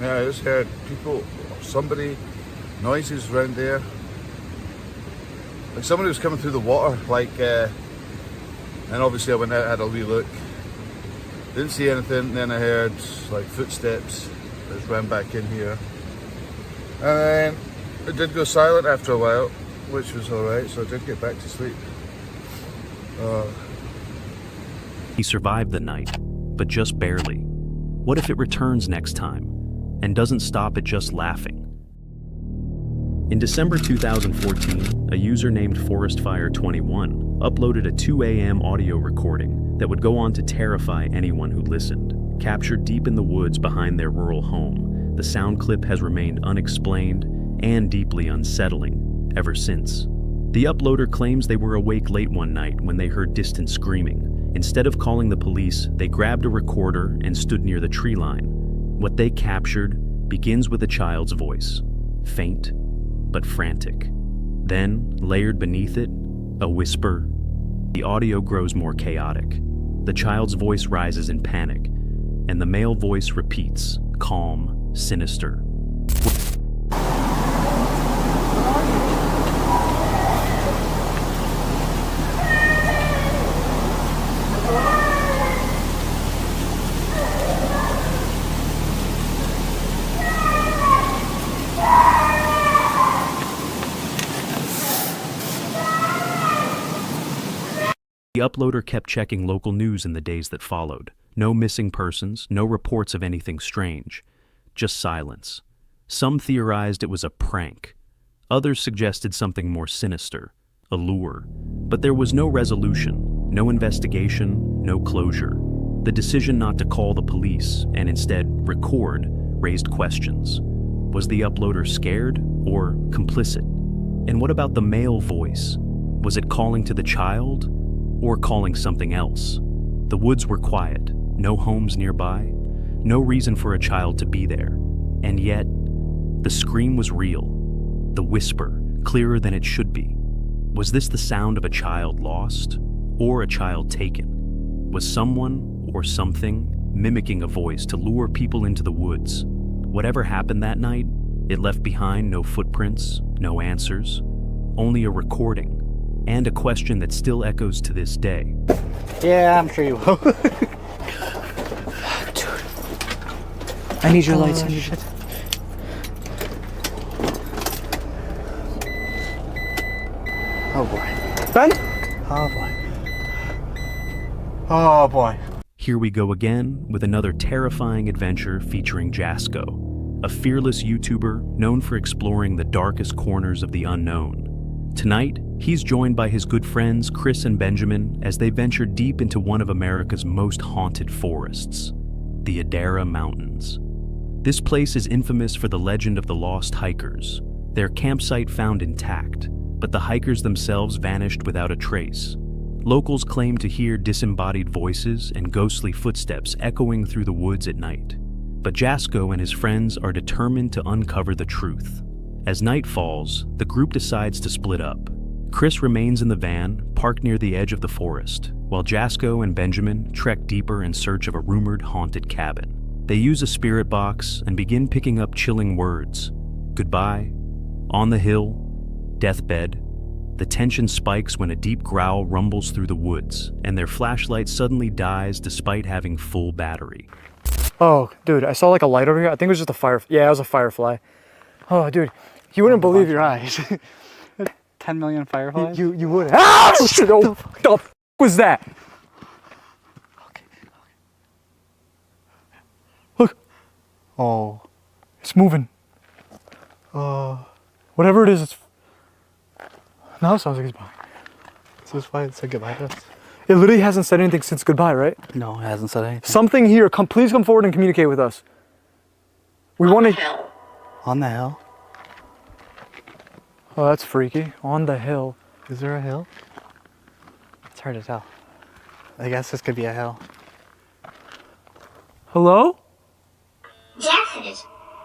Yeah, I just heard people, or somebody, noises around there. Like somebody was coming through the water, like, and obviously I went out and had a wee look. Didn't see anything, then I heard like footsteps. I just ran back in here. And then it did go silent after a while, which was alright, so I did get back to sleep. He survived the night, but just barely. What if it returns next time and doesn't stop at just laughing? In December 2014, a user named ForestFire21 uploaded a 2 a.m. audio recording that would go on to terrify anyone who listened. Captured deep in the woods behind their rural home, the sound clip has remained unexplained and deeply unsettling ever since. The uploader claims they were awake late one night when they heard distant screaming. Instead of calling the police, they grabbed a recorder and stood near the tree line. What they captured begins with a child's voice, faint but frantic. Then, layered beneath it, a whisper. The audio grows more chaotic. The child's voice rises in panic, and the male voice repeats, calm, sinister. The uploader kept checking local news in the days that followed. No missing persons, no reports of anything strange. Just silence. Some theorized it was a prank. Others suggested something more sinister, a lure. But there was no resolution, no investigation, no closure. The decision not to call the police and instead record raised questions. Was the uploader scared or complicit? And what about the male voice? Was it calling to the child? Or calling something else? The woods were quiet, no homes nearby, no reason for a child to be there. And yet, the scream was real. The whisper, clearer than it should be. Was this the sound of a child lost, or a child taken? Was someone, or something, mimicking a voice to lure people into the woods? Whatever happened that night, it left behind no footprints, no answers, only a recording. And a question that still echoes to this day. Yeah, I'm sure you will. Dude. I need your lights. I need shit. Oh boy. Ben? Oh boy. Oh boy. Here we go again with another terrifying adventure featuring Jasko, a fearless YouTuber known for exploring the darkest corners of the unknown. Tonight, he's joined by his good friends Chris and Benjamin as they venture deep into one of America's most haunted forests, the Adara Mountains. This place is infamous for the legend of the lost hikers, their campsite found intact, but the hikers themselves vanished without a trace. Locals claim to hear disembodied voices and ghostly footsteps echoing through the woods at night. But Jasko and his friends are determined to uncover the truth. As night falls, the group decides to split up. Chris remains in the van, parked near the edge of the forest, while Jasko and Benjamin trek deeper in search of a rumored haunted cabin. They use a spirit box and begin picking up chilling words. Goodbye, on the hill, deathbed. The tension spikes when a deep growl rumbles through the woods, and their flashlight suddenly dies despite having full battery. Oh, dude, I saw like a light over here. I think it was just a fire. Yeah, it was a firefly. Oh, dude, you wouldn't believe your eyes. 10 million fireflies? You wouldn't. Ah! Shit, oh, the f was that? Okay. Look. Oh. It's moving. Whatever it is, it's... Now it sounds like it's behind. So that's why it said goodbye to us? It literally hasn't said anything since goodbye, right? No, it hasn't said anything. Something here. Please come forward and communicate with us. We want to... On the hill? Oh, that's freaky. On the hill. Is there a hill? It's hard to tell. I guess this could be a hill. Hello? Deathbed.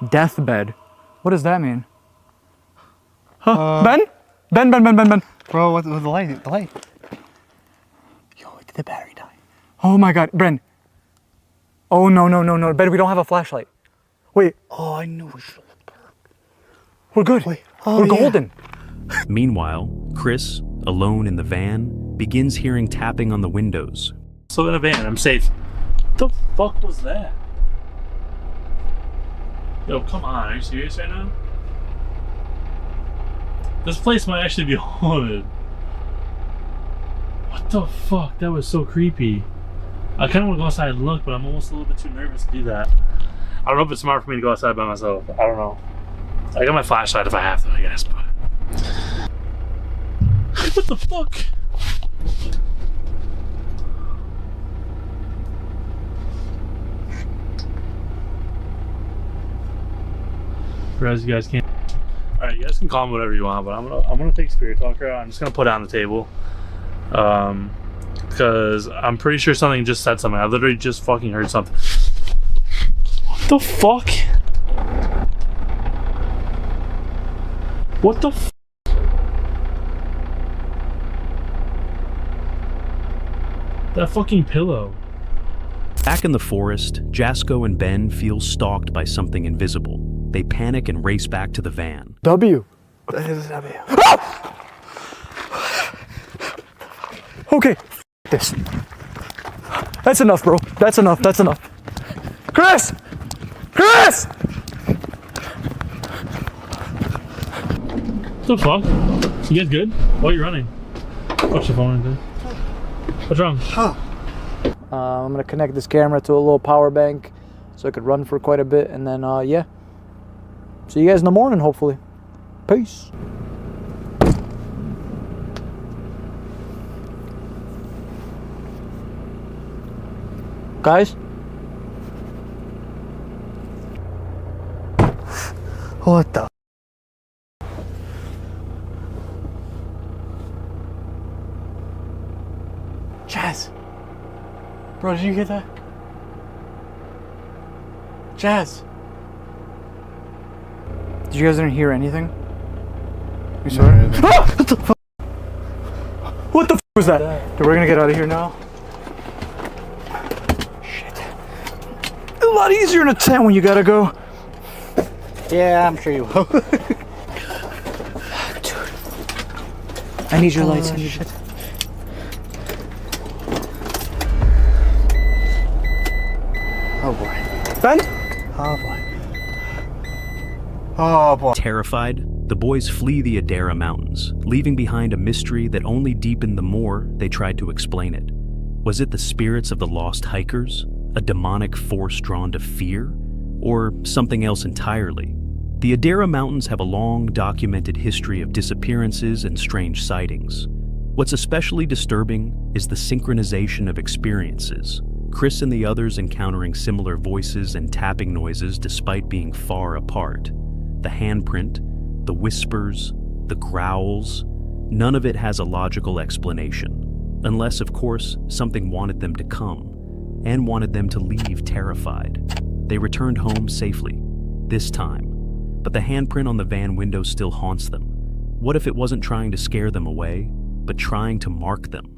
Deathbed. What does that mean? Huh? Ben? Ben. Bro, what's the light? The light. Yo, did the battery die? Oh my god, Ben. Oh, no. Ben, we don't have a flashlight. Wait. Oh, I know we should have looked. We're good. Wait. We're golden. Meanwhile, Chris, alone in the van, begins hearing tapping on the windows. So in a van, I'm safe. the fuck was that? Yo, come on, are you serious right now? This place might actually be haunted. What the fuck? That was so creepy. I kind of want to go outside and look, but I'm almost a little bit too nervous to do that. I don't know if it's smart for me to go outside by myself. I don't know. I got my flashlight if I have to, I guess, but... What the fuck? As you guys can't. All right, you guys can call me whatever you want, but I'm gonna take Spirit Talker out. I'm just gonna put it on the table, because I'm pretty sure something just said something. I literally just fucking heard something. What the fuck? What the? That fucking pillow. Back in the forest, Jasco and Ben feel stalked by something invisible. They panic and race back to the van. W. That is W. Ah! Okay. This. That's enough, bro. That's enough. That's enough. Chris! Chris! What the fuck? You guys good? Why are you running? Watch your phone right there. What's wrong? I'm gonna connect this camera to a little power bank so it could run for quite a bit, and then yeah. See you guys in the morning, hopefully. Peace. Guys? What the? Jazz. Bro, did you get that? Jazz. Did you guys didn't hear anything? You saw it? Ah! What the fuck? What the fuck was that? Dude, we're gonna get out of here now. Shit. It's a lot easier in a tent when you gotta go. Yeah, I'm sure you will. Dude. I need your lights. I need shit. Oh boy. Ben? Oh boy. Oh boy. Terrified, the boys flee the Adara Mountains, leaving behind a mystery that only deepened the more they tried to explain it. Was it the spirits of the lost hikers? A demonic force drawn to fear? Or something else entirely? The Adara Mountains have a long documented history of disappearances and strange sightings. What's especially disturbing is the synchronization of experiences. Chris and the others encountering similar voices and tapping noises despite being far apart. The handprint, the whispers, the growls, none of it has a logical explanation. Unless, of course, something wanted them to come, and wanted them to leave terrified. They returned home safely, this time, but the handprint on the van window still haunts them. What if it wasn't trying to scare them away, but trying to mark them?